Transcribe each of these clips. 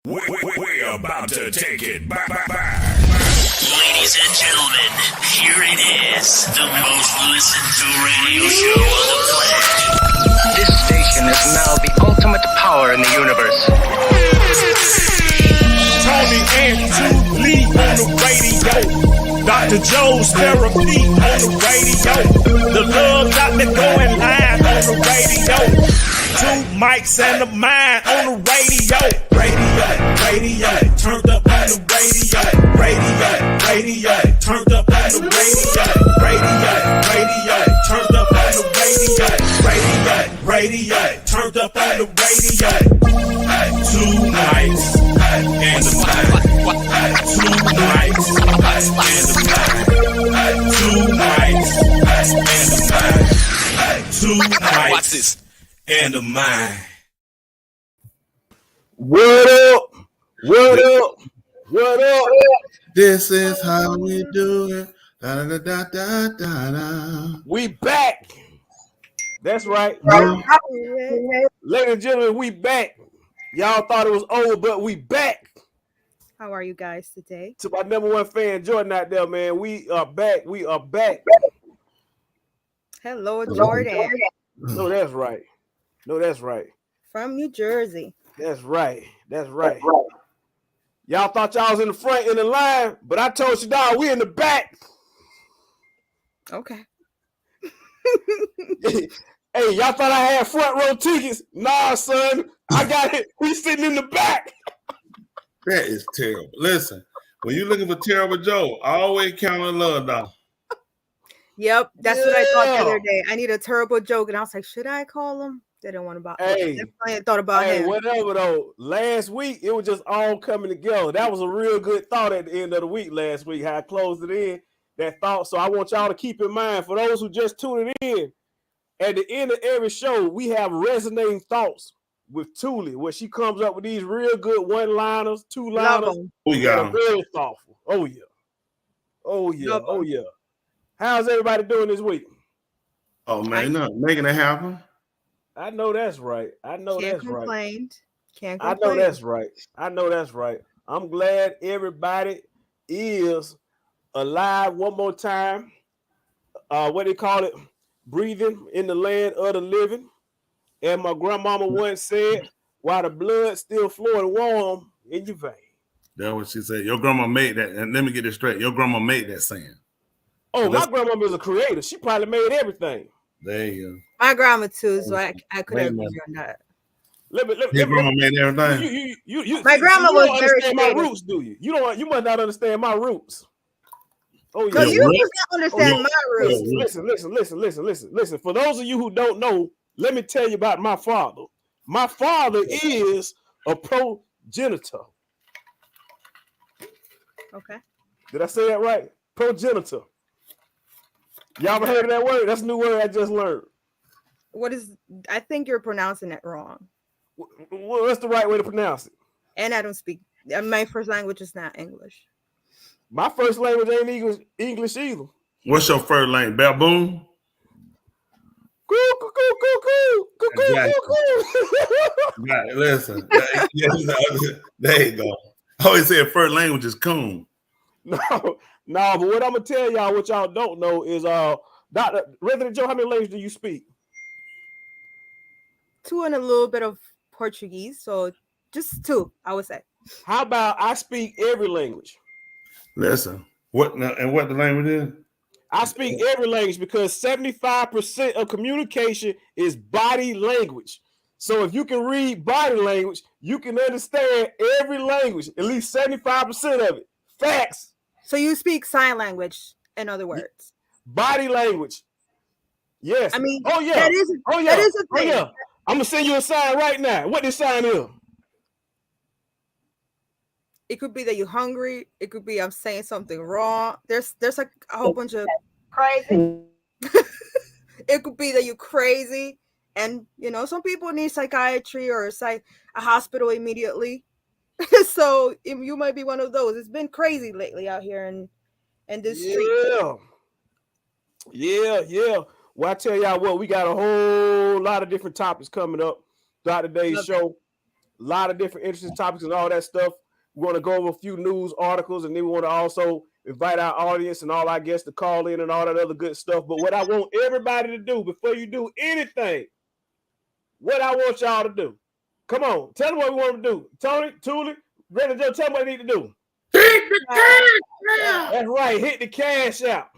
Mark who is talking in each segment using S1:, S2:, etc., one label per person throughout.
S1: We're about to take it back.
S2: Ladies and gentlemen, here it is, the most listened to radio show on the planet.
S3: This station is now the ultimate power in the universe.
S4: Tony and Lee on the radio. Dr. Joe's therapy on the radio. The love doctor going live on the radio. Two mics and a mind on the radio. Radio, turned up on the radio. Radio, turned up on the radio. Radio, turned up on the radio. Radio, turned up on the radio. Two mics and a mind. Two mics and a mind. Two mics and a mind. Two mics.
S2: Watch this.
S4: And a mind.
S5: What up? What up? What up?
S6: This is how we do it. Da, da, da, da, da, da.
S5: We back. That's right. Ladies and gentlemen, we back. Y'all thought it was over, but we back.
S7: How are you guys today?
S5: To my number one fan, Jordan out there, man. We are back. We are back.
S7: Hello, Jordan.
S5: No, that's right. No, that's right.
S7: From New Jersey.
S5: That's right. That's right. Y'all thought y'all was in the front in the line, but I told you, dog, we in the back.
S7: Okay.
S5: Hey, y'all thought I had front row tickets? Nah, son. I got it. We sitting in the back.
S6: That is terrible. Listen, when you're looking for Terrible Joe, always count on love, dog.
S7: Yep, that's what I thought the other day. I need a terrible joke, and I was like, should I call him? Didn't want about.
S5: Hey,
S7: I thought about him.
S5: Whatever though. Last week it was just all coming together. That was a real good thought at the end of the week last week. How I closed it in. That thought. So I want y'all to keep in mind for those who just tuning in. At the end of every show, we have resonating thoughts with Thule, where she comes up with these real good one-liners, two-liners.
S6: We got
S5: very thoughtful. Oh yeah. Oh yeah. Oh yeah. How's everybody doing this week?
S6: Oh man, no, making it happen.
S5: I know that's right. I know
S7: Can't
S5: that's right.
S7: Can't complain.
S5: I know that's right. I know that's right. I'm glad everybody is alive one more time. What they call it? Breathing in the land of the living. And my grandmama once said, while the blood still flowing warm in your vein.
S6: That's what she said. Your grandma made that. And let me get this straight. Your grandma made that saying.
S5: Oh, my grandmama is a creator. She probably made everything.
S6: There you go.
S7: My grandma too, so I could have agree on that.
S6: Your grandma made everything.
S7: My grandma was
S5: don't
S7: very
S5: understand my roots, do you? You must not understand my roots. Oh
S7: yeah. You must not understand my roots.
S5: Listen. For those of you who don't know, let me tell you about my father. My father is a progenitor.
S7: Okay.
S5: Did I say that right? Progenitor. Y'all ever heard of that word? That's a new word I just learned.
S7: I think you're pronouncing it wrong.
S5: What's the right way to pronounce it?
S7: And I don't speak. My first language is not English.
S5: My first language ain't English either.
S6: What's your first language? Baboon? Right, listen. There you go. I always say first language is coon.
S5: No, but what I'm gonna tell y'all, what y'all don't know is Dr. Resident Joe, how many languages do you speak?
S7: 2 and a little bit of Portuguese, so just 2, I would say.
S5: How about I speak every language?
S6: Listen, what the language is?
S5: I speak every language because 75% of communication is body language. So if you can read body language, you can understand every language, at least 75% of it. Facts.
S7: So you speak sign language, in other words.
S5: Body language. Yes.
S7: I mean,
S5: that is a thing. Yeah. I'm gonna send you a sign right now. What this sign is?
S7: It could be that you're hungry. It could be I'm saying something wrong. There's like a whole bunch of crazy. It could be that you're crazy, and some people need psychiatry or a hospital immediately. So you might be one of those. It's been crazy lately out here in this street.
S5: Yeah. Well, I tell y'all what, we got a whole lot of different topics coming up throughout today's show. A lot of different interesting topics and all that stuff. We want to go over a few news articles, and then we want to also invite our audience and all our guests to call in and all that other good stuff. But what I want everybody to do before you do anything, what I want y'all to do. Come on, tell them what we want to do. Tony, Tuli, Brandon Joe, tell them what they need to do.
S6: Hit the cash out.
S5: That's right, hit the cash out.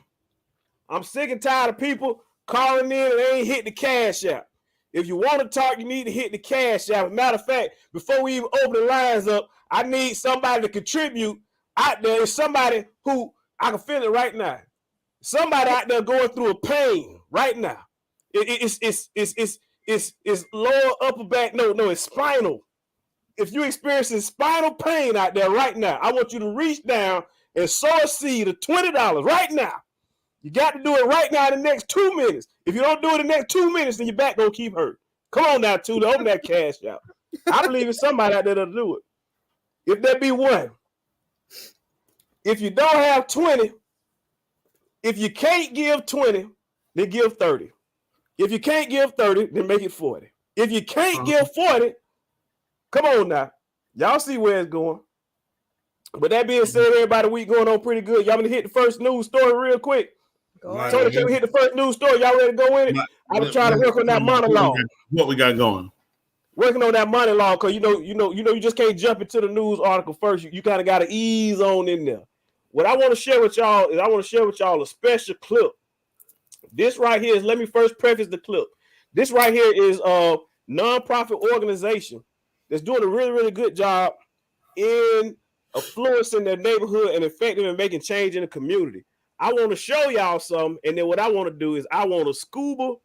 S5: I'm sick and tired of people calling in and they ain't hit the cash out. If you want to talk, you need to hit the cash out. Matter of fact, before we even open the lines up, I need somebody to contribute out there. It's somebody who I can feel it right now. Somebody out there going through a pain right now. It's lower upper back. No, it's spinal. If you're experiencing spinal pain out there right now, I want you to reach down and sow a seed of $20 right now. You got to do it right now in the next 2 minutes. If you don't do it in the next 2 minutes, then your back gonna keep hurt. Come on now, Tuli, open that cash out. I believe it's somebody out there that'll do it. If there be one. If you don't have 20, if you can't give 20, then give 30. If you can't give 30, then make it 40. If you can't give 40, come on now. Y'all see where it's going. But that being said, everybody, week going on pretty good. Y'all want to hit the first news story real quick? Tony, can we hit the first news story? Y'all ready to go in it? I was trying to work on that monologue.
S6: What we got going?
S5: Working on that monologue, because you just can't jump into the news article first. You kind of got to ease on in there. What I want to share with y'all is a special clip. This right here is, let me first preface the clip. This right here is a nonprofit organization that's doing a really, really good job in influencing their neighborhood and effective in making change in the community. I want to show y'all something, and then what I want to do is I want to scuba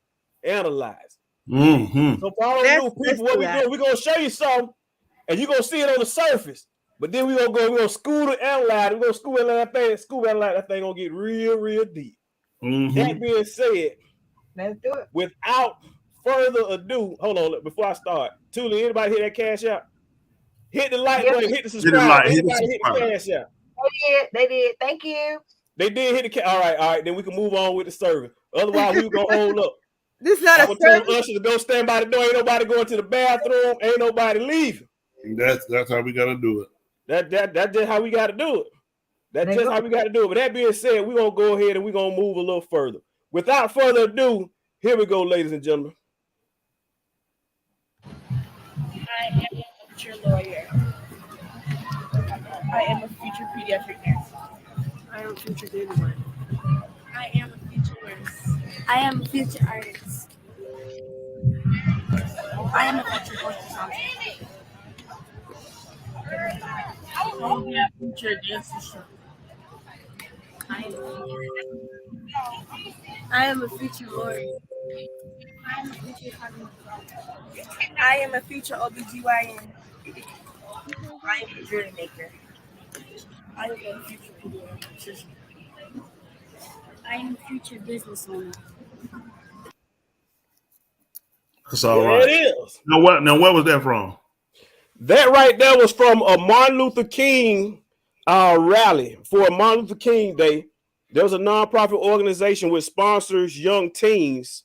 S5: analyze.
S6: Mm-hmm.
S5: So for all the new people, what we do, we're gonna show you something, and you're gonna see it on the surface. But then we're gonna scuba analyze. We're gonna scuba analyze that thing gonna get real, real deep.
S6: Mm-hmm.
S5: That being said,
S7: Let's do it.
S5: without further ado, hold on, before I start, Tuli, anybody hit that cash out? Hit the like button, hit the subscribe. Hit the cash out.
S7: They did. Thank you.
S5: They did hit the cash. All right. Then we can move on with the service. Otherwise, we gonna hold up.
S7: This is not
S5: I
S7: a
S5: would tell
S7: service.
S5: Usher to go stand by the door. Ain't nobody going to the bathroom. Ain't nobody leaving.
S6: That's how we gotta do it.
S5: That's just how we got to do it. That's just how we got to do it. But that being said, we're gonna go ahead and we're gonna move a little further. Without further ado, here we go, ladies and gentlemen.
S8: I am a future lawyer. I am a future pediatric nurse. I am a future data lawyer. I am a future nurse. I am a future artist. I am a future voice scientist. I am a future dance instructor. I am a future lawyer. I am a future economist. I am a future OBGYN. I am a jury maker. I am a future pediatrician. I am a future business owner.
S6: That's all
S5: There
S6: right.
S5: it is.
S6: Now where was that from?
S5: That right there was from a Martin Luther King rally for Martin Luther King Day. There was a nonprofit organization which sponsors young teens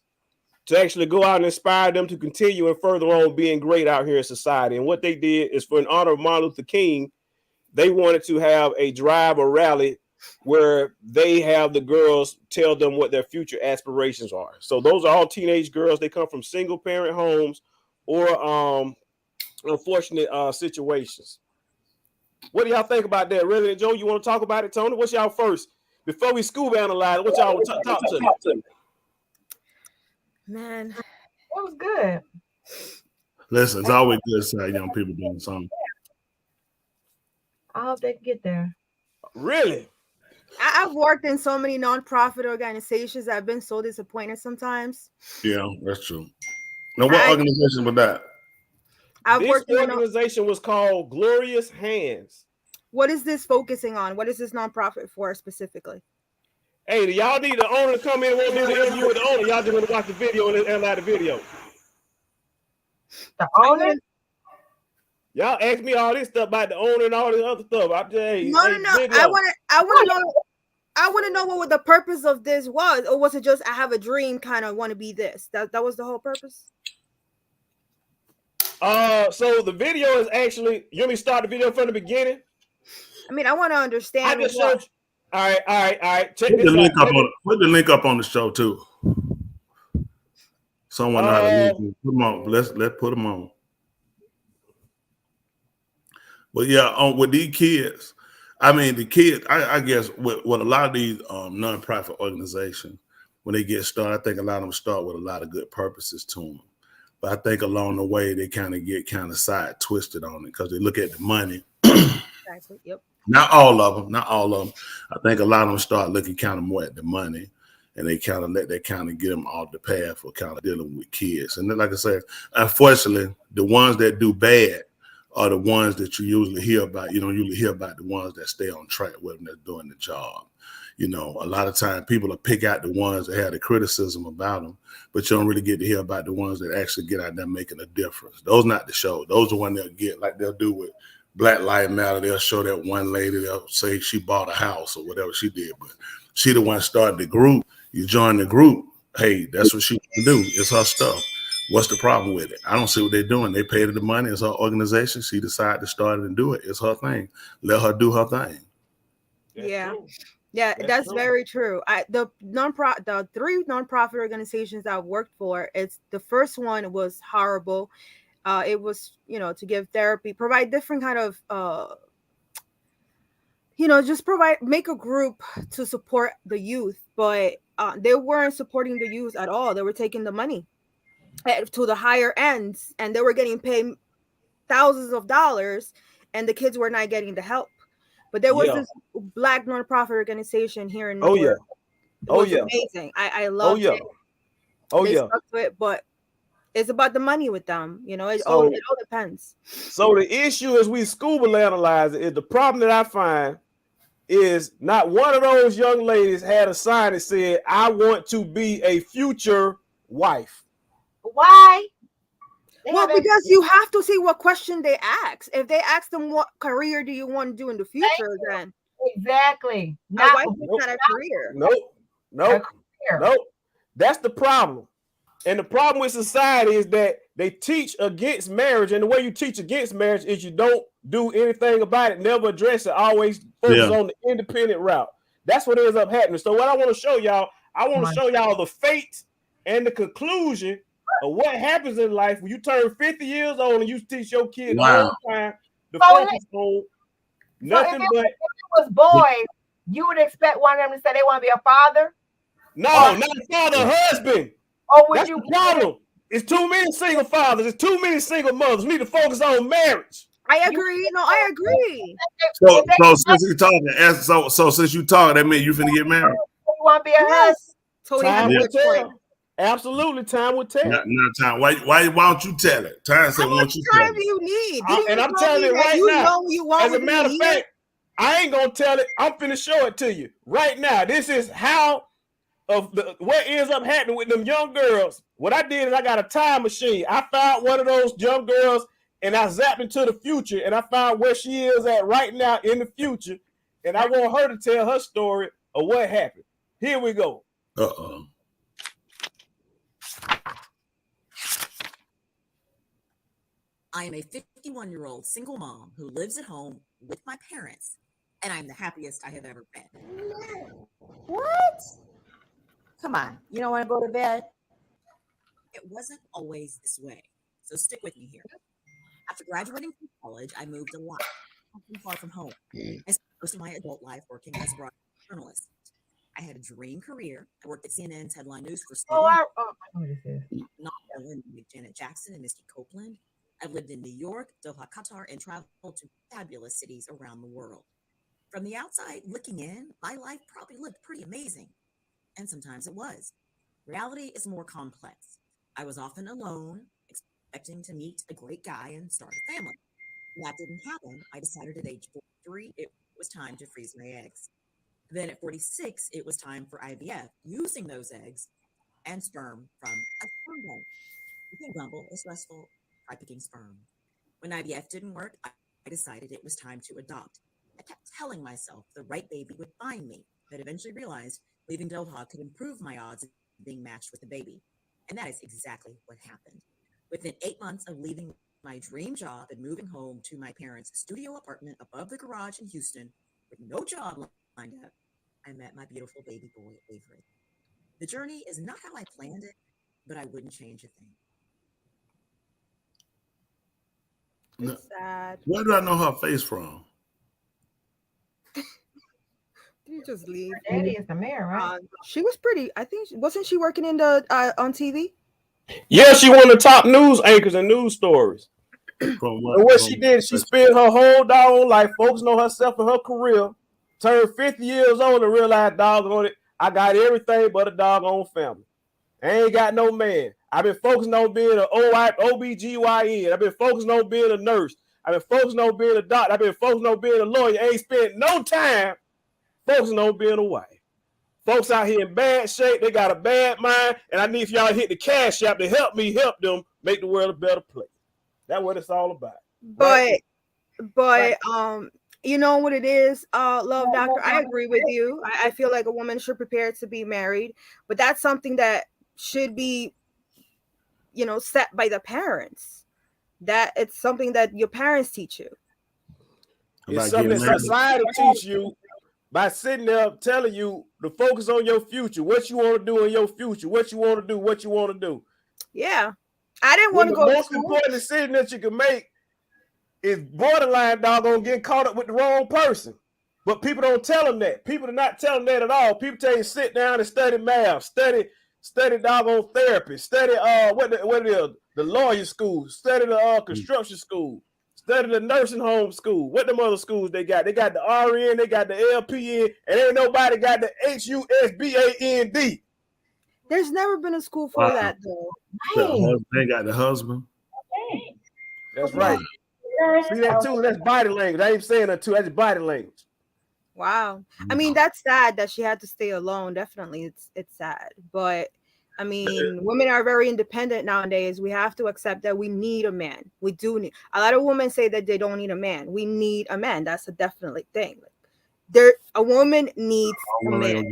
S5: to actually go out and inspire them to continue and further on being great out here in society. And what they did is, for in honor of Martin Luther King, they wanted to have a drive or rally where they have the girls tell them what their future aspirations are. So those are all teenage girls. They come from single parent homes or unfortunate situations. What do y'all think about that? Reverend Joe, you want to talk about it, Tony? What's y'all first? Before we scuba analyze, what y'all talk to me?
S7: Man,
S9: It was good.
S6: Listen, it's always good to see young people doing something.
S9: I hope they can get there.
S5: Really?
S7: I've worked in so many nonprofit organizations that I've been so disappointed sometimes.
S6: Yeah, that's true. Now, what organization was that?
S5: This organization was called Glorious Hands.
S7: What is this focusing on? What is this nonprofit for specifically?
S5: Hey, do y'all need the owner to come in and we'll do the interview with the owner? Y'all just want to watch the video and analyze the video.
S9: The owner?
S5: Y'all ask me all this stuff about the owner and all this other stuff. I'm just
S7: No. I want to know what the purpose of this was, or was it just I have a dream, kind of want to be this? That was the whole purpose.
S5: So the video is actually. You want me to start the video from the beginning?
S7: I mean, I want to understand.
S5: I just showed. All right. Check
S6: Put
S5: this
S6: the link
S5: out.
S6: up on. Put the link up on the show too. Someone know how to link them. Put them on. Let's put them on. But yeah, with these kids, I mean the kids. I guess with a lot of these nonprofit organizations, when they get started, I think a lot of them start with a lot of good purposes to them. But I think along the way they kind of get side twisted on it because they look at the money.
S7: Exactly. Yep.
S6: Not all of them. I think a lot of them start looking kind of more at the money, and they kind of let that kind of get them off the path for kind of dealing with kids. And then, like I said, unfortunately, the ones that do bad are the ones that you usually hear about. You don't usually hear about the ones that stay on track with them, that's doing the job. You know, a lot of times people will pick out the ones that have the criticism about them, but you don't really get to hear about the ones that actually get out there making a difference. Those not the show. Those are the ones they'll get, like they'll do with Black Lives Matter. They'll show that one lady, they'll say she bought a house or whatever she did, but she the one started the group. You join the group. Hey, that's what she can do. It's her stuff. What's the problem with it? I don't see what they're doing. They paid her the money. It's her organization. She decided to start it and do it. It's her thing. Let her do her thing.
S7: Yeah. Yeah, that's very true. The three nonprofit organizations that I've worked for, the first one was horrible. It was, to give therapy, provide different kind of, just make a group to support the youth, but they weren't supporting the youth at all. They were taking the money to the higher ends, and they were getting paid thousands of dollars, and the kids were not getting the help. But there was this Black nonprofit organization here in New York. It was amazing. I loved it. They stuck to it, but it's about the money with them. It all depends.
S5: So the issue as we scuba analyze it is the problem that I find is not one of those young ladies had a sign that said, "I want to be a future wife."
S9: Why?
S7: Well, because you have to see what question they ask. If they ask them what career do you want to do in the future, then
S9: exactly.
S7: Not a career.
S5: Nope. That's the problem. And the problem with society is that they teach against marriage, and the way you teach against marriage is you don't do anything about it, never address it, always focus on the independent route. That's what ends up happening. So what I want to show y'all, the fate and the conclusion of what happens in life when you turn 50 years old and you teach your kids the whole time to focus on nothing but.
S9: If it was boys, you would expect one of them to say they want to be a father?
S5: No, not a father, a husband.
S9: Or would
S5: That's
S9: you?
S5: The problem. It's too many single fathers. It's too many single mothers. We need to focus on marriage.
S7: I agree. No, I agree.
S6: So since you talking, so since you talking, that means you finna get married.
S9: You want to be a husband?
S5: Time will tell. Absolutely, time will tell.
S6: Not time. Why don't you tell it? Time said, "Won't you tell it?"
S7: You need,
S5: and I'm telling you right now. As a matter of fact, I ain't gonna tell it. I'm finna show it to you right now. This is how what ends up happening with them young girls. What I did is I got a time machine. I found one of those young girls and I zapped into the future and I found where she is at right now in the future. And I want her to tell her story of what happened. Here we go.
S10: I am a 51-year-old single mom who lives at home with my parents, and I'm the happiest I have ever been.
S11: What? Come on, you don't want to go to bed?
S10: It wasn't always this way, so stick with me here. After graduating from college, I moved a lot, far from home. I spent most of my adult life working as a broadcast journalist. I had a dream career. I worked at CNN's headline news for not Ellen with Janet Jackson and Misty Copeland. I've lived in New York, Doha, Qatar, and traveled to fabulous cities around the world. From the outside looking in, my life probably looked pretty amazing. And sometimes it was. Reality is more complex. I was often alone, expecting to meet a great guy and start a family. When that didn't happen, I decided at age 43 it was time to freeze my eggs. Then at 46, it was time for IVF, using those eggs and sperm from a sperm bank. Picking Bumble is stressful. Try picking sperm. When IVF didn't work, I decided it was time to adopt. I kept telling myself the right baby would find me, but eventually realized leaving Doha could improve my odds of being matched with the baby. And that is exactly what happened. Within 8 months of leaving my dream job and moving home to my parents' studio apartment above the garage in Houston with no job lined up, I met my beautiful baby boy, Avery. The journey is not how I planned it, but I wouldn't change a thing.
S7: It's sad.
S6: Where do I know her face from?
S7: Did you just leave?
S9: Daddy is the mayor, right?
S7: She was pretty. I think wasn't she working in the on TV?
S5: Yeah, she one of the top news anchors and news stories. And what she did, she spent her whole doggone life focusing on herself and her career. Turned 50 years old and realized, doggone it, I got everything but a doggone family. I ain't got no man. I've been focusing on being an OBGYN. I've been focusing on being a nurse. I've been focusing on being a doctor. I've been focusing on being a lawyer. I ain't spent no time focusing on being a wife. Folks out here in bad shape, they got a bad mind, and I need for y'all to hit the cash app to help me help them make the world a better place. That's what it's all about.
S7: But you know what it is, Love Doctor. I agree with you. I feel like a woman should prepare to be married, but that's something that should be, set by the parents. That it's something that your parents teach you.
S5: It's something that society teach you by sitting there telling you to focus on your future, what you want to do in your future, what you want to do.
S7: Yeah. I didn't want to go to
S5: the most important decision that you can make is borderline doggone getting caught up with the wrong person. But people don't tell them that. People are not telling that at all. People tell you sit down and study math, study doggone therapy, study what it is, the lawyer school, study the construction school, study the nursing home school. What them other schools they got? They got the RN, they got the LPN, and ain't nobody got the HUSBAND.
S7: There's never been a school for that though.
S6: They got the husband.
S5: That's right. See that too? That's body language. I ain't saying that too. That's body language.
S7: Wow. I mean, that's sad that she had to stay alone. Definitely, it's sad. But I mean, women are very independent nowadays. We have to accept that we need a man. We do need. A lot of women say that they don't need a man. We need a man. That's a definite thing. A woman needs a man.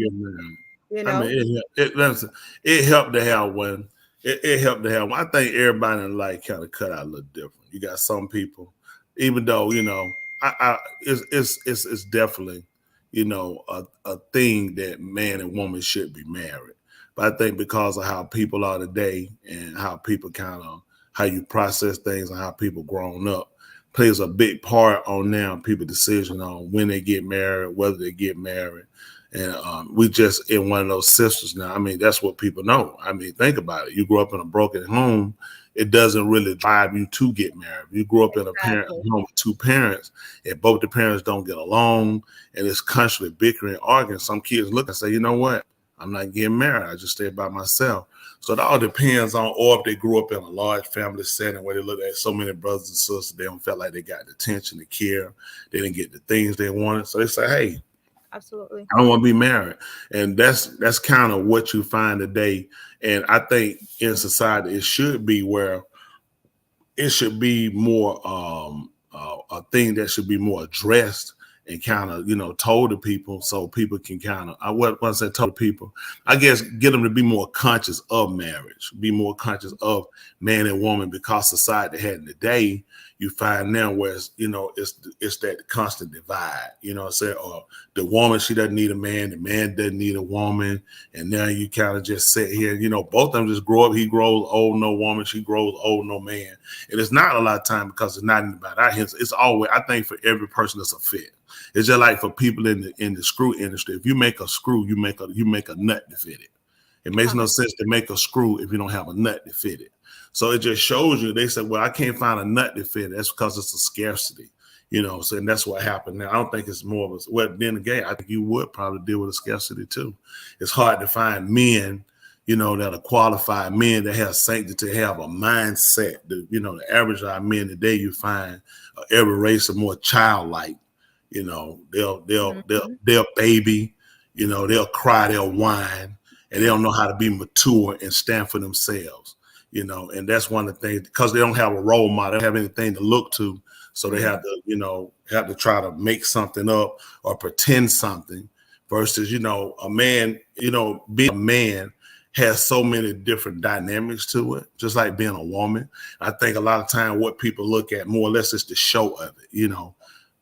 S6: I mean, it helped to have one. It helped to have one. I think everybody in life kind of cut out a little different. You got some people, even though it's definitely a thing that man and woman should be married. But I think because of how people are today and how people how you process things and how people grown up plays a big part on now people's decision on when they get married, whether they get married. And we just in one of those systems now. I mean, that's what people know. I mean, think about it. You grew up in a broken home. It doesn't really drive you to get married. You grew up in a parent home with two parents, and both the parents don't get along, and it's constantly bickering, arguing. Some kids look and say, you know what? I'm not getting married. I just stay by myself. So it all depends on, or if they grew up in a large family setting where they look at so many brothers and sisters, they don't feel like they got the attention, the care. They didn't get the things they wanted. So they say, hey,
S7: absolutely,
S6: I don't want to be married. And that's kind of what you find today. And I think in society, it should be where it should be more a thing that should be more addressed and kind of, told to people so people can kind of, once I told people, I guess get them to be more conscious of marriage, be more conscious of man and woman, because society had in the day, you find now where it's that constant divide, or the woman, she doesn't need a man, the man doesn't need a woman. And now you kind of just sit here, both of them just grow up. He grows old, no woman, she grows old, no man. And it's not a lot of time because it's not about our hands. It's always, I think for every person it's a fit. It's just like for people in the screw industry. If you make a screw, you make a nut to fit it. It makes no sense to make a screw if you don't have a nut to fit it. So it just shows you, they said, well, I can't find a nut to fit it. That's because it's a scarcity, so and that's what happened now. I don't think it's more of a, well, then again, I think you would probably deal with a scarcity too. It's hard to find men, that are qualified men that have sanctity, to have a mindset. The average of our men today, you find every race are more childlike. They'll baby, they'll cry, they'll whine, and they don't know how to be mature and stand for themselves. And that's one of the things, because they don't have a role model, they don't have anything to look to. So they have to, try to make something up or pretend something versus, a man, being a man has so many different dynamics to it, just like being a woman. I think a lot of time what people look at more or less is the show of it, you know,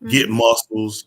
S6: get muscles,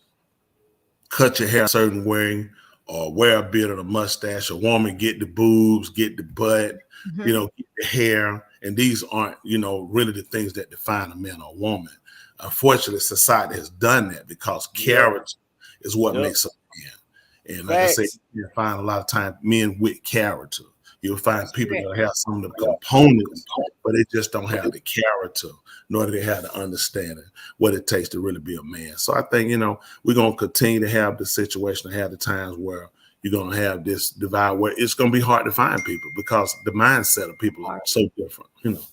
S6: cut your hair a certain way, or wear a beard or a mustache. A woman get the boobs, get the butt, you know, get the hair. And these aren't, you know, really the things that define a man or a woman. Unfortunately, society has done that because character is what makes a man. And like I say, you find a lot of times men with character. You'll find people that have some of the components, but they just don't have the character, nor do they have the understanding what it takes to really be a man. So I think, you know, we're going to continue to have the situation, have the times where you're going to have this divide where it's going to be hard to find people because the mindset of people are so different, you know.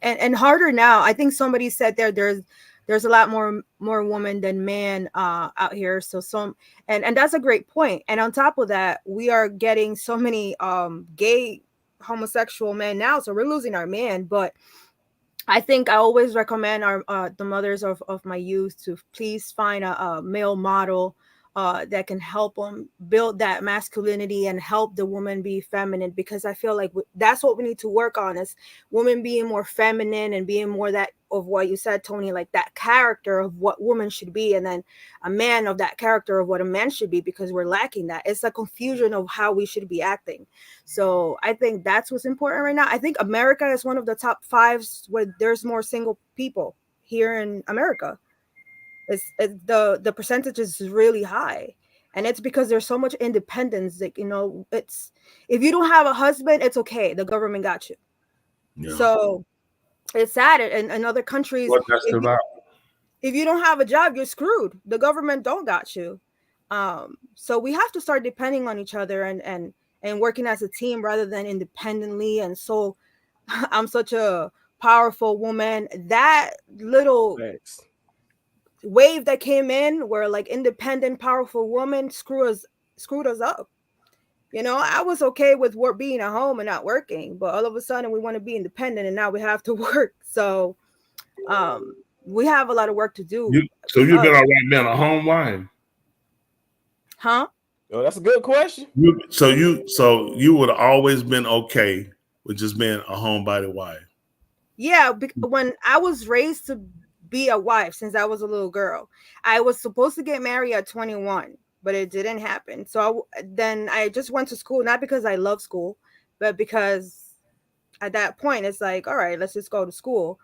S7: And harder now. I think somebody said there's a lot more women than men out here. So and that's a great point. And on top of that, we are getting so many gay homosexual men now. So we're losing our men. But I think I always recommend the mothers of my youth to please find a male model that can help them build that masculinity and help the woman be feminine, because I feel like that's what we need to work on, is women being more feminine and being more that of what you said, Tony, like that character of what women should be, and then a man of that character of what a man should be, because we're lacking that. It's a confusion of how we should be acting. So I think that's what's important right now. I think America is one of the top 5 where there's more single people here in America. The percentage is really high, and it's because there's so much independence. Like, you know, it's if you don't have a husband, it's okay, the government got you. So it's sad. In other countries, if you don't have a job, you're screwed. The government don't got you. So we have to start depending on each other and working as a team rather than independently. And so I'm such a powerful woman. That little wave that came in where like independent, powerful woman screwed us up. You know, I was okay with being at home and not working, but all of a sudden we want to be independent and now we have to work. So we have a lot of work to do.
S6: So you've been all right being a home wife?
S7: Huh?
S5: Oh, that's a good question.
S6: So you would have always been okay with just being a homebody wife? Yeah,
S7: when I was raised to be a wife since I was a little girl. I was supposed to get married at 21, but it didn't happen. So then I just went to school, not because I love school, but because at that point it's like, all right, let's just go to school.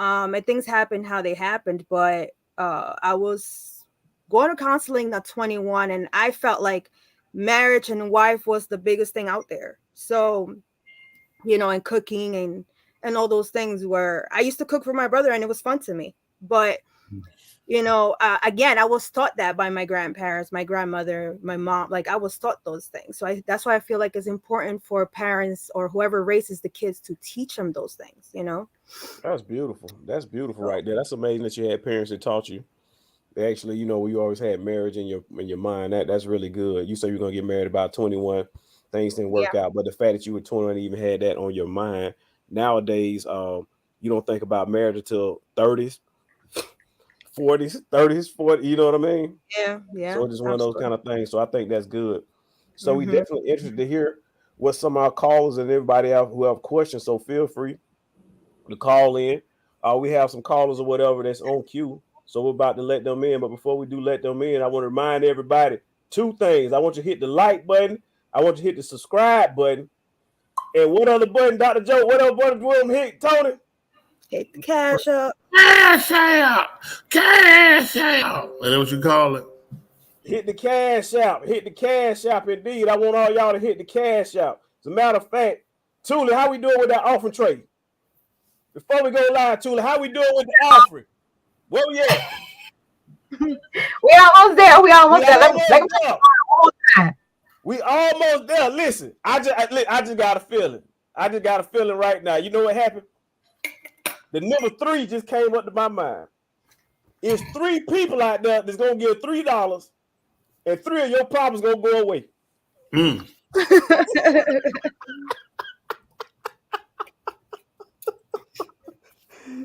S7: And things happened how they happened, but I was going to counseling at 21, and I felt like marriage and wife was the biggest thing out there. So, you know, and cooking and all those things, where I used to cook for my brother and it was fun to me. But, you know, again, I was taught that by my grandparents, my grandmother, my mom. Like, I was taught those things. So that's why I feel like it's important for parents or whoever raises the kids to teach them those things, you know?
S5: That's beautiful. That's beautiful right there. That's amazing that you had parents that taught you. Actually, you know, you always had marriage in your mind. That's really good. You said you're going to get married about 21. Things didn't work out. But the fact that you were 21 even had that on your mind. Nowadays, you don't think about marriage until 30s. 40s, 30s, 40, you know what I mean?
S7: Yeah.
S5: So it's just one of those kind of things. So I think that's good. So we definitely interested to hear what some of our callers and everybody else who have questions. So feel free to call in. We have some callers or whatever that's on queue. So we're about to let them in. But before we do let them in, I want to remind everybody 2 things. I want you to hit the like button. I want you to hit the subscribe button. And what other button, Dr. Joe? What other button do you want me to hit, Tony?
S7: Hit the cash up.
S6: Cash out. Cash out. Is that what you call it?
S5: Hit the cash out. Hit the cash out, indeed. I want all y'all to hit the cash out. As a matter of fact, Tuli, how we doing with that offering trade? Before we go live, Tuli, how we doing with the offering? Where we at?
S9: We almost there. We almost there.
S5: We almost there. Listen, I just got a feeling. I just got a feeling right now. You know what happened? The number 3 just came up to my mind. It's 3 people out there that's gonna give $3, and 3 of your problems gonna go away.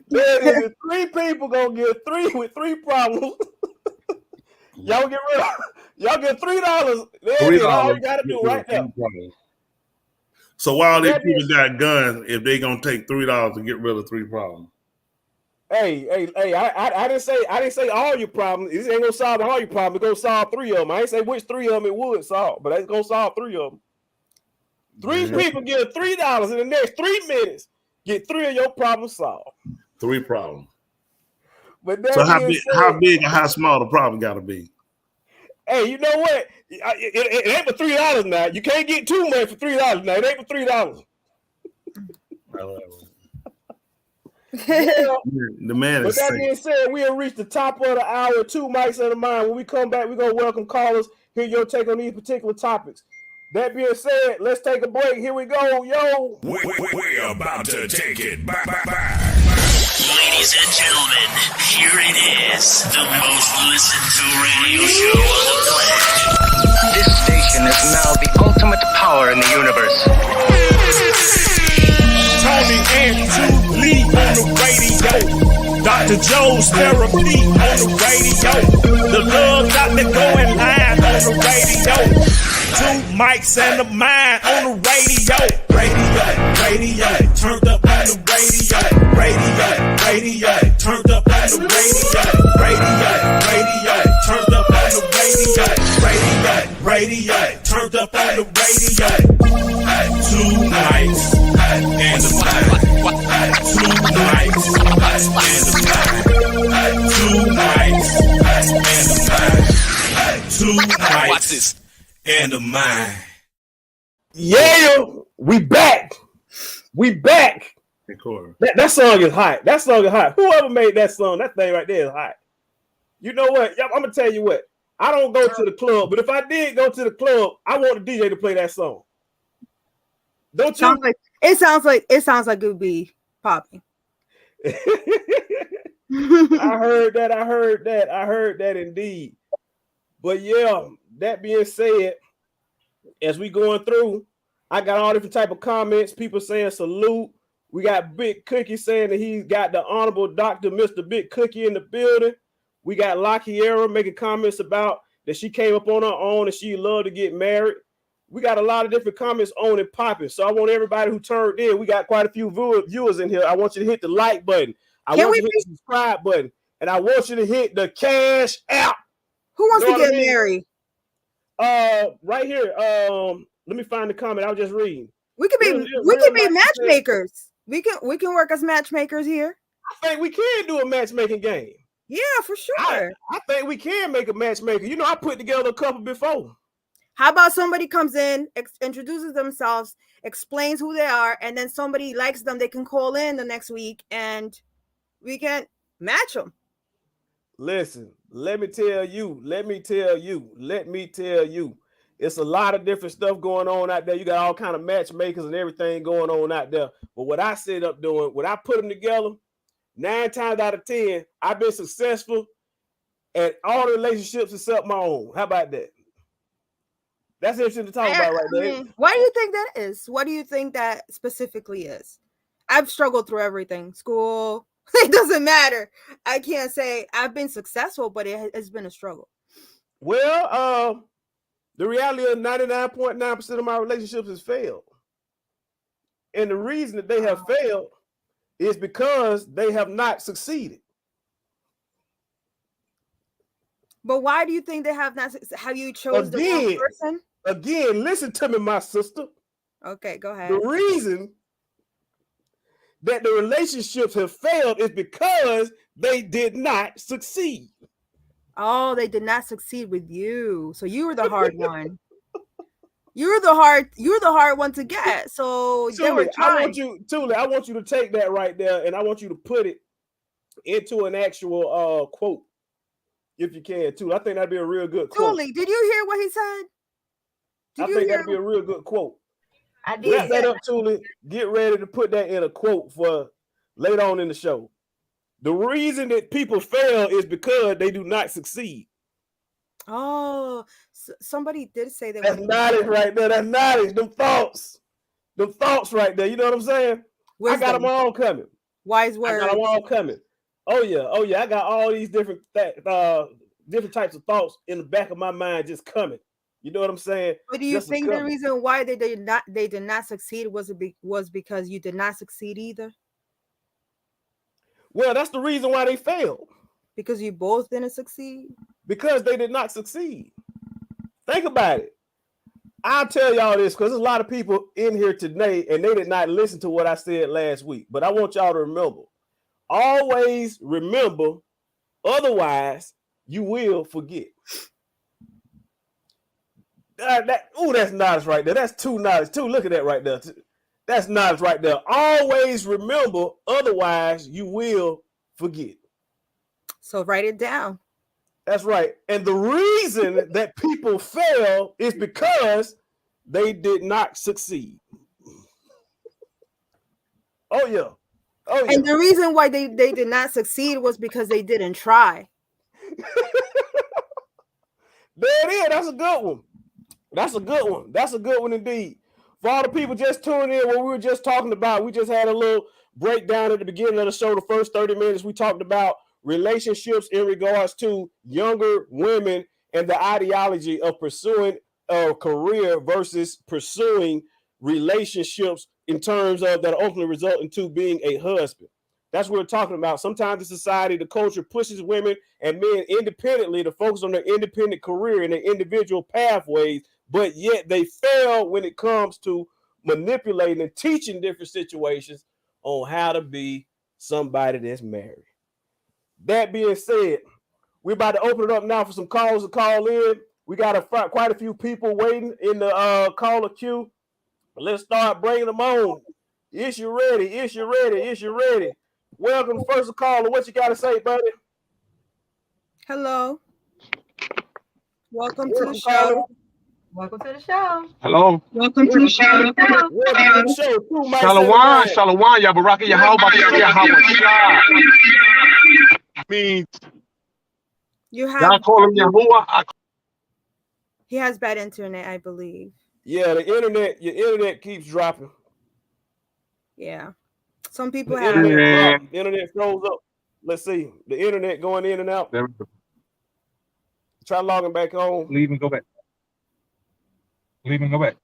S5: There is 3 people gonna give 3 with 3 problems. Y'all get $3. That's all you gotta do right now.
S6: So why all these people got guns if they gonna take $3 to get rid of 3 problems?
S5: Hey, I didn't say all your problems. This ain't gonna solve all your problems. It's gonna solve 3 of them. I ain't say which 3 of them it would solve, but it's gonna solve 3 of them. 3 people get $3 in the next 3 minutes. Get 3 of your problems solved.
S6: 3 problems.
S5: But
S6: so how big and how small the problem gotta be?
S5: Hey, you know what? It ain't for $3 now. You can't get too much for $3 now. It ain't for $3.
S6: The man is.
S5: With that being said, we have reached the top of the hour. 2 mics at a mind. When we come back, we're gonna welcome callers. Hear your take on these particular topics. That being said, let's take a break. Here we go, yo.
S1: We're about to take it back.
S2: Ladies and gentlemen, here it is, the most listened to radio show on the planet.
S3: This station is now the ultimate power in the universe.
S4: Tony and Lee on the radio. Dr. Joe's therapy on the radio. The love doctor going live on the radio. 2 mics and a mind on the radio. Radio, turned up on the radio. Radio, turned up on the radio. Radio, turned up on the radio. Radio, turned up on the radio. 2 mics and a mind. 2 mics and a mind. 2 mics and a mind. 2 mics. Watch this. And a mind.
S5: Yeah, we back. We back. That song is hot. That song is hot. Whoever made that song, that thing right there is hot. You know what? I'm gonna tell you what. I don't go to the club, but if I did go to the club, I want the DJ to play that song. Don't you?
S7: It sounds like it would be popping.
S5: I heard that indeed. But yeah, that being said, as we going through, I got all different type of comments. People saying salute. We got Big Cookie saying that he's got the Honorable Dr. Mr. Big Cookie in the building. We got Lakiera making comments about that she came up on her own and she loved to get married. We got a lot of different comments on and popping. So I want everybody who turned in, we got quite a few viewers in here. I want you to hit the like button. I want you to hit the subscribe button. And I want you to hit the cash app.
S7: Who wants to get married?
S5: Right here. Let me find the comment. I was just reading.
S7: We could be matchmakers. We can work as matchmakers here.
S5: I think we can do a matchmaking game.
S7: Yeah, for sure.
S5: I think we can make a matchmaker. You know, I put together a couple before.
S7: How about somebody comes in, introduces themselves, explains who they are, and then somebody likes them, they can call in the next week and we can match them.
S5: Listen, let me tell you. It's a lot of different stuff going on out there. You got all kind of matchmakers and everything going on out there. But what I set up doing, when I put them together, 9 times out of 10, I've been successful at all the relationships except my own. How about that? That's interesting to talk about right there.
S7: Why do you think that is? What do you think that specifically is? I've struggled through everything. School, it doesn't matter. I can't say I've been successful, but it has been a struggle.
S5: Well, the reality of 99.9% of my relationships has failed. And the reason that they have failed is because they have not succeeded.
S7: But why do you think they have not? Have you chose the wrong person?
S5: Again, listen to me, my sister.
S7: Okay, go ahead.
S5: The reason that the relationships have failed is because they did not succeed.
S7: Oh, they did not succeed with you. So you were the hard one. You're the hard one to get. So they were trying.
S5: I want you to take that right there and I want you to put it into an actual quote. If you can, too. I think that'd be a real good quote.
S7: Totally. Did you hear what he said?
S5: I think that'd be a real good quote.
S9: I did.
S5: Wrap that up, Tuli. Get ready to put that in a quote for later on in the show. The reason that people fail is because they do not succeed.
S7: Oh, somebody did say that.
S5: That's knowledge right there. That's knowledge. Them thoughts right there. You know what I'm saying? Wisdom. I got them all coming.
S7: Wise words.
S5: I got them all coming. Oh yeah. I got all these different types of thoughts in the back of my mind just coming. You know what I'm saying?
S7: But do you
S5: Just a
S7: think the
S5: couple.
S7: reason why they did not succeed was because you did not succeed either?
S5: Well, that's the reason why they failed.
S7: Because you both didn't succeed?
S5: Because they did not succeed. Think about it. I'll tell y'all this because there's a lot of people in here today and they did not listen to what I said last week. But I want y'all to remember. Always remember, otherwise you will forget. That's knowledge right there. That's two knowledge. Look at that right there. That's knowledge right there. Always remember, otherwise you will forget.
S7: So write it down.
S5: That's right. And the reason that people fail is because they did not succeed. Oh, yeah. Oh, yeah.
S7: And the reason why they did not succeed was because they didn't try.
S5: There it is. That's a good one. That's a good one. That's a good one indeed. For all the people just tuning in, what we were just talking about, we just had a little breakdown at the beginning of the show. The first 30 minutes, we talked about relationships in regards to younger women and the ideology of pursuing a career versus pursuing relationships in terms of that ultimately result into being a husband. That's what we're talking about. Sometimes the society, the culture pushes women and men independently to focus on their independent career and their individual pathways, but yet they fail when it comes to manipulating and teaching different situations on how to be somebody that's married. That being said, we're about to open it up now for some calls to call in. We got quite a few people waiting in the caller queue. Let's start bringing them on. Is you ready? Is you ready? Is you ready? Welcome, first caller. What you got to say, buddy?
S7: Hello. Welcome to the show.
S9: Welcome to the show.
S12: Hello.
S7: Welcome to the show.
S5: Welcome to the show.
S12: Shalom, Shalom, Yabaraka, Yahweh, Yahweh. Means
S7: you have.
S12: y'all call him Yahuwah.
S7: He has bad internet, I believe.
S5: Yeah, your internet keeps dropping.
S7: Yeah. Some people
S5: The
S7: have
S5: internet froze up. Let's see. The internet going in and out. Try logging back on.
S12: Leave and go back. Leave and go back.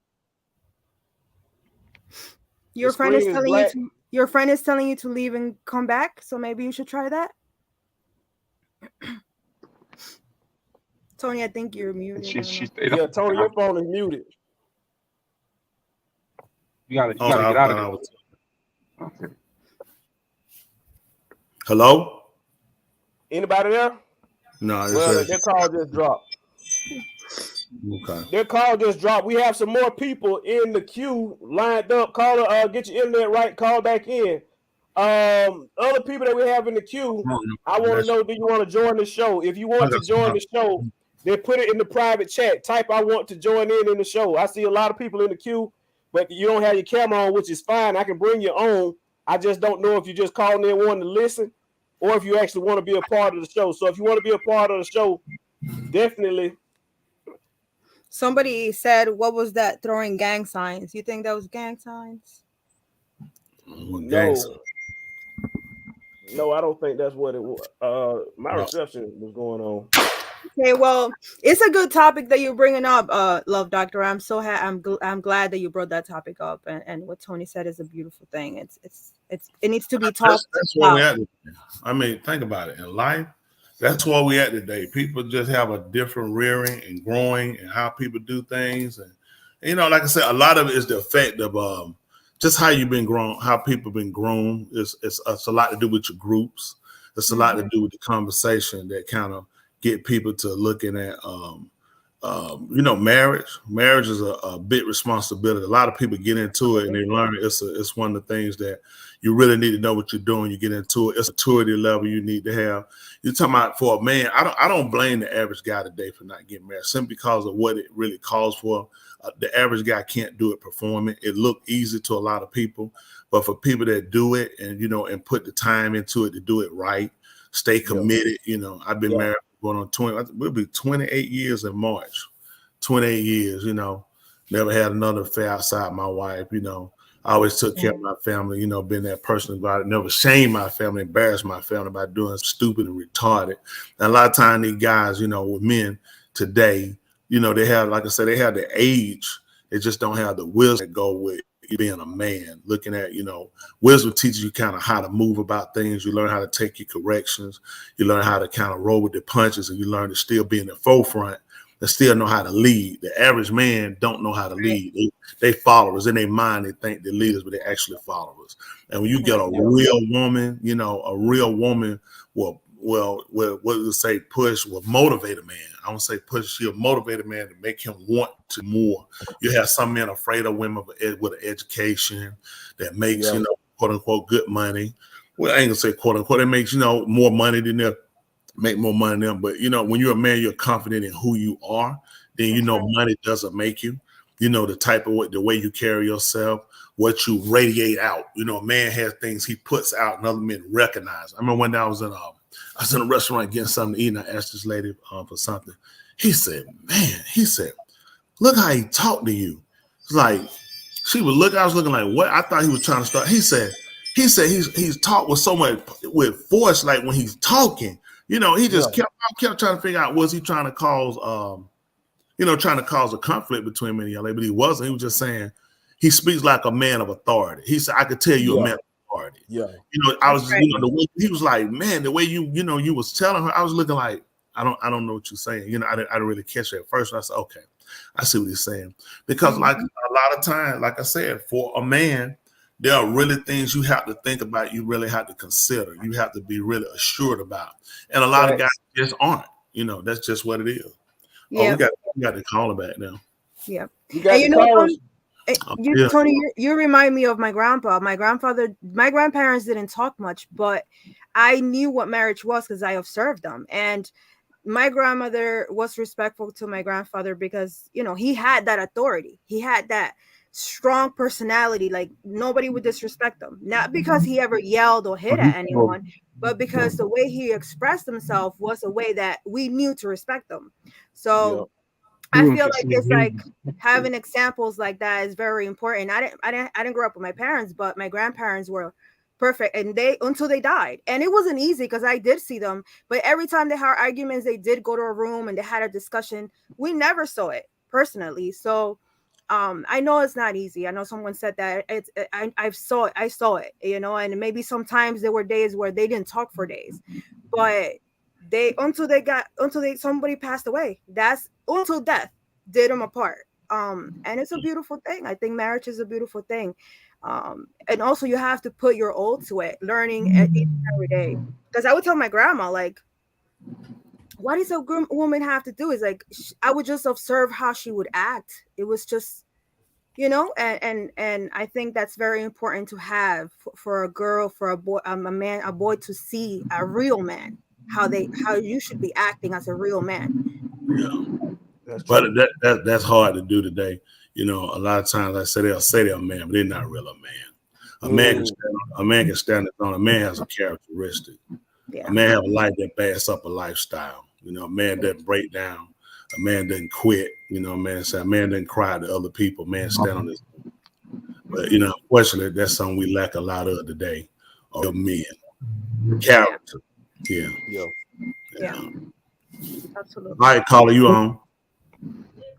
S7: Your friend is telling you to leave and come back, so maybe you should try that. Tony, I think you're muted.
S5: Yeah, Tony, your phone is muted.
S12: You gotta get out of it.
S6: Okay. Hello?
S5: Anybody there?
S6: No,
S5: their call just dropped.
S6: Okay.
S5: Their call just dropped. We have some more people in the queue lined up. Caller, get your internet right. Call back in. Other people that we have in the queue, I want to know, do you want to join the show? If you want to join the show, then put it in the private chat. Type I want to join in the show. I see a lot of people in the queue, but you don't have your camera on, which is fine. I can bring you on. I just don't know if you just calling in wanting to listen or if you actually want to be a part of the show. So if you want to be a part of the show, definitely.
S7: Somebody said, what was that, throwing gang signs? You think that was gang signs?
S5: No, I don't think that's what it was. My reception was going on.
S7: Okay, well, it's a good topic that you're bringing up, Love Doctor. I'm so I'm glad that you brought that topic up, and what Tony said is a beautiful thing. It needs to be talked
S6: that's where we're at today. I mean, think about it. In life, that's where we're at today. People just have a different rearing and growing and how people do things, and like I said, a lot of it is the effect of just how you've been grown, how people been grown. It's a lot to do with your groups. It's a lot to do with the conversation that kind of get people to looking at, marriage. Marriage is a big responsibility. A lot of people get into it and they learn it's one of the things that you really need to know what you're doing. You get into it. It's a maturity level you need to have. You're talking about for a man. I don't blame the average guy today for not getting married simply because of what it really calls for. The average guy can't do it, perform it. It look easy to a lot of people, but for people that do it and and put the time into it to do it right, stay committed. I've been married going on 20. We'll be 28 years in March. 28 years. Never had another affair outside my wife. I always took care of my family. Been that person about it. Never shamed my family, embarrassed my family by doing stupid and retarded. And a lot of times these guys, with men today, You know, they have, like I said, they have the age. They just don't have the wisdom that go with you being a man. Looking at, you know, wisdom teaches you kind of how to move about things. You learn how to take your corrections. You learn how to kind of roll with the punches, and you learn to still be in the forefront and still know how to lead. The average man don't know how to lead. They followers. In their mind, they think they're leaders, but they're actually followers. And when you get a real woman, you know, a real woman will what do say will motivate a man. I don't say push, she'll motivate a man to make him want to more. You have some men afraid of women with an education that makes, you know, quote unquote, good money. Well, I ain't gonna say quote unquote, it makes, you know, more money than them, make more money than them. But you know, when you're a man, you're confident in who you are, then you know money doesn't make you. You know, the way you carry yourself, what you radiate out. You know, a man has things he puts out and other men recognize. I remember one day I was in a restaurant getting something to eat, and I asked this lady for something. He said, look how he talked to you. It's like, I was looking like, what? I thought he was trying to start. He said he's talked with so much with force, like when he's talking, you know, he just kept trying to figure out, was he trying to cause, trying to cause a conflict between me and young lady, but he wasn't. He was just saying, he speaks like a man of authority. He said, I could tell you a man of authority. Yeah. You know, I was, you know, the way he was like, man, the way you was telling her, I was looking like, I don't know what you're saying. You know, I didn't really catch it at first. I said, okay, I see what he's saying. Because like a lot of times, like I said, for a man, there are really things you have to think about. You really have to consider. You have to be really assured about. And a lot of guys just aren't. You know, that's just what it is. Yeah. Oh, we got to call it back now.
S7: Yeah. Tony, you remind me of my grandpa. My grandparents didn't talk much, but I knew what marriage was because I observed them. And my grandmother was respectful to my grandfather because, you know, he had that authority. He had that strong personality. Like nobody would disrespect him. Not because he ever yelled or hit at anyone, but because the way he expressed himself was a way that we knew to respect him. So I feel like it's like having examples like that is very important. I didn't grow up with my parents, but my grandparents were perfect, and until they died. And it wasn't easy because I did see them, but every time they had arguments, they did go to a room and they had a discussion. We never saw it personally. So I know it's not easy. I know someone said that I saw it, you know, and maybe sometimes there were days where they didn't talk for days, but somebody passed away. That's until death did them apart. And it's a beautiful thing. I think marriage is a beautiful thing. And also you have to put your all to it, learning every day. Because I would tell my grandma, like, what does a woman have to do? Is like, I would just observe how she would act. It was just, you know, and I think that's very important to have for a girl, for a boy, a boy to see a real man, how you should be acting as a real man.
S6: Yeah. But that's hard to do today. You know, a lot of times they'll say they're a man, but they're not really a man. A man can stand on. A man has a characteristic. Yeah. A man have a life that backs up a lifestyle. You know, a man doesn't break down. A man doesn't quit. You know, a man doesn't cry to other people. A man stand on his own. But you know, unfortunately, that's something we lack a lot of today. Of men, character. Yeah. Absolutely. All right, caller, you on?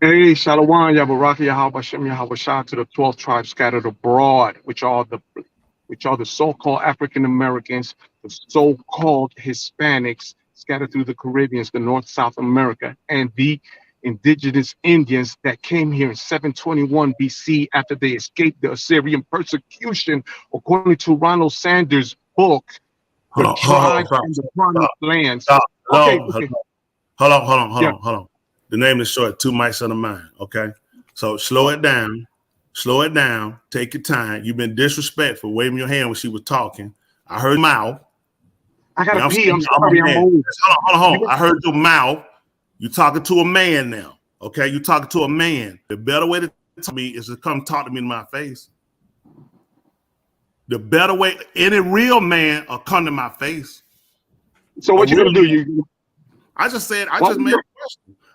S13: Hey, Shalom, Yabaraka, Yahweh Shem, Yahweh Shah to the 12 tribes scattered abroad, which are the so-called African Americans, the so-called Hispanics scattered through the Caribbean, the North, South America, and the indigenous Indians that came here in 721 BC after they escaped the Assyrian persecution, according to Ronald Sanders' book, The Tribes and the Promised Lands.
S6: Hold on. The name is short, Two Mice on the Mind. Okay. So slow it down. Take your time. You've been disrespectful, waving your hand when she was talking. I heard mouth.
S13: I gotta pee. I'm sorry. I'm old.
S6: Hold on. I heard your mouth. You're talking to a man now. Okay. You're talking to a man. The better way to talk to me is to come talk to me in my face. The better way, any real man will come to my face.
S13: So what you gonna do?
S6: I just made a question.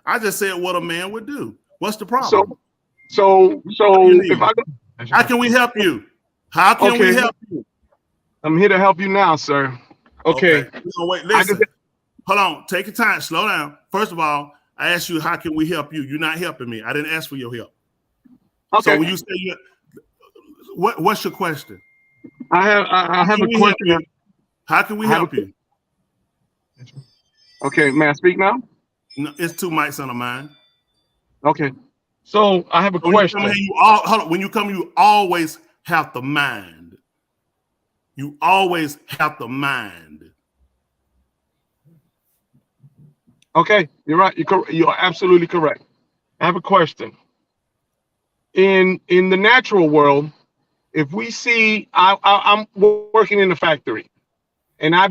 S6: I just said what a man would do. What's the problem?
S13: So
S6: how can we help you? How can we help you?
S13: I'm here to help you now, sir. Okay.
S6: No, wait, listen. Hold on. Take your time. Slow down. First of all, I asked you, how can we help you? You're not helping me. I didn't ask for your help.
S13: Okay.
S6: So when you say what's your question?
S13: I have a question.
S6: How can we help you?
S13: Okay, may I speak now?
S6: No, it's two mics on the mind.
S13: Okay. So I have a question.
S6: When you come, you always have to mind. You always have to mind.
S13: Okay, you're right. You're absolutely correct. I have a question. In the natural world, if we see, I'm working in a factory, and I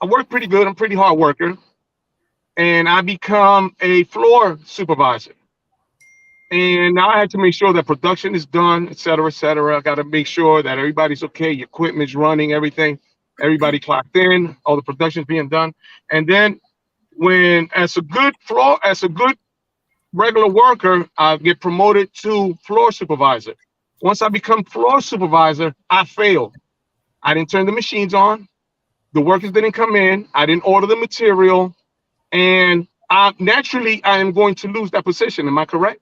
S13: work pretty good. I'm a pretty hard worker, and I become a floor supervisor. And now I had to make sure that production is done, et cetera, et cetera. I got to make sure that everybody's okay, your equipment's running, everything, everybody clocked in, all the production's being done. And then as a good regular worker, I get promoted to floor supervisor. Once I become floor supervisor, I failed. I didn't turn the machines on. The workers didn't come in. I didn't order the material. And naturally, I am going to lose that position. Am I correct?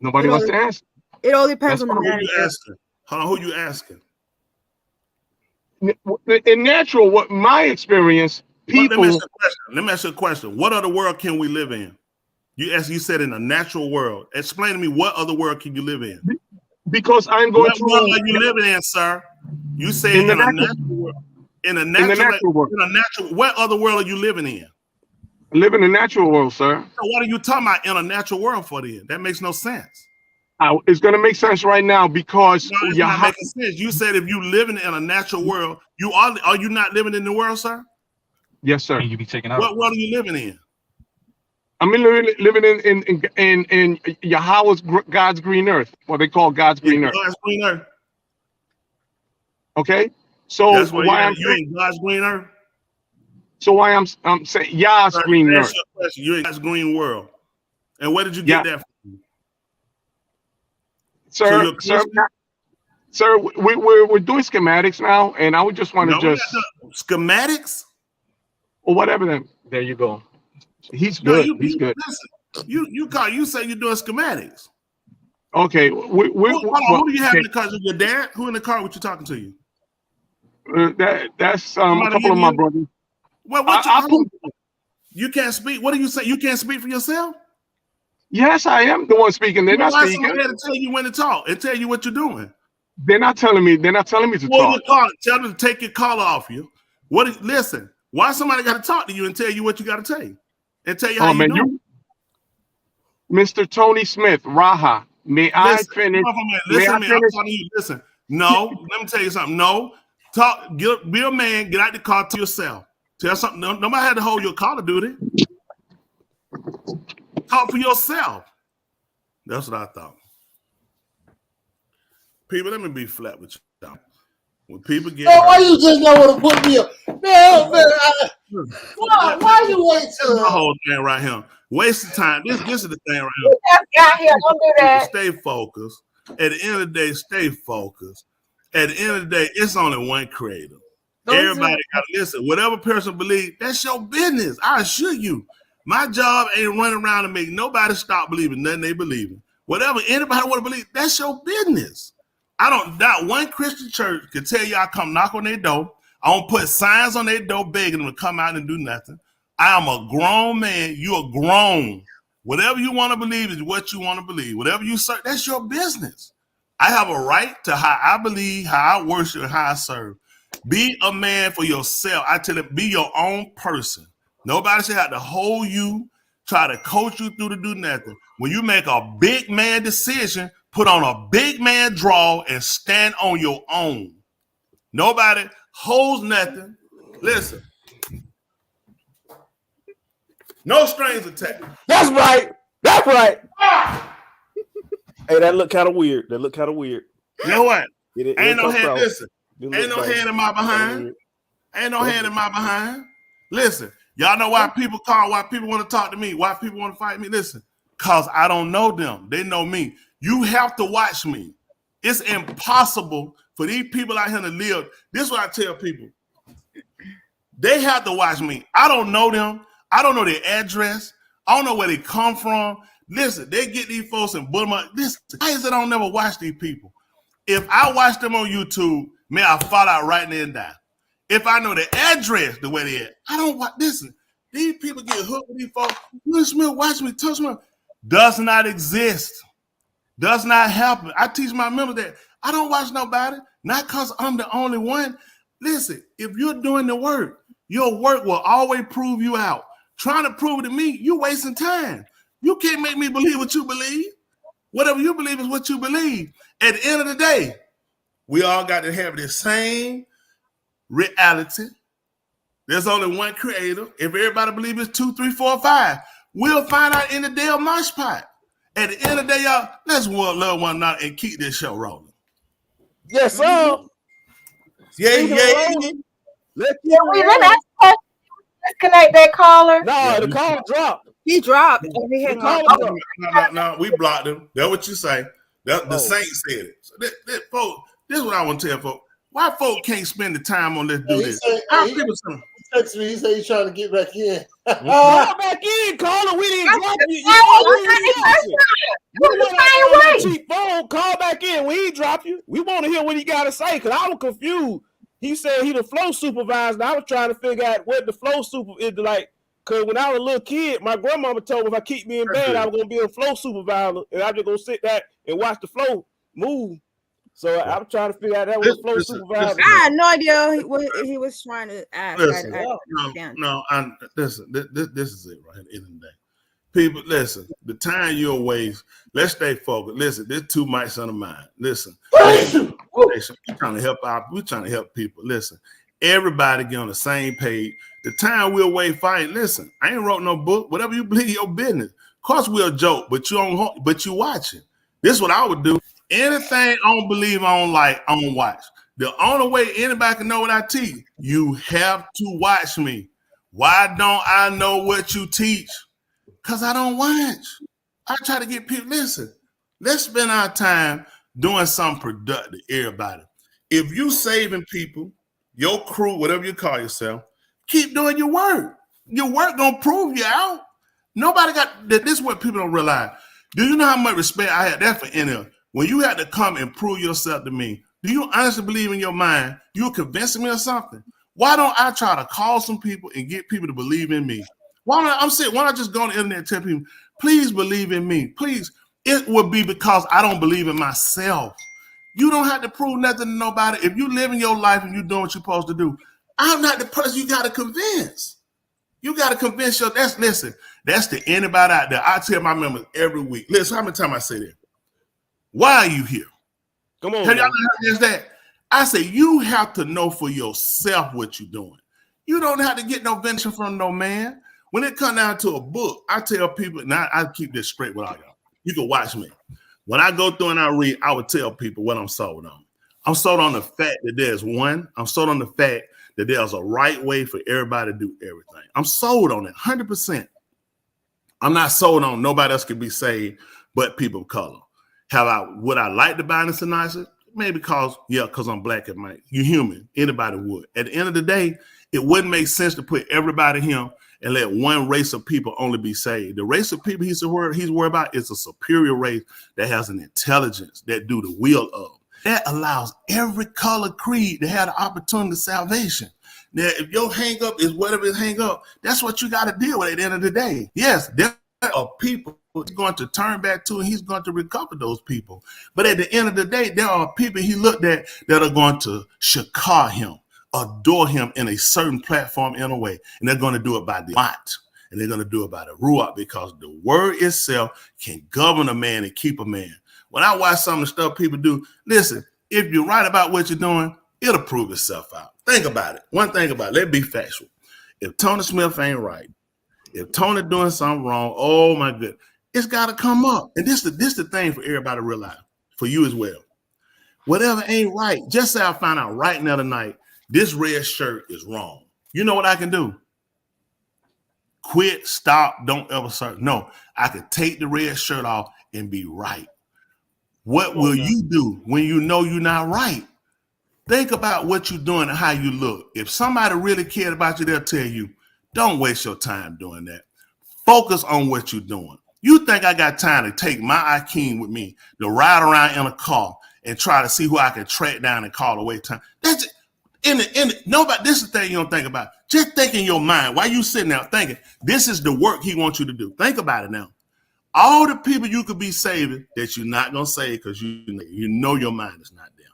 S13: Nobody wants to answer.
S7: It all depends on the
S6: manager. Who you asking? Hold on, who you asking?
S13: In natural, what my experience, people.
S6: Let me ask you a question. What other world can we live in? You said in a natural world. Explain to me, what other world can you live in?
S13: Because I'm going to.
S6: What world are you living in, sir? You say in a natural world. In a natural world. What other world are you living in?
S13: I live in a natural world, sir.
S6: So what are you talking about in a natural world for then? That makes no sense.
S13: It's going to make sense right now because
S6: it's not making sense. You said if you living in a natural world, are you not living in the world, sir?
S13: Yes, sir.
S12: Can you be taken out?
S6: What world are you living in?
S13: I'm living in Yahweh's God's green earth. What they call God's green earth.
S6: God's green earth.
S13: Okay, so
S6: that's why you're in God's green earth.
S13: So why I'm saying Yah's green earth.
S6: You're in God's green world. And where did you get that from?
S13: Sir, we're doing schematics now, and I would just want to
S6: schematics
S13: or whatever. Then there you go. He's good. He's good.
S6: Listen, you say you're doing schematics.
S13: Okay,
S6: who do you have in the car? Your dad? Who in the car? What you talking to you?
S13: That's a couple of my brothers.
S6: Well, you can't speak. What do you say? You can't speak for yourself?
S13: Yes, I am the one speaking. They're not speaking.
S6: Somebody to tell you when to talk and tell you what you're doing.
S13: They're not telling me. They're not telling me to talk.
S6: Tell them to take your collar off you. Listen? Why somebody got to talk to you and tell you what you got to tell you and tell you how you doing?
S13: Mr. Tony Smith, Raha. May I finish?
S6: Listen. No, let me tell you something. No, be a man. Get out the car to yourself. Tell something. Nobody had to hold your collar, do they? Talk for yourself. That's what I thought. People, let me be flat with you. When people get
S14: why you just know what to put me up? Man, why you wait till
S6: the whole thing right here? Wasting time. This is the thing right
S9: here. Don't do that.
S6: Stay focused. At the end of the day, stay focused. At the end of the day, it's only one creator. Everybody got to listen. Whatever person believes, that's your business. I assure you. My job ain't running around to make nobody stop believing nothing they believe in. Whatever anybody want to believe, that's your business. I don't doubt one Christian church can tell you I come knock on their door. I don't put signs on their door begging them to come out and do nothing. I am a grown man. You are grown. Whatever you want to believe is what you want to believe. Whatever you serve, that's your business. I have a right to how I believe, how I worship, and how I serve. Be a man for yourself. I tell you, be your own person. Nobody should have to hold you, try to coach you through to do nothing. When you make a big man decision, put on a big man draw and stand on your own. Nobody holds nothing. Listen. No strings attached.
S5: That's right. That's right. Hey, that look kind of weird. You
S6: know what? Ain't no hand. Listen. Ain't no hand in my behind. Ain't no hand in my behind. Listen. Y'all know why people call, why people want to talk to me, why people want to fight me? Listen, because I don't know them. They know me. You have to watch me. It's impossible for these people out here to live. This is what I tell people. They have to watch me. I don't know them. I don't know their address. I don't know where they come from. Listen, they get these folks and put them up. Listen, why is it I don't never watch these people? If I watch them on YouTube, may I fall out right there and die. If I know the address the way they are, I don't watch. Listen, these people get hooked with these folks. Will Smith, watch me, touch me. Does not exist. Does not happen. I teach my members that I don't watch nobody, not because I'm the only one. Listen, if you're doing the work, your work will always prove you out. Trying to prove it to me, you're wasting time. You can't make me believe what you believe. Whatever you believe is what you believe. At the end of the day, we all got to have the same reality. There's only one creator. If everybody believes it's 2, 3, 4, 5, we'll find out in the damn mosh pot. At the end of the day, y'all, let's love one another and keep this show rolling.
S5: Yes, sir.
S6: Yeah.
S9: Let me disconnect that caller.
S5: No, the caller dropped.
S7: He dropped.
S6: No, we blocked him. That's what you say. The Saints said it. So folks, this is what I want to tell folks. Why folks can't spend the time on let's do this?
S14: He texted me. He said he's trying to get back in.
S5: Come back in, caller. We didn't drop you. Cheap phone. Call back in. We ain't drop you. We want to hear what he got to say because I was confused. He said he the flow supervisor. And I was trying to figure out what the flow super is like. Because when I was a little kid, my grandmama told me if I keep me in bed, I was going to be a flow supervisor. And I'm just going to sit there and watch the flow move. So I'm trying to figure out that was flow supervisor.
S7: I had no idea what he was trying to ask.
S6: Listen, this is it right at the end of the day. People, listen, the time you'll waste, let's stay focused. Listen, there's 2 mics on the mind. Listen, we're trying to help out. We're trying to help people. Listen, everybody get on the same page. The time we'll wait fighting. Listen, I ain't wrote no book. Whatever you believe, your business. Of course, we'll joke, but you watching. This is what I would do. Anything I don't believe, I don't like, I don't watch. The only way anybody can know what I teach, you have to watch me. Why don't I know what you teach? Because I don't watch. I try to get people, listen, let's spend our time doing something productive, everybody. If you saving people, your crew, whatever you call yourself, keep doing your work. Your work gonna prove you out. Nobody got, this is what people don't realize. Do you know how much respect I had that for any? When you had to come and prove yourself to me, do you honestly believe in your mind you're convincing me of something? Why don't I try to call some people and get people to believe in me? Why don't I just go on the internet and tell people, please believe in me? Please. It would be because I don't believe in myself. You don't have to prove nothing to nobody. If you live in your life and you're doing what you're supposed to do, I'm not the person you got to convince. You got to convince that's to anybody out there. I tell my members every week. Listen, how many times I say that? Why are you here?
S5: Come on.
S6: Have y'all know that? I say you have to know for yourself what you're doing. You don't have to get no venture from no man. When it comes down to a book, I tell people, now I keep this straight with all y'all. You can watch me. When I go through and I read, I would tell people what I'm sold on. I'm sold on the fact that there's one. I'm sold on the fact that there's a right way for everybody to do everything. I'm sold on it 100%. I'm not sold on nobody else can be saved but people of color. Would I like to buy this nicer? Maybe because I'm black and white. You're human. Anybody would. At the end of the day, it wouldn't make sense to put everybody here and let one race of people only be saved. The race of people he's worried about is a superior race that has an intelligence that do the will of. That allows every color creed to have the opportunity of salvation. Now, if your hang up is whatever is hang up, that's what you got to deal with at the end of the day. Yes, there are people he's going to turn back to and he's going to recover those people. But at the end of the day, there are people he looked at that are going to shakar him, adore him in a certain platform in a way. And they're going to do it by the Mat. And they're going to do it by the Ruach because the word itself can govern a man and keep a man. When I watch some of the stuff people do, listen, if you're right about what you're doing, it'll prove itself out. Think about it. One thing about it, let's be factual. If Tony Smith ain't right, if Tony doing something wrong, oh my goodness, it's got to come up. And this the thing for everybody to realize, for you as well. Whatever ain't right, just say I find out right now tonight, this red shirt is wrong. You know what I can do? Quit, stop, don't ever search. No, I could take the red shirt off and be right. What will you do when you know you're not right? Think about what you're doing and how you look. If somebody really cared about you, they'll tell you, don't waste your time doing that. Focus on what you're doing. You think I got time to take my Akeem with me to ride around in a car and try to see who I can track down and call away time? That's it. Nobody. This is the thing you don't think about. Just think in your mind while you sitting there thinking, this is the work he wants you to do. Think about it now. All the people you could be saving that you're not going to save because you know your mind is not there.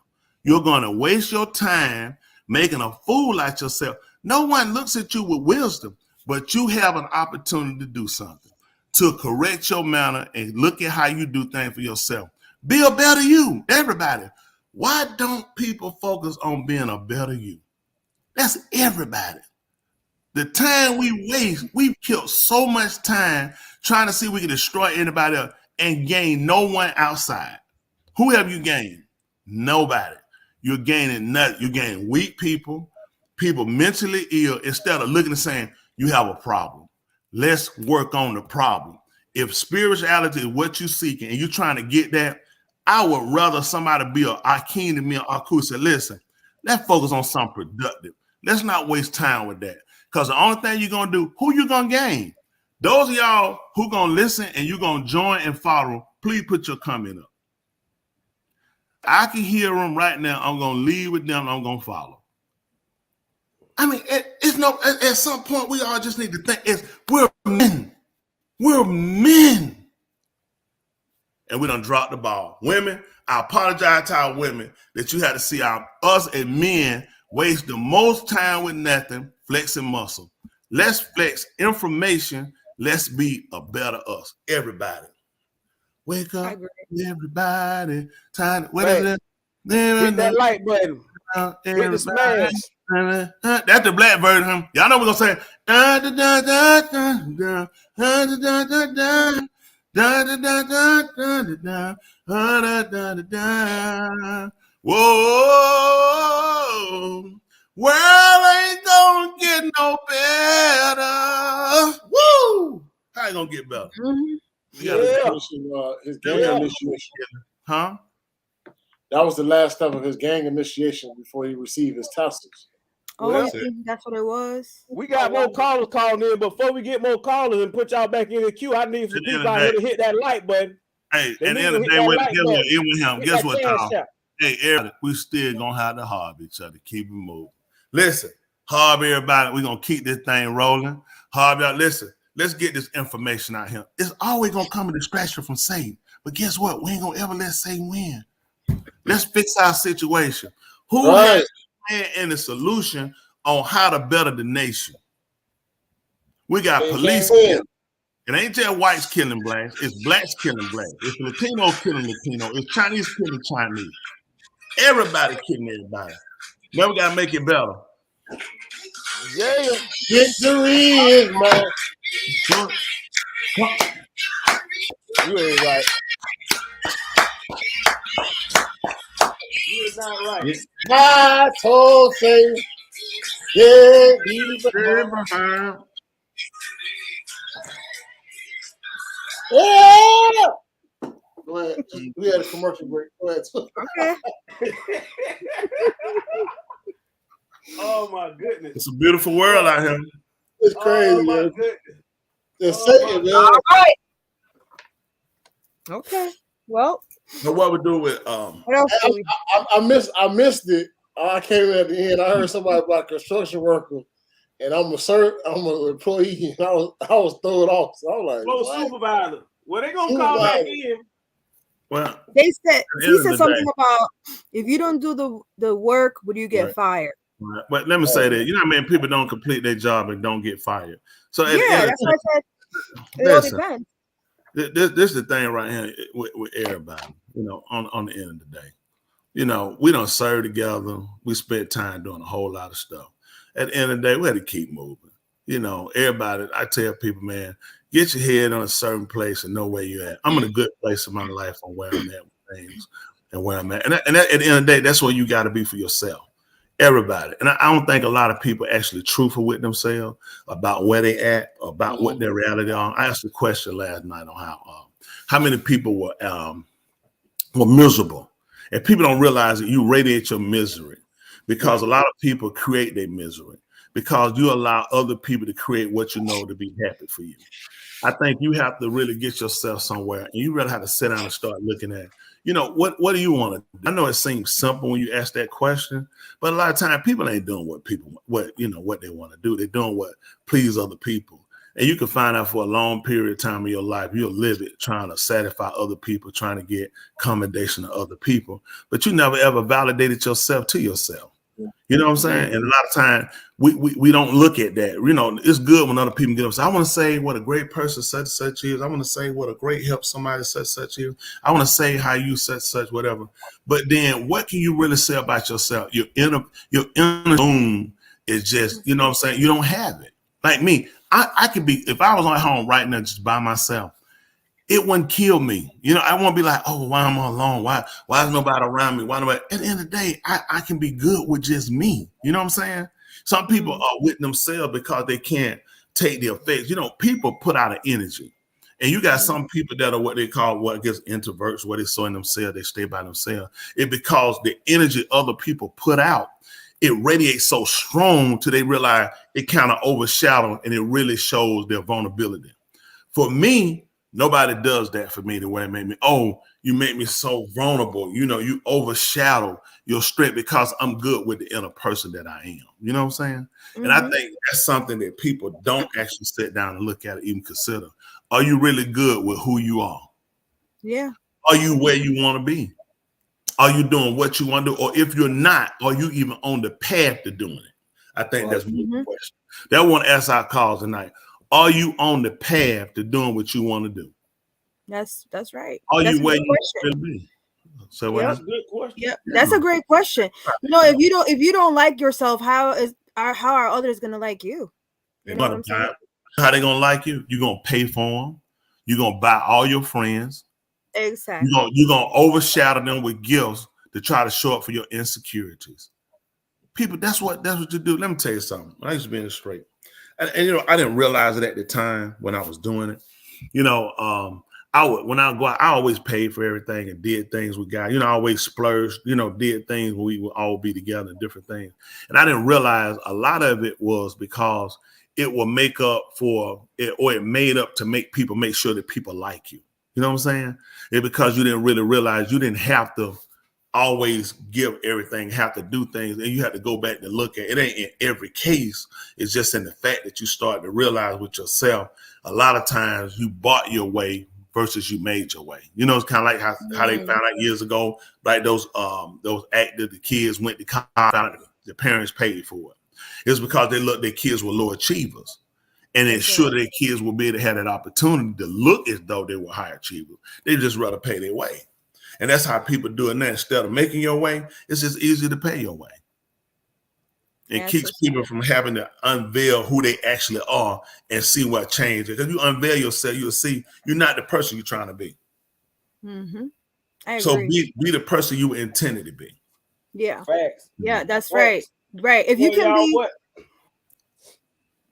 S6: You're going to waste your time making a fool out yourself. No one looks at you with wisdom, but you have an opportunity to do something, to correct your manner and look at how you do things for yourself. Be a better you, everybody. Why don't people focus on being a better you? That's everybody. The time we waste, we've killed so much time trying to see if we can destroy anybody else and gain no one outside. Who have you gained? Nobody. You're gaining nothing. You're gaining weak people, people mentally ill, instead of looking and saying, you have a problem. Let's work on the problem. If spirituality is what you're seeking and you're trying to get that, I would rather somebody be a Akeem to me or Aku say, listen, let's focus on something productive. Let's not waste time with that. Because the only thing you're going to do, who you going to gain? Those of y'all who going to listen and you're going to join and follow, please put your comment up. I can hear them right now. I'm going to lead with them. I'm going to follow. I mean, at some point, we all just need to think, we're men. We're men. And we done dropped the ball. Women, I apologize to our women that you had to see us as men waste the most time with nothing, flexing muscle. Let's flex information. Let's be a better us. Everybody. Wake up, everybody. Time to hit
S5: that like button. Hit the smash.
S6: That's the black version. Y'all know we're gonna say whoa, world ain't gonna get no better. Woo! How you gonna get better?
S14: His gang initiation.
S6: Huh?
S14: That was the last step of his gang initiation before he received his tassels.
S7: Oh, that's what it was.
S5: We got more callers calling in. Before we get more callers and put y'all back in the queue, I need some people out here to hit that like button.
S6: Hey, at the end of the day, with him, guess what, Tom? Hey, everybody, we still gonna have to harb each other. Keep it moving. Listen, harb everybody. We're gonna keep this thing rolling. Harb y'all. Listen, let's get this information out here. It's always gonna come a distraction from Satan. But guess what? We ain't gonna ever let Satan win. Let's fix our situation. Who has in the solution on how to better the nation? We got police. It ain't just whites killing blacks. It's blacks killing blacks. It's Latino killing Latino. It's Chinese killing Chinese. Everybody killing everybody. Now we gotta make it better.
S14: Yeah, victory is mine.
S5: You ain't right. You're not right.
S14: I told Satan, be behind. Yeah. Go ahead. We had a commercial break. Go ahead.
S7: Okay.
S5: Oh my goodness.
S6: It's a beautiful world out here.
S14: It's crazy, man. It's Satan, man.
S7: All right. Okay. Well.
S6: So what we do with
S7: what else?
S14: I missed it. I came at the end. I heard somebody about a construction worker, and I'm an employee, and I was thrown off. So I was like,
S5: supervisor. Well, they gonna call back in.
S6: Well,
S7: he said something about if you don't do the work, would you get fired?
S6: Right. But let me say that, you know what I mean? People don't complete their job and don't get fired. So
S7: that's what I said. It all depends.
S6: This is the thing right here with everybody, you know, on the end of the day. You know, we don't serve together. We spend time doing a whole lot of stuff. At the end of the day, we have to keep moving. You know, everybody, I tell people, man, get your head on a certain place and know where you're at. I'm in a good place in my life on where I'm at with things and where I'm at. And at the end of the day, that's where you got to be for yourself. Everybody. And I don't think a lot of people actually truthful with themselves about where they at, about what their reality are. I asked a question last night on how many people were miserable. And people don't realize that you radiate your misery. because a lot of people create their misery because you allow other people to create what you know to be happy for you. I think you have to really get yourself somewhere, and you really have to sit down and start looking at, what do you want to do? I know it seems simple when you ask that question, but a lot of times people ain't doing what they want to do. They're doing what please other people. And you can find out for a long period of time in your life, you'll live it trying to satisfy other people, trying to get commendation of other people, but you never ever validated yourself to yourself. You know what I'm saying? And a lot of times we don't look at that. It's good when other people get up and say, I want to say what a great person such and such is. I want to say what a great help somebody such is. I want to say how you such, whatever. But then what can you really say about yourself? Your inner room is just, you know what I'm saying? You don't have it. Like me, I could be, if I was at home right now just by myself, it wouldn't kill me. I won't be like, oh, why am I alone? Why is nobody around me? Why nobody? At the end of the day, I can be good with just me. You know what I'm saying? Some people are with themselves because they can't take the effects. People put out an energy. And you got some people that are what they call, introverts, where they're so in themselves, they stay by themselves. It's because the energy other people put out, it radiates so strong till they realize it kind of overshadows and it really shows their vulnerability. For me, nobody does that for me the way it made me. Oh, you make me so vulnerable. You overshadow your strength because I'm good with the inner person that I am. You know what I'm saying? Mm-hmm. And I think that's something that people don't actually sit down and look at or even consider. Are you really good with who you are?
S7: Yeah.
S6: Are you where you want to be? Are you doing what you want to do? Or if you're not, are you even on the path to doing it? I think that's the question. That one ask our calls tonight. Are you on the path to doing what you want to do?
S7: That's right.
S6: Are
S7: that's
S6: you where you want to be? So
S7: yep.
S6: That's a good question.
S7: Yeah, that's a great question. If you don't like yourself, how are others gonna like you?
S6: How they gonna like you? You're gonna pay for them. You're gonna buy all your friends.
S7: Exactly.
S6: You're gonna overshadow them with gifts to try to show up for your insecurities. People, that's what you do. Let me tell you something. I used to be in the straight. And I didn't realize it at the time when I was doing it. When I go out, I always paid for everything and did things with guys. I always splurged, did things when we would all be together and different things. And I didn't realize a lot of it was because it will make up for it, or it made up to make sure that people like you. You know what I'm saying? It's because you didn't really realize you didn't have to always give everything, have to do things, and you have to go back and look at it. Ain't in every case. It's just in the fact that you start to realize with yourself, a lot of times you bought your way versus you made your way. It's kind of like how they found out years ago, like those actors, the kids went to college, found out the parents paid for it. It's because their kids were low achievers. And ensure their kids will be able to have that opportunity to look as though they were high achievers. They just rather pay their way. And that's how people do it now. Instead of making your way, it's just easy to pay your way. It keeps people from having to unveil who they actually are and see what changes. Because you unveil yourself, you'll see you're not the person you're trying to be.
S7: Mm-hmm. I agree.
S6: So be the person you intended to be.
S7: Yeah.
S5: Facts.
S7: Yeah, that's right. Right. If you can be...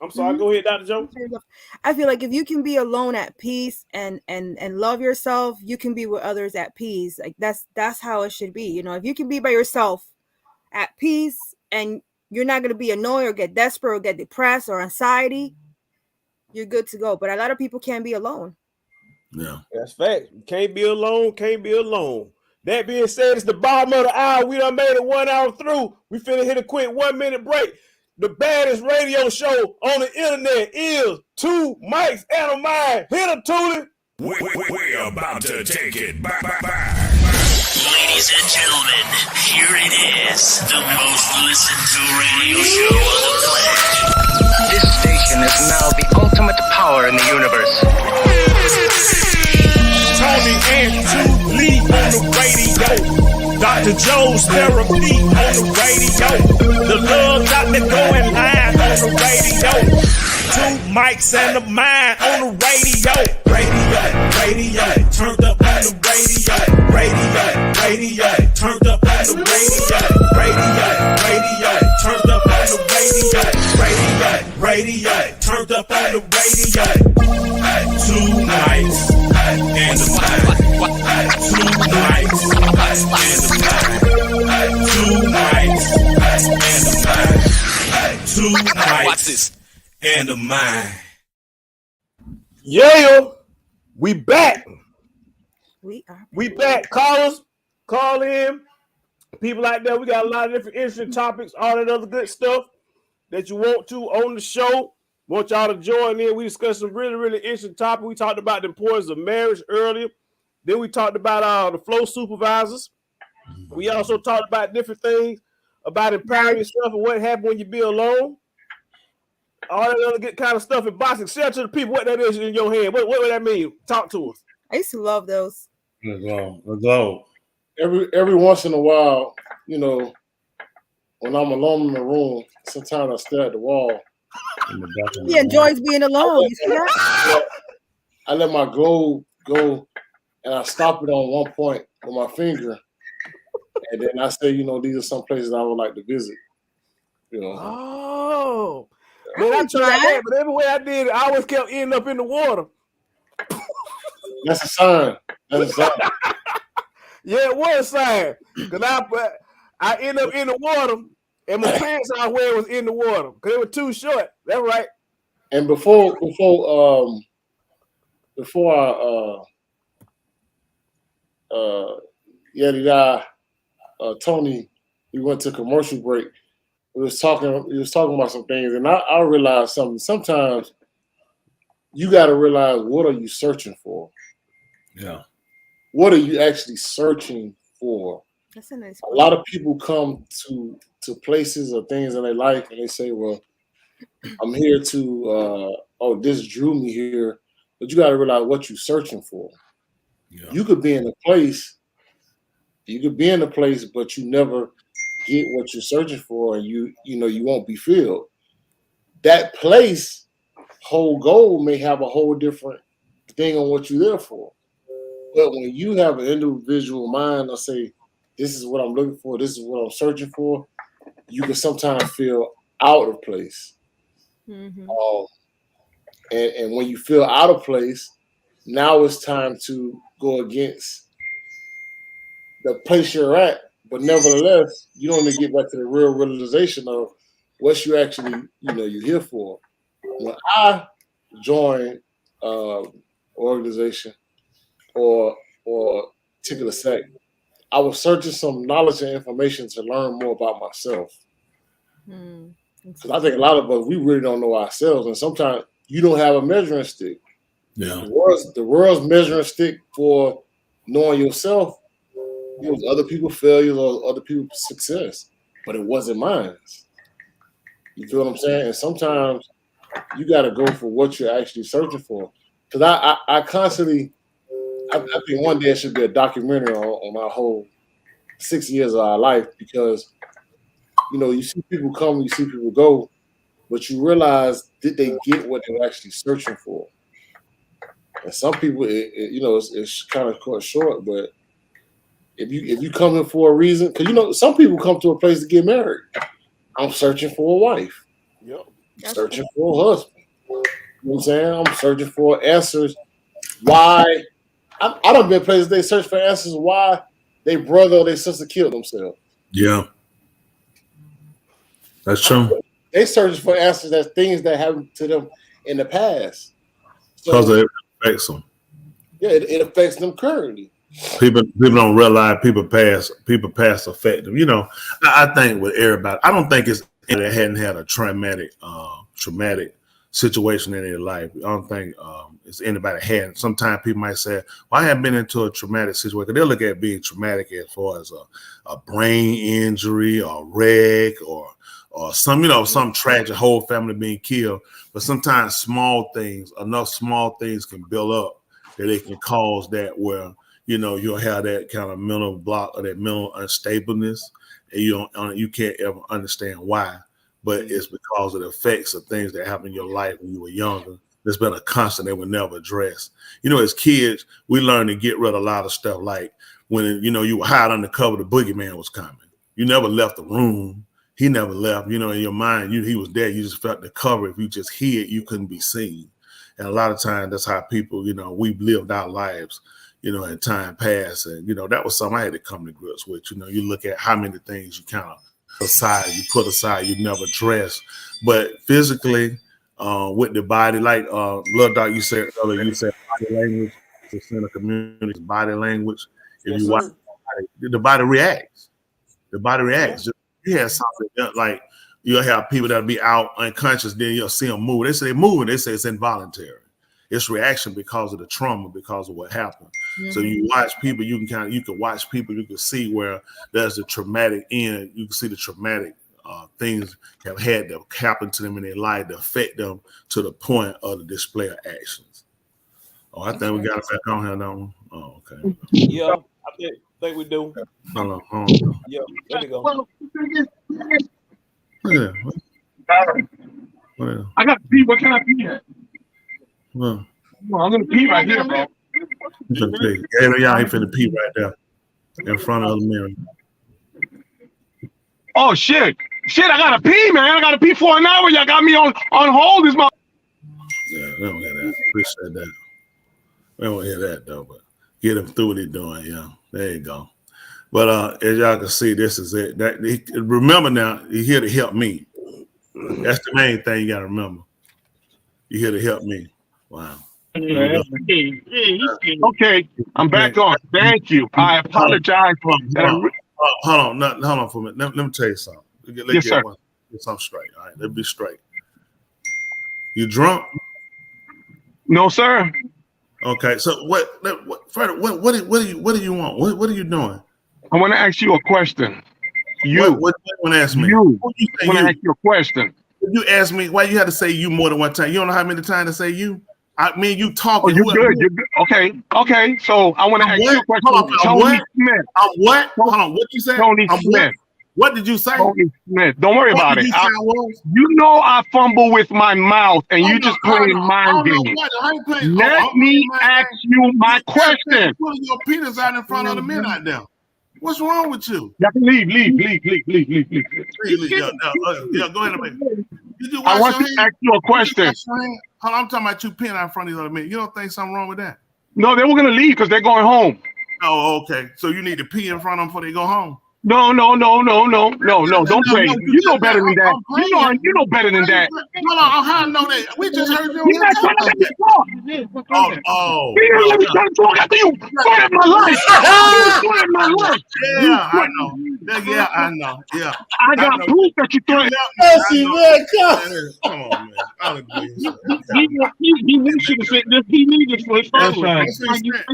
S5: I'm sorry, go ahead, Dr. Joe.
S7: I feel like if you can be alone at peace and love yourself, you can be with others at peace. Like that's how it should be. If you can be by yourself at peace and you're not going to be annoyed or get desperate or get depressed or anxiety, you're good to go. But a lot of people can't be alone.
S6: Yeah.
S5: That's fact. Can't be alone. That being said, it's the bottom of the hour. We done made it 1 hour through. We finna hit a quick 1 minute break. The baddest radio show on the internet is Two Mics and a Mind. Hit them, Tootie.
S1: We're about to take it back.
S2: Ladies and gentlemen, here it is, the most listened to radio show on the planet.
S3: This station is now the ultimate power in the universe.
S4: Tony and 2 Lee on the radio. Dr. Joe's therapy on the radio. The love doctor going live on the radio. 2 Mics and a Mind on the radio. Radio, turned up on the radio. Radio, turned up on the radio. Radio, turned up on the radio. Radio, turned up on the radio. 2 Mics and a Mind. 2 Mics and a Mind. 2 Mics nights and the mind.
S5: Yeah, we back.
S7: We
S5: back. Callers, call in. People like that. We got a lot of different interesting topics, all that other good stuff that you want to on the show. Want y'all to join in. We discussed some really, really interesting topics. We talked about the importance of marriage earlier. Then we talked about the flow supervisors. We also talked about different things about empowering yourself and what happens when you be alone. All that other good kind of stuff in boxing. Share to the people what that is in your hand. What would that mean? Talk to us.
S7: I used to love those.
S6: Let's go.
S14: Every once in a while, you know, when I'm alone in the room, sometimes I stare at the wall.
S7: He enjoys being alone. You see that?
S14: I let my globe go, and I stop it on one point with my finger, and then I say, you know, these are some places I would like to visit. You know.
S5: Oh, man, I tried that, but every way I did it, I always kept ending up in the water.
S14: That's a sign. That's a sign.
S5: Yeah, it was a sign. Because I end up in the water, and my pants I wear was in the water because they were too short. That's right.
S14: And before Tony, we went to commercial break. He was talking about some things, and I realized something. Sometimes you got to realize, what are you searching for?
S6: Yeah.
S14: What are you actually searching for?
S7: That's a nice
S14: A lot of people come to places or things in their life, and they say, well, I'm here to this drew me here. But you got to realize what you're searching for. Yeah. You could be in a place, but you never get what you're searching for, and you won't be filled. That place, whole goal may have a whole different thing on what you're there for. But when you have an individual mind, or say, this is what I'm looking for, this is what I'm searching for, you can sometimes feel out of place.
S7: Mm-hmm.
S14: And when you feel out of place, now it's time to go against the place you're at. But nevertheless, you don't need to get back to the real realization of what you actually, you're here for. When I joined organization or particular sect, I was searching some knowledge and information to learn more about myself. Because I think a lot of us, we really don't know ourselves, and sometimes you don't have a measuring stick.
S6: Yeah,
S14: the world's measuring stick for knowing yourself, it was other people's failures or other people's success, but it wasn't mine. You feel what I'm saying? And sometimes you got to go for what you're actually searching for. Because I constantly, I think one day it should be a documentary on my whole 6 years of our life, because you see people come, you see people go, but you realize, did they get what they were actually searching for? And some people, it's kind of cut short. But if you come in for a reason, because some people come to a place to get married. I'm searching for a wife.
S5: Yep.
S14: Searching for a husband. You know what I'm saying? I'm searching for answers. Why? I don't been places they search for answers why their brother or their sister killed themselves.
S6: Yeah. That's true.
S14: They searching for answers that's things that happened to them in the past.
S6: Because it affects them.
S14: Yeah, it affects them currently.
S6: People don't realize people past affect them. I think with everybody, I don't think it's that hadn't had a traumatic situation in their life. I don't think it's anybody had. Sometimes people might say, well, I haven't been into a traumatic situation. They'll look at being traumatic as far as a brain injury or wreck or some tragic, whole family being killed. But sometimes enough small things can build up that it can cause that where, you'll have that kind of mental block or that mental unstableness, and you can't ever understand why. But it's because of the effects of things that happened in your life when you were younger. There's been a constant that we never addressed. As kids, we learned to get rid of a lot of stuff. Like when, you were hiding under cover, the boogeyman was coming. You never left the room. He never left. In your mind, he was there. You just felt the cover. If you just hid, you couldn't be seen. And a lot of times that's how people, we've lived our lives, in time past. And, that was something I had to come to grips with. You look at how many things you kind of aside, you put aside, you never address. But physically, with the body, like Lil Doc, you said earlier, you said body language is in the community, body language. If you watch the body reacts. The body reacts. You have something like you'll have people that'll be out unconscious, then you'll see them move. They say they're moving, they say it's involuntary. It's reaction because of the trauma, because of what happened. So you watch people, you can watch people, you can see where there's a traumatic end. You can see the traumatic things have had that happen to them in their life that affect them to the point of the display of actions. Oh, I think we got it back on here, don't we? Oh, okay.
S5: Yeah, I think we do.
S6: Hold on.
S5: Yeah, there you go.
S6: Look at that.
S13: I got to pee. What can I pee at?
S6: Well,
S13: I'm gonna pee right here, bro.
S6: he finna pee right there in front of the mirror.
S13: Oh shit! I gotta pee, man. I gotta pee for an hour. Y'all got me on hold. Is my
S6: Yeah, we don't hear that. Appreciate that. We don't hear that though, but get him through what he's doing. Yeah, there you go. But as y'all can see, this is it. Remember now, you're here to help me. That's the main thing you gotta remember. You're here to help me. Wow.
S13: Okay, I'm back on. Thank you. I apologize for that.
S6: Hold on for a minute. Let me tell you something.
S13: Yes, sir.
S6: Get something straight. All right, let's be straight. You drunk?
S13: No, sir.
S6: Okay, so Freddie, what do you want? What are you doing?
S13: I want to ask you a question.
S6: What you want to ask me?
S13: You. I want to ask you a question.
S6: You ask me why you had to say you more than one time. You don't know how many times to say you. I mean, you talking.
S13: Oh, you're good. You're good. Okay. So I want to ask you a question. Tony Smith.
S6: What? Hold on. What you said?
S13: Tony Smith.
S6: What did you say?
S13: Tony Smith. Don't worry about it. You know I fumble with my mouth, and you just playing mind games. Let me ask you my question.
S6: Putting your penis out in front of the men out there. What's wrong with you?
S13: You can leave.
S6: Yeah, go ahead a minute.
S13: I want to ask you a question.
S6: Hold on, I'm talking about you peeing out in front of the other men. You don't think something wrong with that?
S13: No, they were gonna leave because they're going home.
S6: Oh, okay. So you need to pee in front of them before they go home.
S13: No. Don't play. You know better than that. You know better than that.
S6: Hold on, how I know that? We just heard you.
S13: You're not trying to let me talk.
S6: Oh.
S13: You let me talk after you started my life.
S6: Yeah, I know. Yeah, I know. Yeah.
S13: I got proof that you threatened.
S6: Come on, man. I'll agree.
S13: He wants you to say this. He needs this for his family. How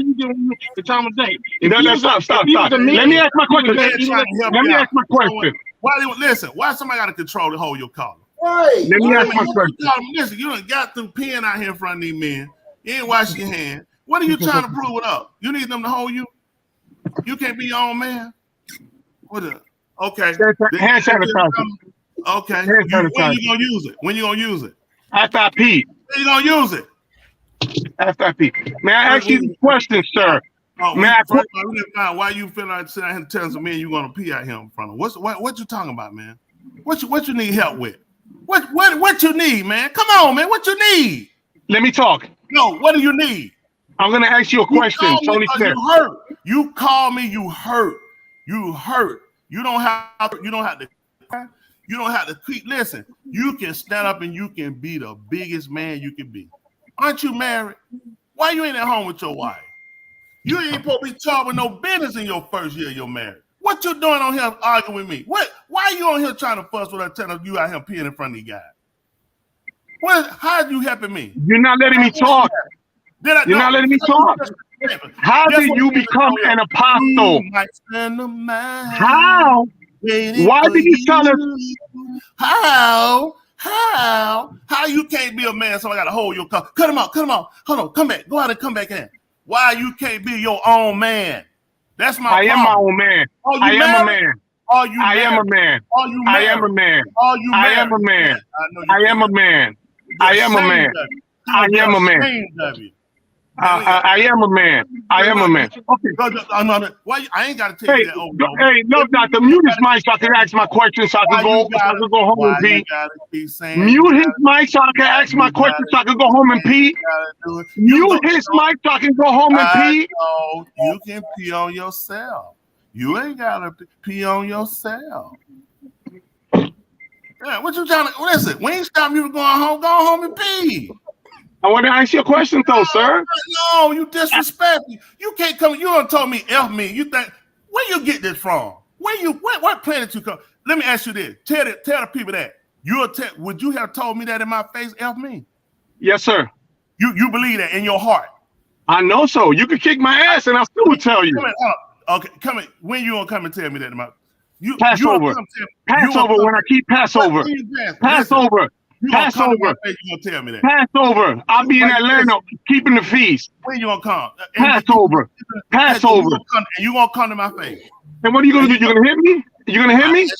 S13: you doing the time of day? No, stop. Let me ask my question. Let me ask my question.
S6: Why somebody got to control the whole your collar?
S14: Right.
S13: Let me ask my question.
S6: Listen, you done got through peeing out here in front of these men. You ain't washing your hands. What are you trying to prove it up? You need them to hold you? You can't be your own man? Okay.
S13: Hand sanitizer.
S6: Okay. When you gonna use it? When you gonna use it?
S13: After I pee.
S6: When you gonna use it?
S13: After I pee. May I ask you a question, sir?
S6: Why you feel like sitting out here telling some men you gonna pee out here in front of? What you talking about, man? What you need help with? What you need, man? Come on, man. What you need?
S13: Let me talk.
S6: No, what do you need?
S13: I'm gonna ask you a question, Tony Smith.
S6: You hurt. You call me. You hurt. You hurt. You don't have to. You don't have to keep. Listen. You can stand up and you can be the biggest man you can be. Aren't you married? Why you ain't at home with your wife? You ain't supposed to be talking no business in your first year you're married. What you doing on here arguing with me? Why are you on here trying to fuss with her, telling you out here peeing in front of these guys? How are you helping me?
S13: You're not letting me talk. You're not letting me talk. How did you become an apostle? How? Why did you tell us?
S6: How you can't be a man? So I got to hold your car. Cut him out. Hold on. Come back. Go out and come back in. Why you can't be your own man? That's my problem.
S13: I am my own man. I am a man.
S6: Are you
S13: I am a man.
S6: Are you
S13: I am a man.
S6: Are you
S13: I am a man. I am a man. I am a man. I am a man. I am a man. I am a man. Okay.
S6: Why I ain't got to tell you that.
S13: Hey, no, Doctor, mute his mic so I can ask my question so I can go home and pee. Mute his mic so I can ask my question so I can go home and pee. Mute his mic so I can go home and pee.
S6: You can pee on yourself. You ain't got to pee on yourself. Yeah, what you trying to listen? We ain't stopping you from going home. Go home and pee.
S13: I want to ask you a question, though, sir.
S6: No, you disrespectful. You can't come. You don't told me F me. You think where you get this from? What planet you come? Let me ask you this. Tell the people that would you have told me that in my face? F me.
S13: Yes, sir.
S6: You believe that in your heart?
S13: I know so. You could kick my ass, and I still would tell you.
S6: Okay, come in. When you gonna come and tell me that in my?
S13: Passover. Passover when I keep Passover. Passover. Passover.
S6: You gonna tell me that?
S13: Passover. I'll be in Atlanta keeping the feast.
S6: When you gonna come?
S13: Passover. Passover.
S6: And you gonna come to my face.
S13: And what are you gonna do? You gonna hit me? You gonna hit me?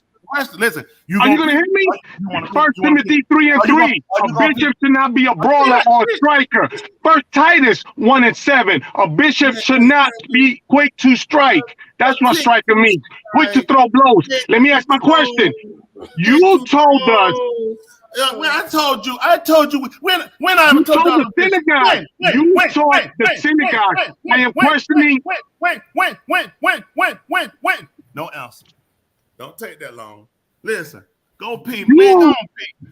S6: Listen,
S13: are you gonna hit me? 1 Timothy 3:3. A bishop should not be a brawler or a striker. 1 Titus 1:7. A bishop should not be quick to strike. That's what striker means. Quick to throw blows. Let me ask my question. You told us.
S6: I told you when I told
S13: the synagogue. You taught the synagogue. I am questioning.
S6: When. No answer. Don't take that long. Listen, go pee. Man,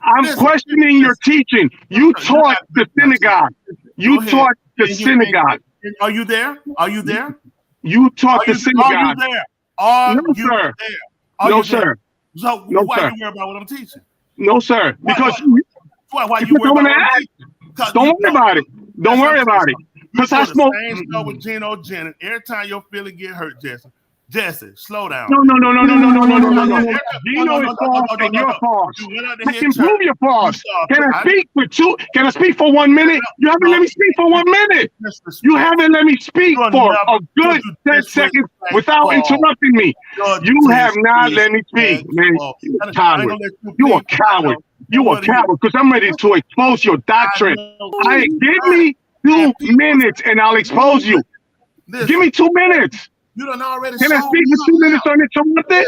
S13: I'm questioning your teaching. You taught the synagogue. You taught the synagogue.
S6: Are you there? Are you there?
S13: You taught the synagogue.
S6: Are you there? No,
S13: sir. No, sir.
S6: So
S13: no,
S6: why
S13: sir.
S6: you worry about what I'm teaching?
S13: No, sir. Because
S6: why you worry about what I'm teaching?
S13: Don't worry about it. Don't worry about it. Because I smoke.
S6: Same stuff with Gino Jennings. Every time your feeling get hurt, Jesse, slow down.
S13: No. Gino is false and you're false. I can prove you're false. Can I speak for 2? Can I speak for 1 minute? You haven't let me speak for 1 minute. You haven't let me speak for a good 10 seconds without interrupting me. You have not let me speak, man. You're a coward. You're a coward. You're a coward because I'm ready to expose your doctrine. Give me 2 minutes and I'll expose you. Give me 2 minutes.
S6: You done already.
S13: Can I speak for 2 minutes uninterrupted?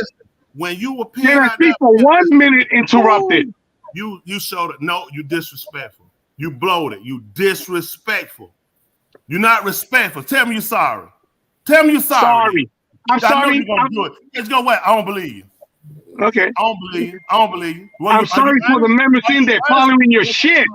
S6: When you were
S13: can I speak for 1 minute interrupted?
S6: You showed it. No, you disrespectful. You blowed it. You disrespectful. You're not respectful. Tell me you're sorry. Tell me you're sorry.
S13: I'm sorry.
S6: You're gonna do it. Let's go. What? I don't believe you.
S13: Okay.
S6: I don't believe you.
S13: I'm sorry for the members in there following your shit.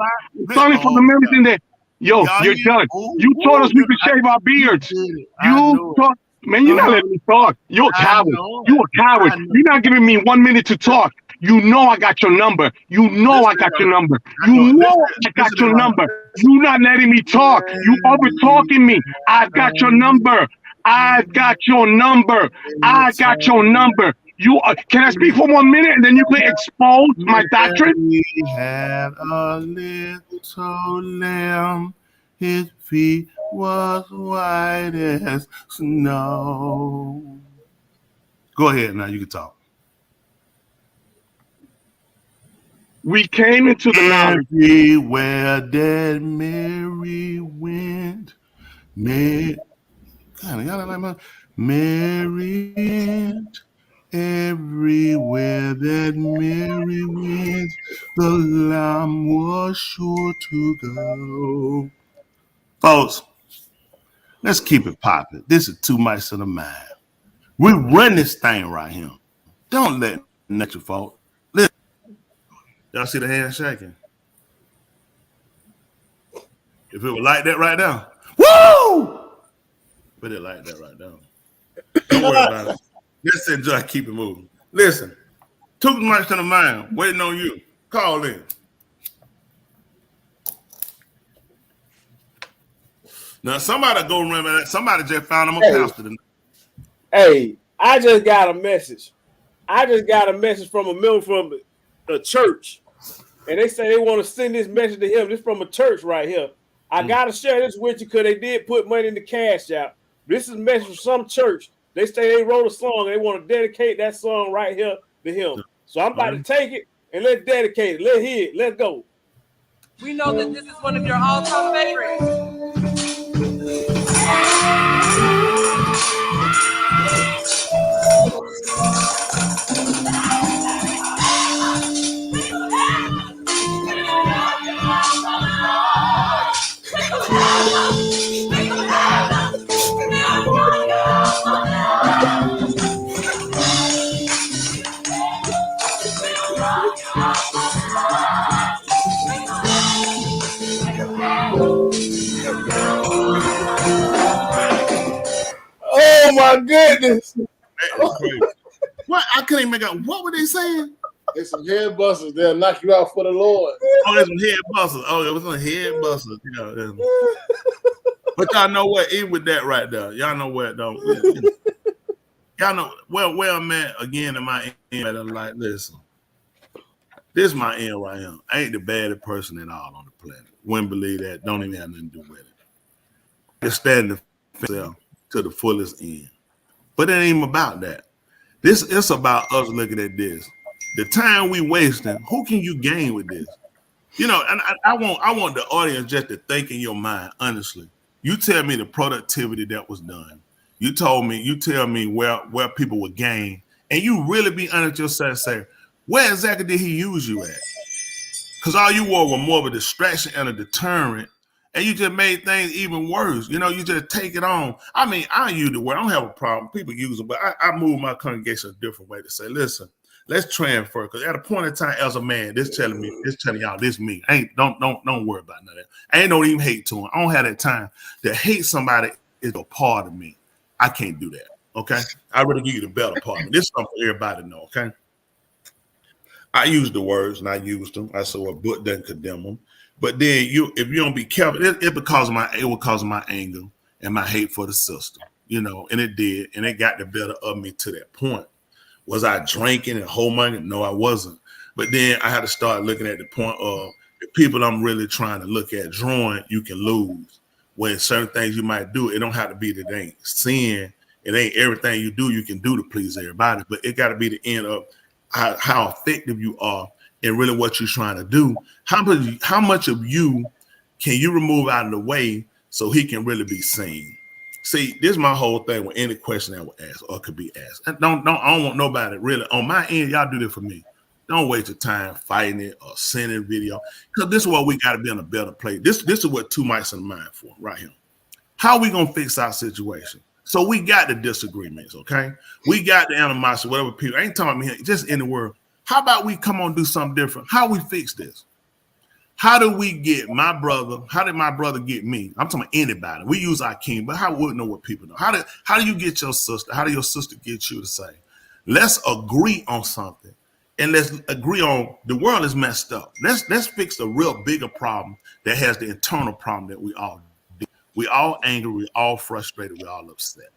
S13: Sorry for the members in there. Yo, you're done. You taught us we could shave our beards. You taught. Man, you're not letting me talk. You're a coward. You're a coward. You're not giving me 1 minute to talk. You know I got your number. You know I got your number. You know I got your number. You're not letting me talk. You over talking me. I've got your number. I've got your number. I got your number. You can I speak for 1 minute and then you can expose my doctrine?
S6: We had a little lamb. His feet was white as snow. Go ahead now, you can talk.
S13: We came into the knowledge.
S6: Everywhere that Mary went, Mary went. Everywhere that Mary went, the Lamb was sure to go. Folks, let's keep it popping. This is too much of the mind. We run this thing right here. Don't let your fault. Listen. Y'all see the hand shaking? If it was like that right now, woo! Put it like that right now. Don't worry about it. Let's enjoy, keep it moving. Listen, too much of the mind. Waiting on you. Call in. Now, somebody go remember that. Somebody just found him a pastor tonight.
S5: Hey, I just got a message. From a member from the church. And they say they want to send this message to him. This from a church right here. I got to share this with you because they did put money in the cash out. This is a message from some church. They say they wrote a song. And they want to dedicate that song right here to him. So I'm about to take it and let's dedicate it. Let's hear it. Let's go.
S15: We know that this is one of your all-time favorites.
S14: Oh my goodness!
S6: That is crazy. What? I couldn't even make out. What were they saying?
S14: There's some head busters. They'll knock you out for the Lord.
S6: Oh, there's some head busters. Oh, it was some head busters. But y'all know what? Even with that right there, y'all know where it don't. Y'all know where I'm at again in my end. I'm like, listen, this is my end right here. I ain't the baddest person at all on the planet. Wouldn't believe that. Don't even have nothing to do with it. Just stand myself to the fullest end. But it ain't even about that. It's about us looking at this. The time we wasting, who can you gain with this? You know, and I want the audience just to think in your mind, honestly. You tell me the productivity that was done. You tell me where people would gain, and you really be honest yourself and say, where exactly did he use you at? Because all you were more of a distraction and a deterrent, and you just made things even worse. You know, you just take it on. I mean, I use the word. I don't have a problem. People use it, but I move my congregation a different way to say, listen, let's transfer. Because at a point in time, as a man, this telling y'all, this me. Don't worry about none of that. I ain't don't even hate to him. I don't have that time. To hate somebody is a part of me. I can't do that. Okay, I really give you the better part of me. This is something for everybody to know. Okay, I use the words and I used them. I said, well, book doesn't condemn them. But then if you don't be careful, it will cause my anger and my hate for the system, you know, and it did, and it got the better of me to that point. Was I drinking and whole money? No, I wasn't. But then I had to start looking at the point of the people I'm really trying to look at drawing, you can lose. When certain things you might do, it don't have to be that they ain't sin. It ain't everything you do you can do to please everybody, but it got to be the end of how effective you are and really what you're trying to do. How much of you can you remove out of the way so he can really be seen? See, this is my whole thing with any question that was asked or could be asked. I don't want nobody really on my end. Y'all do this for me. Don't waste your time fighting it or sending video, because this is what we got to be in a better place. This is what two mics in the mind for right here. How are we gonna fix our situation? So we got the disagreements, okay? We got the animosity, whatever people. I ain't talking about me, just in the world. How about we come on and do something different? How we fix this? How do we get my brother? How did my brother get me? I'm talking about anybody. We use our king, but how would know what people know? How do you get your sister? How do your sister get you to say, let's agree on something and let's agree on the world is messed up. Let's fix the real bigger problem that has the internal problem that we all do. We all angry, we all frustrated, we all upset.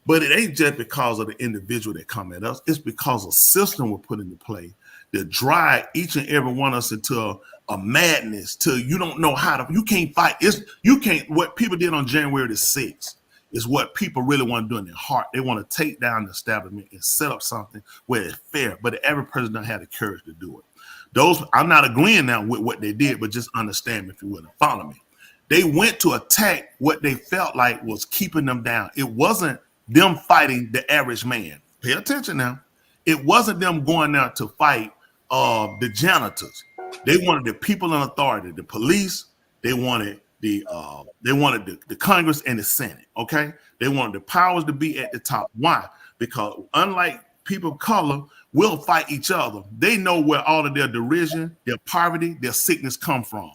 S6: But it ain't just because of the individual that come at us. It's because a system we're put into play that drive each and every one of us into a madness till you don't know how to, you can't fight. What people did on January the 6th is what people really want to do in their heart. They want to take down the establishment and set up something where it's fair, but every person doesn't have the courage to do it. I'm not agreeing now with what they did, but just understand me if you will and follow me. They went to attack what they felt like was keeping them down. It wasn't them fighting the average man. Pay attention now. It wasn't them going out to fight the janitors. They wanted the people in authority, the police. They wanted the Congress and the Senate. Okay, they wanted the powers to be at the top. Why? Because unlike people of color, will fight each other. They know where all of their derision, their poverty, their sickness come from.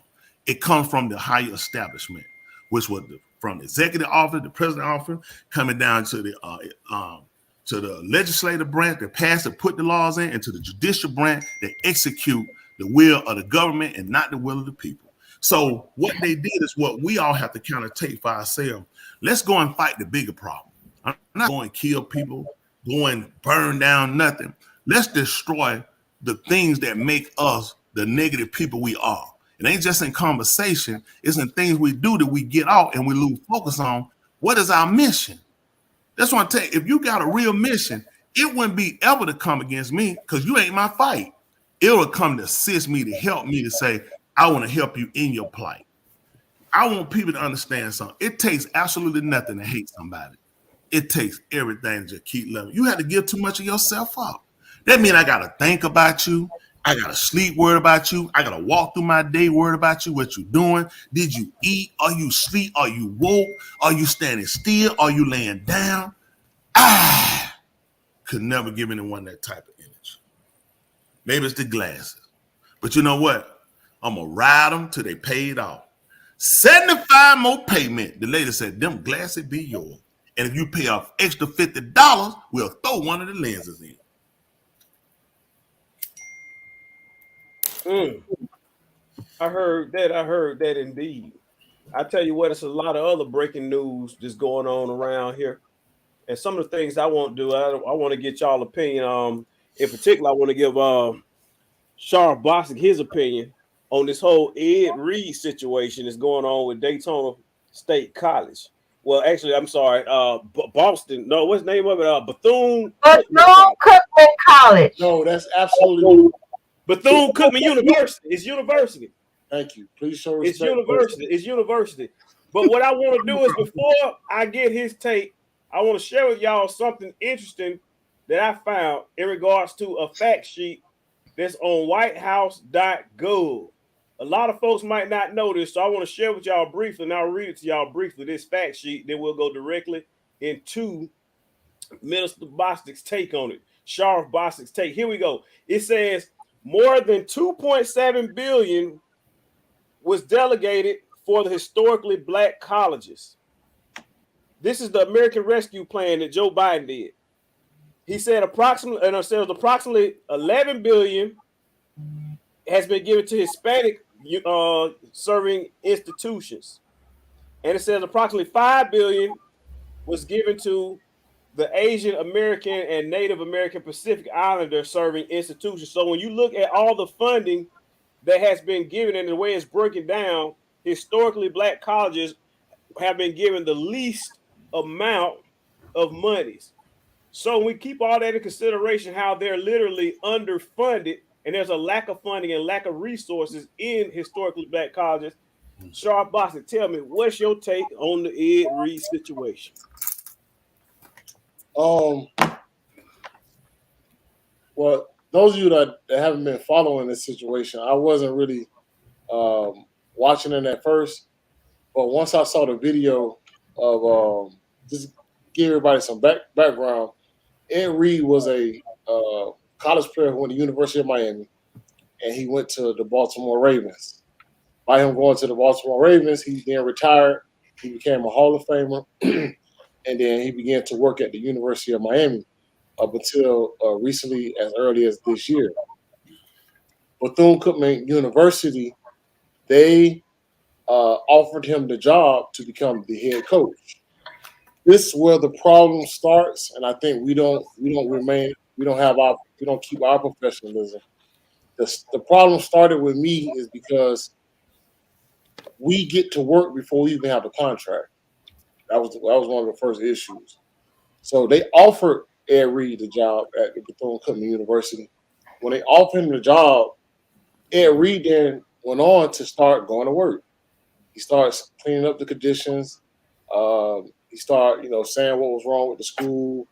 S6: It comes from the higher establishment, which was from the executive office, the president office, coming down to the legislative branch that pass and put the laws in, and to the judicial branch that execute the will of the government and not the will of the people. So what they did is what we all have to kind of take for ourselves. Let's go and fight the bigger problem. I'm not going to kill people, go and burn down nothing. Let's destroy the things that make us the negative people we are. It ain't just in conversation. It's in things we do that we get out and we lose focus on. What is our mission? That's what I'm telling you. If you got a real mission, it wouldn't be ever to come against me because you ain't my fight. It will come to assist me, to help me, to say, I want to help you in your plight. I want people to understand something. It takes absolutely nothing to hate somebody. It takes everything to just keep loving. You have to give too much of yourself up. That means I got to think about you. I got to sleep worried about you. I got to walk through my day worried about you, what you doing. Did you eat? Are you asleep? Are you woke? Are you standing still? Are you laying down? I could never give anyone that type of energy. Maybe it's the glasses. But you know what? I'm going to ride them till they paid off. 75 more payment. The lady said, them glasses be yours. And if you pay off extra $50, we'll throw one of the lenses in.
S5: I heard that indeed. I tell you what, it's a lot of other breaking news just going on around here. And some of the things I won't do, I want to get y'all opinion. In particular, I want to give Sharp Boxic his opinion on this whole Ed Reed situation that's going on with Daytona State College. Well, actually, I'm sorry, Boston. No, what's the name of it?
S9: Bethune-Cookman College.
S14: No, that's absolutely
S5: Bethune-Cookman University. It's university.
S14: Thank you. Please show
S5: It's
S14: respect.
S5: university. It's university. But what I want to do is, before I get his take, I want to share with y'all something interesting that I found in regards to a fact sheet that's on whitehouse.gov. A lot of folks might not know this, so I want to share with y'all briefly, and I'll read it to y'all briefly, this fact sheet. Then we'll go directly into Minister Bostic's take on it. Sheriff Bostic's take. Here we go. It says more than $2.7 billion was delegated for the historically black colleges. This is the American Rescue Plan that Joe Biden did. He said approximately $11 billion has been given to Hispanic serving institutions, and it says approximately $5 billion was given to the Asian American and Native American Pacific Islander serving institutions. So when you look at all the funding that has been given and the way it's broken down, historically black colleges have been given the least amount of monies. So we keep all that in consideration, how they're literally underfunded, and there's a lack of funding and lack of resources in historically black colleges. Sharp Bostic, tell me, what's your take on the Ed Reed situation?
S14: Well, those of you that haven't been following this situation, I wasn't really watching it at first, but once I saw the video of just give everybody some background, Ed Reed was a college player who went to the University of Miami, and he went to the Baltimore Ravens. By him going to the Baltimore Ravens, he then retired. He became a Hall of Famer, and then he began to work at the University of Miami up until recently, as early as this year. Bethune-Cookman University, they offered him the job to become the head coach. This is where the problem starts, and I think we don't keep our professionalism. The problem started with me is because we get to work before we even have a contract. That was one of the first issues. So they offered Ed Reed the job at Bethune-Cookman University. When they offered him the job, Ed Reed then went on to start going to work. He starts cleaning up the conditions. He started, saying what was wrong with the school,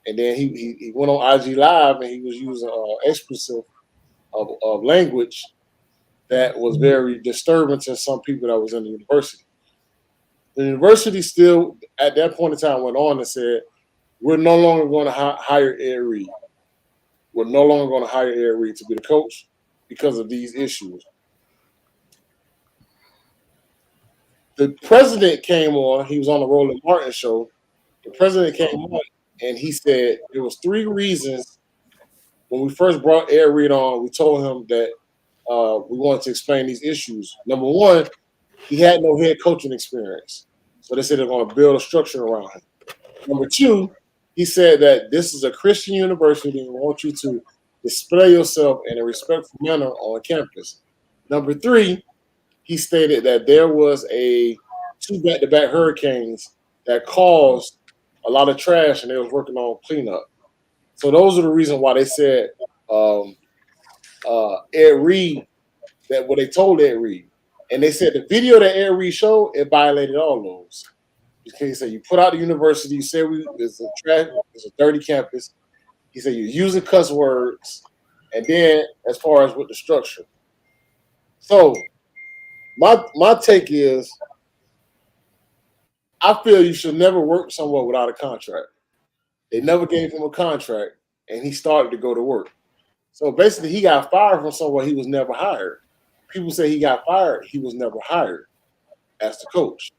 S14: and then he went on IG Live and he was using expletive of language that was very disturbing to some people that was in the university. The university still, at that point in time, went on and said, "We're no longer going to hire Ed Reed. We're no longer going to hire Ed Reed to be the coach because of these issues." The president came on. He was on the Roland Martin show. The president came on and he said there was 3 reasons when we first brought Ed Reed on. We told him that we wanted to explain these issues. Number 1, he had no head coaching experience, so they said they're going to build a structure around him. Number 2, he said that this is a Christian university and want you to display yourself in a respectful manner on campus. Number 3, he stated that there was 2 back-to-back hurricanes that caused a lot of trash, and they was working on cleanup. So those are the reasons why they said Ed Reed, that what they told Ed Reed. And they said the video that Ed Reed showed, it violated all those. He said you put out the university, you said it's a dirty campus. He said you're using cuss words, and then as far as with the structure. So my take is, I feel you should never work somewhere without a contract. They never gave him a contract, and he started to go to work. So basically, he got fired from somewhere he was never hired. People say he got fired. He was never hired. as the coach.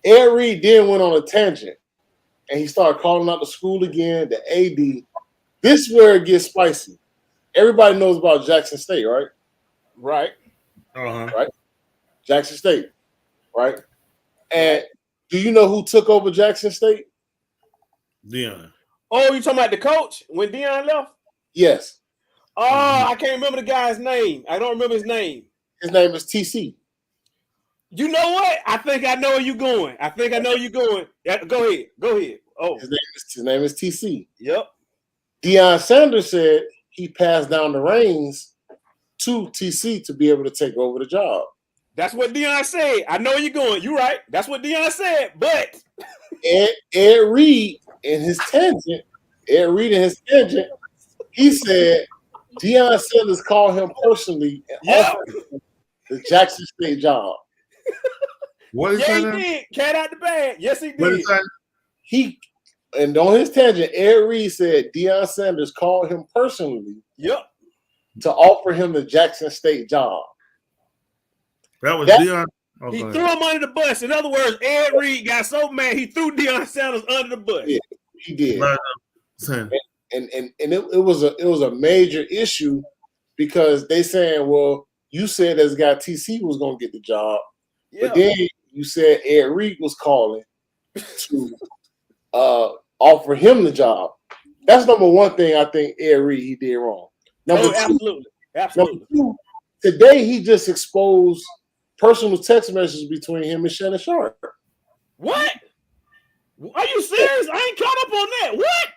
S14: Ed Reed then went on a tangent, and he started calling out the school again, the AD. This is where it gets spicy. Everybody knows about Jackson State, right?
S5: Right.
S14: Right. Jackson State, right? And do you know who took over Jackson State?
S6: Deion.
S5: Oh, you talking about the coach when Deion left?
S14: Yes.
S5: Oh, I can't remember the guy's name. I don't remember his name.
S14: His name is TC.
S5: You know what? I think I know where you're going. Yeah, go ahead. Oh,
S14: his name is TC.
S5: Yep.
S14: Deion Sanders said he passed down the reins to TC to be able to take over the job.
S5: That's what Deion said. I know where you're going. You're right. That's what Deion said. But
S14: Ed Reed in his tangent, he said Deion Sanders called him personally and offered him the Jackson State job.
S6: What is
S5: yeah,
S6: that?
S5: he did. Cat out the bag. Yes, he did.
S14: And on his tangent, Ed Reed said Deion Sanders called him personally.
S5: Yep.
S14: To offer him the Jackson State job.
S6: That was Deion.
S5: He threw him under the bus. In other words, Ed Reed got so mad he threw Deion Sanders under the bus.
S14: Yeah, he did. And it was a major issue because they saying, well, you said this guy TC was gonna get the job, but then you said Ed Reed was calling to offer him the job. That's number one thing I think Ed Reed he did wrong.
S5: Absolutely.
S14: Number two, today he just exposed personal text messages between him and Shannon Sharp.
S5: What? Are you serious? I ain't caught up on that. What?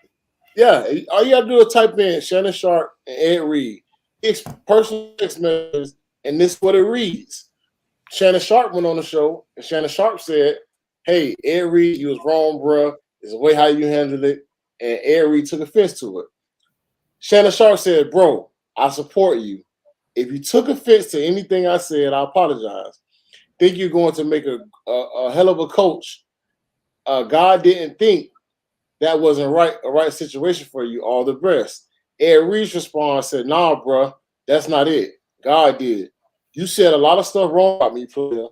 S14: Yeah, all you gotta do is type in Shannon Sharp and Ed Reed. It's personal text messages, and this is what it reads. Shannon Sharp went on the show, and Shannon Sharp said, "Hey, Ed Reed, you was wrong, bro. It's the way how you handled it." And Ed Reed took offense to it. Shannon Sharp said, "Bro, I support you. If you took offense to anything I said, I apologize. Think you're going to make a hell of a coach. God didn't think that wasn't a right situation for you. All the best." Ed Reed's response said, "Nah, bro, that's not it. God did. You said a lot of stuff wrong about me, player.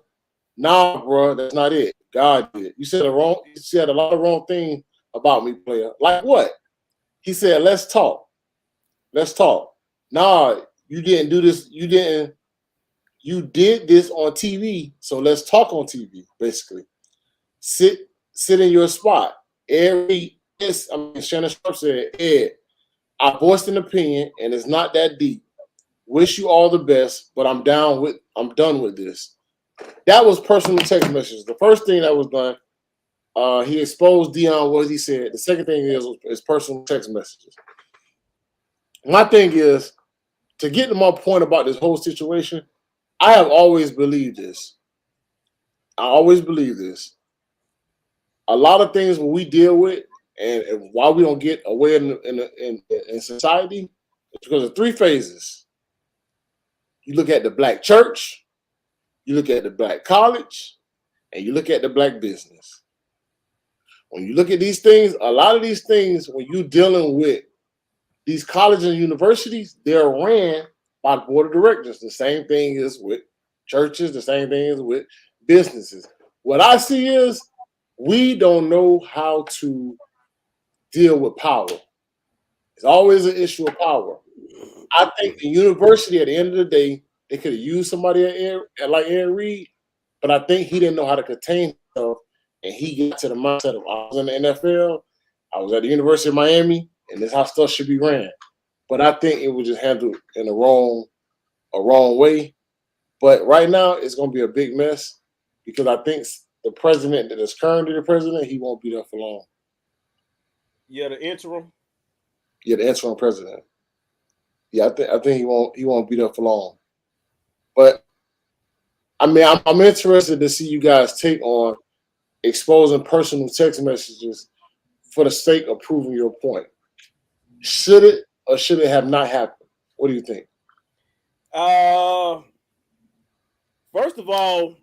S14: Nah, bro, that's not it. God did. You said a lot of wrong things about me, player. Like what?" He said, "Let's talk. Let's talk. Nah, you didn't do this. You did this on TV. So let's talk on TV, basically. Sit in your spot." Ed Reed, Shannon Sharp said, "Ed, I voiced an opinion and it's not that deep. Wish you all the best, but I'm done with this." That was personal text messages. The first thing that was done, he exposed Deion what he said. The second thing is personal text messages. My thing is, to get to my point about this whole situation, I have always believed this. A lot of things when we deal with and why we don't get away in society, it's because of three phases. You look at the black church, you look at the black college, and you look at the black business. When you look at these things, a lot of these things, when you're dealing with these colleges and universities, they're ran by the board of directors. The same thing is with churches, the same thing is with businesses. What I see is we don't know how to deal with power. It's always an issue of power. I think the university, at the end of the day, they could have used somebody like Ed Reed, but I think he didn't know how to contain himself, and he got to the mindset of, I was in the NFL, I was at the University of Miami, and this is how stuff should be ran. But I think it was just handled in a wrong way. But right now, it's going to be a big mess because I think the president that is currently the president, he won't be there for long.
S5: Yeah, the interim.
S14: Yeah, the interim president. Yeah, I think he won't be there for long. But I mean, I'm interested to see you guys take on exposing personal text messages for the sake of proving your point. Should it or should it have not happened? What do you think?
S5: First of all,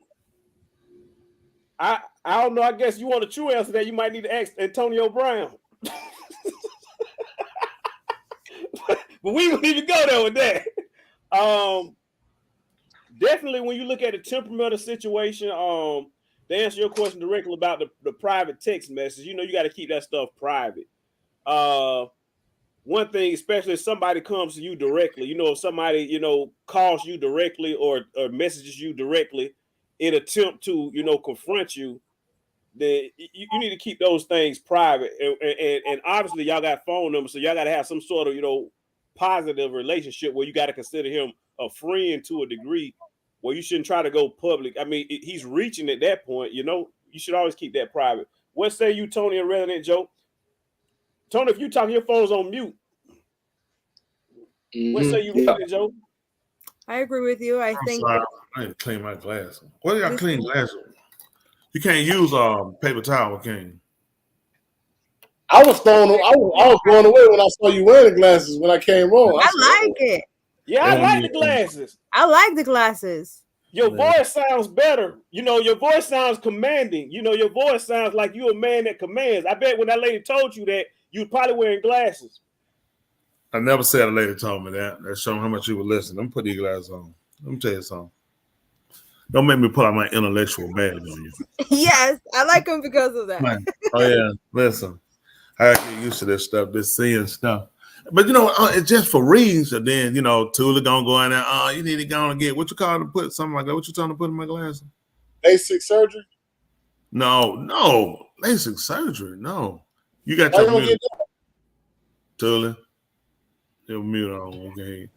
S5: I don't know. I guess you want a true answer that you might need to ask Antonio Brown. But we ain't gonna even go there with that. definitely when you look at the temperament of the situation, to answer your question directly about the private text message, you know, you got to keep that stuff private. One thing, especially if somebody comes to you directly, you know, if somebody, you know, calls you directly or messages you directly in attempt to, you know, confront you, then you need to keep those things private. And obviously y'all got phone numbers, so y'all got to have some sort of, you know, positive relationship where you got to consider him a friend to a degree where you shouldn't try to go public. I mean, he's reaching at that point, you know, you should always keep that private. What say you, Tony and Resident Joe? Tony, if you talking, your phone's on mute. What say you, Resident Joe?
S7: I agree with you. I think
S6: sorry. I need to clean my glasses. What do y'all clean glasses? You can't use paper towel, can you?
S14: I was blown away when I saw you wearing the glasses when I came on.
S7: I like it.
S5: Yeah, I like the glasses.
S7: I like the glasses.
S5: Your voice sounds better. You know, your voice sounds commanding. You know, your voice sounds like you're a man that commands. I bet when that lady told you that, you were probably wearing glasses.
S6: I never said a lady told me that. That's showing how much you were listening. Let me put these glasses on. Let me tell you something. Don't make me pull out my intellectual badge on you.
S7: Yes, I like them because of that.
S6: Man. Oh, yeah. Listen, I got to get used to this stuff, this seeing stuff. But, you know, it's just for reasons. And then, you know, Tula going to go in there. Oh, you need to go and get, what you call to put something like that? What you trying to put in my glasses?
S14: LASIK surgery?
S6: No. LASIK surgery, no. You got your mute. Tula, your mute on, okay.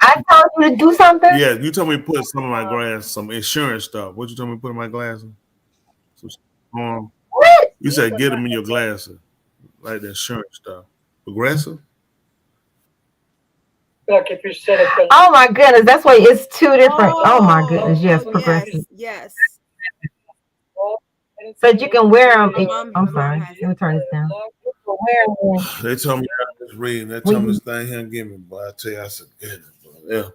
S9: I told you to do something?
S6: Yeah, you told me to put some of my glasses, some insurance stuff. What you told me to put in my glasses?
S9: What?
S6: You said get them in your glasses, like the insurance stuff. Progressive?
S9: Look, if you said it. Oh my goodness, that's why it's two different. Oh my goodness, yes, progressive.
S7: Yes.
S9: So you can wear them. I'm sorry, let me turn this down.
S6: They told me I was reading. They told me this thing here and give me, but I tell you, I said, goodness, yeah.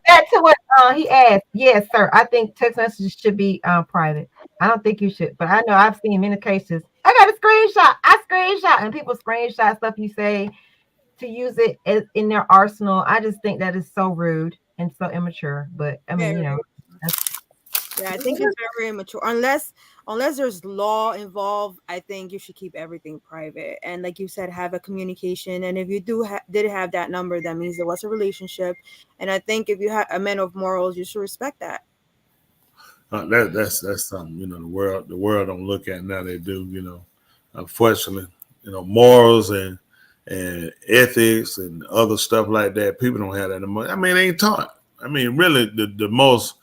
S9: Back to what he asked. Yes, sir. I think text messages should be private. I don't think you should, but I know I've seen many cases. I got a screenshot. I screenshot, and people screenshot stuff you say to use it in their arsenal. I just think that is so rude and so immature. But I mean, you know,
S7: I think it's very immature. Unless there's law involved, I think you should keep everything private. And like you said, have a communication. And if you did have that number, that means there was a relationship. And I think if you have a man of morals, you should respect that.
S6: That's something, you know, the world don't look at now. They do, you know. Unfortunately, you know, morals and ethics and other stuff like that. People don't have that much. I mean, they ain't taught. I mean, really, the most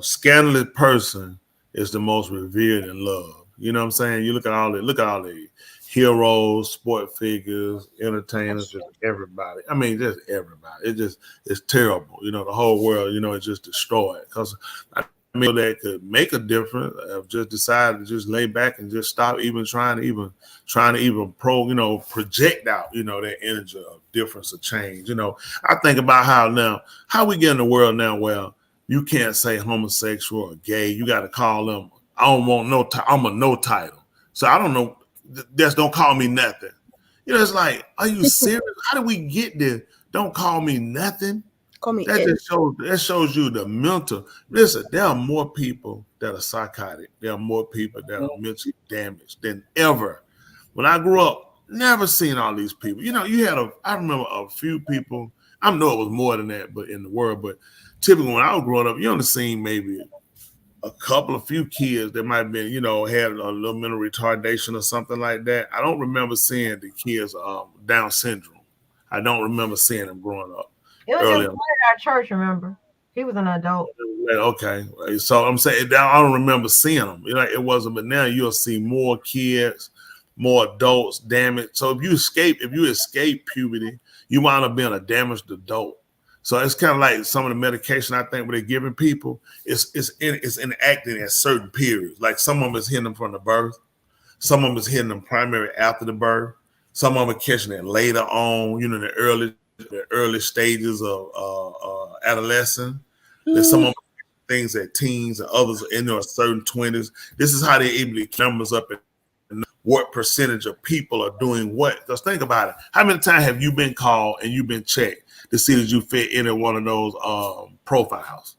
S6: scandalous person is the most revered and loved. You know what I'm saying? You look at all the heroes, sport figures, entertainers, just everybody. I mean, just everybody. It's terrible. You know, the whole world, you know, it's just destroyed. Because I mean, that could make a difference. I've just decided to just lay back and just stop even trying to project out, you know, that energy of difference or change. You know, I think about how we get in the world now where you can't say homosexual or gay. You got to call them. I don't want no. I'm a no title. So I don't know. Just don't call me nothing. You know, it's like, are you serious? How did we get there? Don't call me nothing.
S7: Call me.
S6: That shows you the mental. Listen, there are more people that are psychotic. There are more people that are mentally damaged than ever. When I grew up, never seen all these people. You know, I remember a few people. I know it was more than that, but in the world, but typically when I was growing up, you only seen maybe a few kids that might have been, you know, had a little mental retardation or something like that. I don't remember seeing the kids Down syndrome. I don't remember seeing them growing up.
S9: It was just one at our church, remember? He was an adult.
S6: Okay. So I'm saying I don't remember seeing them. Like it wasn't, but now you'll see more kids, more adults damaged. So if you escape puberty, you wind up being a damaged adult. So it's kind of like some of the medication I think what they're giving people is enacting at certain periods. Like some of them is hitting them from the birth, some of them is hitting them primarily after the birth, some of them are catching it later on, you know, the early stages of adolescence. There's some of them things at teens and others in their certain 20s. This is how they're able to keep numbers up. what percentage of people are doing what. Because think about it. How many times have you been called and you've been checked to see that you fit into one of those profiles?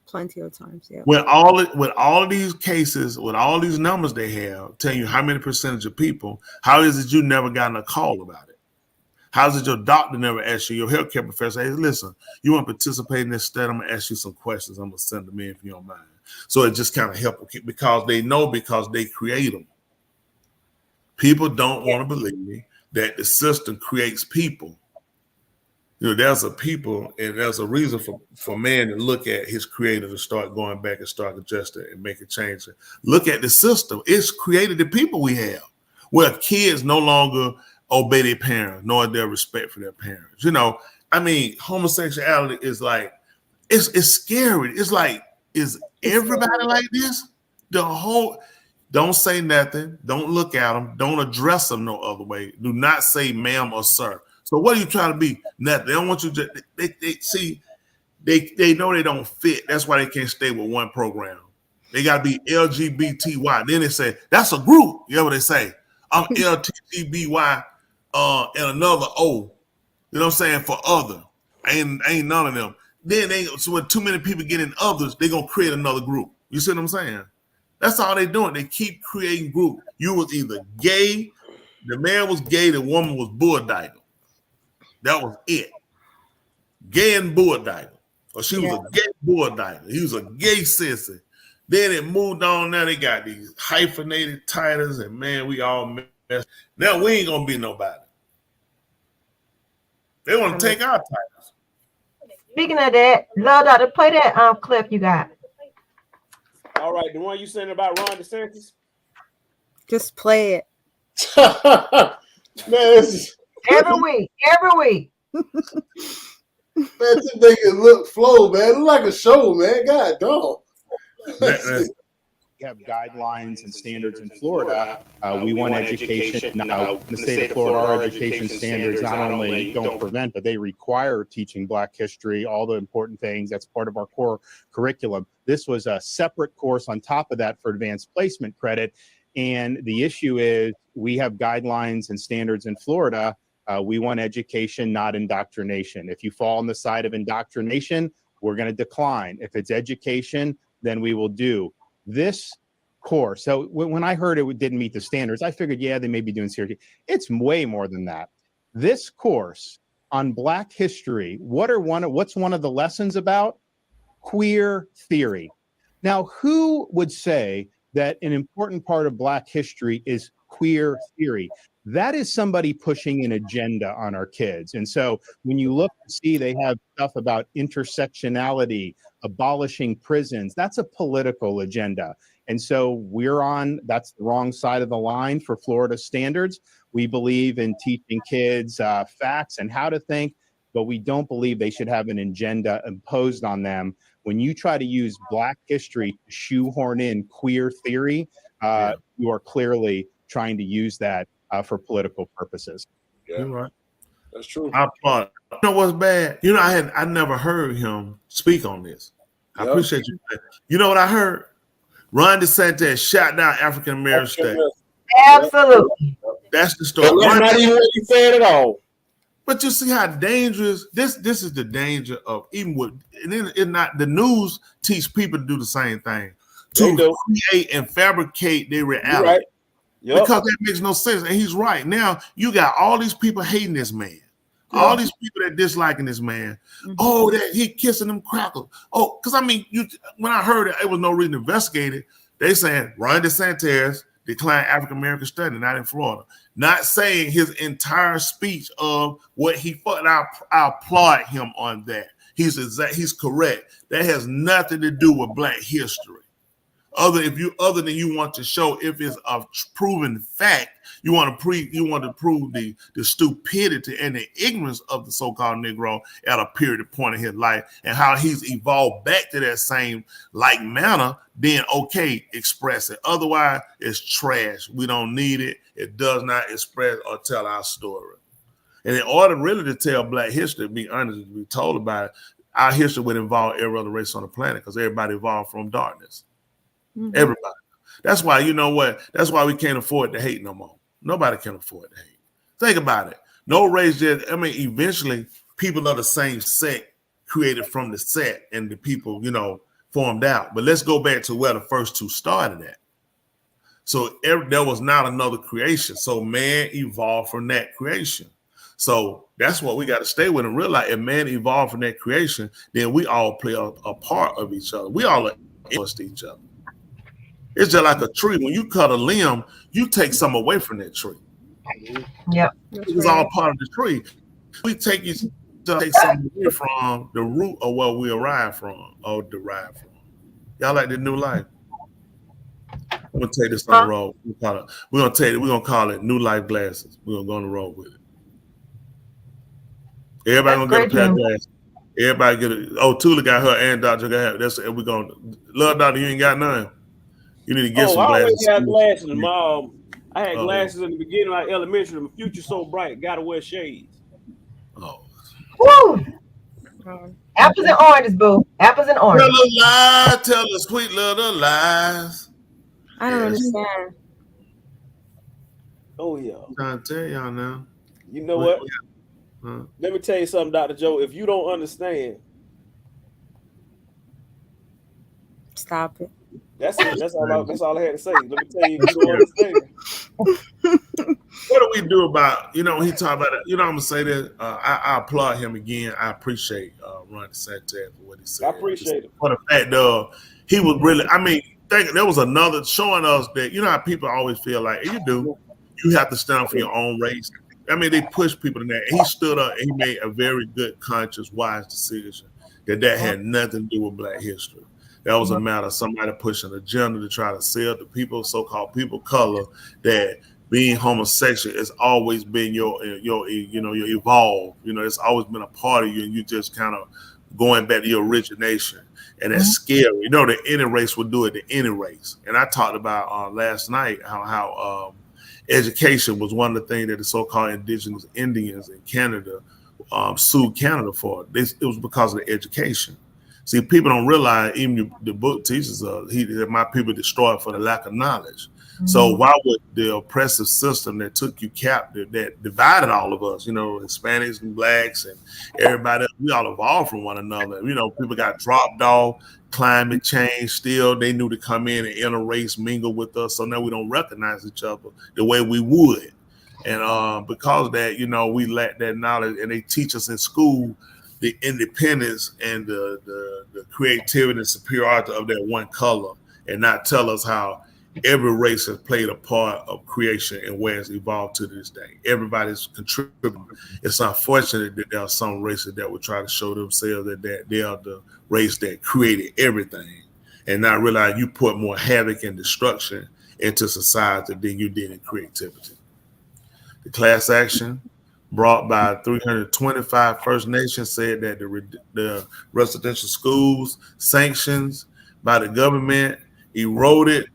S7: Plenty of times, yeah.
S6: With all of these cases, with all these numbers they have, telling you how many percentage of people, how is it you never gotten a call about it? How is it your doctor never asked you, your healthcare professor, hey, listen, you want to participate in this study? I'm going to ask you some questions. I'm going to send them in if you don't mind. So it just kind of helps because they know, because they create them. People don't want to believe that the system creates people. You know, there's a people and there's a reason for man to look at his creator to start going back and start adjusting and making changes. Look at the system. It's created the people we have, where kids no longer obey their parents, nor their respect for their parents. You know, I mean, homosexuality is like, it's scary. It's like, is everybody like this? The whole, don't say nothing. Don't look at them. Don't address them no other way. Do not say ma'am or sir. So what are you trying to be? Nothing. They don't want you to. They know they don't fit. That's why they can't stay with one program. They got to be LGBTY. Then they say that's a group. You know what they say? I'm LTGBY and another O. You know what I'm saying? For other. Ain't none of them. Then so when too many people get in others, they're gonna create another group. You see what I'm saying? That's all they're doing. They keep creating groups. You was either gay, the man was gay, the woman was bulldyke. That was it. Gay and bulldyke. Or she was a gay bulldyke. He was a gay sissy. Then it moved on. Now they got these hyphenated titles, and man, we all messed. Now we ain't gonna be nobody. They want to take our titles.
S9: Speaking of that, Love Doctor, play that clip you got.
S5: All right, the one you saying about Ron DeSantis?
S7: Just play it.
S14: Man,
S9: every week.
S14: Man, this make it look flow, man. It look like a show, man. God dog.
S16: We have guidelines and standards in Florida. We want education. Now, in the state of Florida, our education standards not only don't prevent, but they require teaching Black history, all the important things. That's part of our core curriculum. This was a separate course on top of that for advanced placement credit. And the issue is we have guidelines and standards in Florida. We want education, not indoctrination. If you fall on the side of indoctrination, we're going to decline. If it's education, then we will do this course. So when I heard it didn't meet the standards, I figured, yeah, they may be doing serious. It's way more than that. This course on Black history, what's one of the lessons about? Queer theory. Now, who would say that an important part of Black history is queer theory? That is somebody pushing an agenda on our kids. And so when you look and see they have stuff about intersectionality, abolishing prisons, that's a political agenda. And so that's the wrong side of the line for Florida standards. We believe in teaching kids facts and how to think, but we don't believe they should have an agenda imposed on them. When you try to use Black history to shoehorn in queer theory, you are clearly trying to use that for political purposes.
S14: Yeah,
S6: You're right.
S14: That's true.
S6: I applaud. You know what's bad? You know, I never heard him speak on this. I appreciate you. You know what I heard? Ron DeSantis shot down African American state.
S9: Absolutely.
S6: That's the story.
S5: That's not even what you said at all.
S6: But you see how dangerous this is. The danger of even with and then it's not the news teach people to do the same thing to create and fabricate their reality.
S5: Right. Yep.
S6: Because that makes no sense. And he's right. Now you got all these people hating this man. All these people that disliking this man. Oh, that he kissing them crackers. Oh, because I mean, when I heard it, it was no reason to investigate it. They saying Ron DeSantis declined African American study, not in Florida. Not saying his entire speech of what he thought. I applaud him on that. He's correct. That has nothing to do with Black history. Other than you want to show if it's a proven fact, you want to prove the stupidity and the ignorance of the so-called Negro at a period of point in his life and how he's evolved back to that same like manner, then okay, express it. Otherwise, it's trash. We don't need it. It does not express or tell our story. And in order really to tell Black history, to be honest, to be told about it, our history would involve every other race on the planet because everybody evolved from darkness. Everybody. That's why, you know what? That's why we can't afford to hate no more. Nobody can afford to hate. Think about it. No race just, I mean, eventually people of the same set created from the set and the people, you know, formed out. But let's go back to where the first two started at. So there was not another creation. So man evolved from that creation. So that's what we got to stay with and realize. If man evolved from that creation, then we all play a part of each other. We all influence each other. It's just like a tree. When you cut a limb, you take some away from that tree.
S9: Yep.
S6: It's all part of the tree. We take something away from the root of where we arrive from or derive from. Y'all like the new life? We're gonna take this on the road. We're gonna call it New Life Glasses. We're gonna go on the road with it. Everybody gonna get a pair of glasses. Everybody get it. Oh, Tula got her and Dr. got her. That's we're gonna love Doctor. You ain't got none. You need to get some glasses.
S5: I always had glasses, Mom. I had glasses in the beginning of elementary. My future so bright, gotta wear shades.
S6: Oh.
S9: Woo! Apples and oranges, boo. Apples and oranges.
S6: Tell a lie, tell the sweet little lies.
S7: I don't understand.
S5: Oh yeah.
S6: I'm trying to tell y'all now.
S5: You know what? Let me tell you something, Dr. Joe. If you don't understand,
S7: stop it.
S5: That's it. That's all I had to say. Let me tell you, if you don't understand.
S6: What do we do about, you know, he talked about it. You know, I'm gonna say that I applaud him again. I appreciate Ron DeSantis for what he said.
S5: I appreciate it.
S6: For the fact he was really, I mean, there was another showing us that, you know how people always feel like, you have to stand up for your own race. I mean, they push people in that. And he stood up and he made a very good, conscious, wise decision that had nothing to do with Black history. That was a matter of somebody pushing an agenda to try to sell to people, so-called people of color, that being homosexual has always been your evolve. You know, it's always been a part of you, and you just kind of going back to your origination. And that's scary. You know that any race would do it to any race. And I talked about last night how education was one of the things that the so-called indigenous Indians in Canada sued Canada for. It was because of the education. See, people don't realize, even the book teaches us, that my people destroyed for the lack of knowledge. So why would the oppressive system that took you captive, that divided all of us, you know, Hispanics and Blacks and everybody else, we all evolved from one another. You know, people got dropped off, climate change still. They knew to come in and interrace, mingle with us. So now we don't recognize each other the way we would. And because of that, you know, we lack that knowledge, and they teach us in school the independence and the creativity and superiority of that one color, and not tell us how every race has played a part of creation and where it's evolved to this day. Everybody's contributing. It's unfortunate that there are some races that would try to show themselves that they are the race that created everything, and not realize you put more havoc and destruction into society than you did in creativity. The class action brought by 325 First Nations said that the residential schools sanctions by the government eroded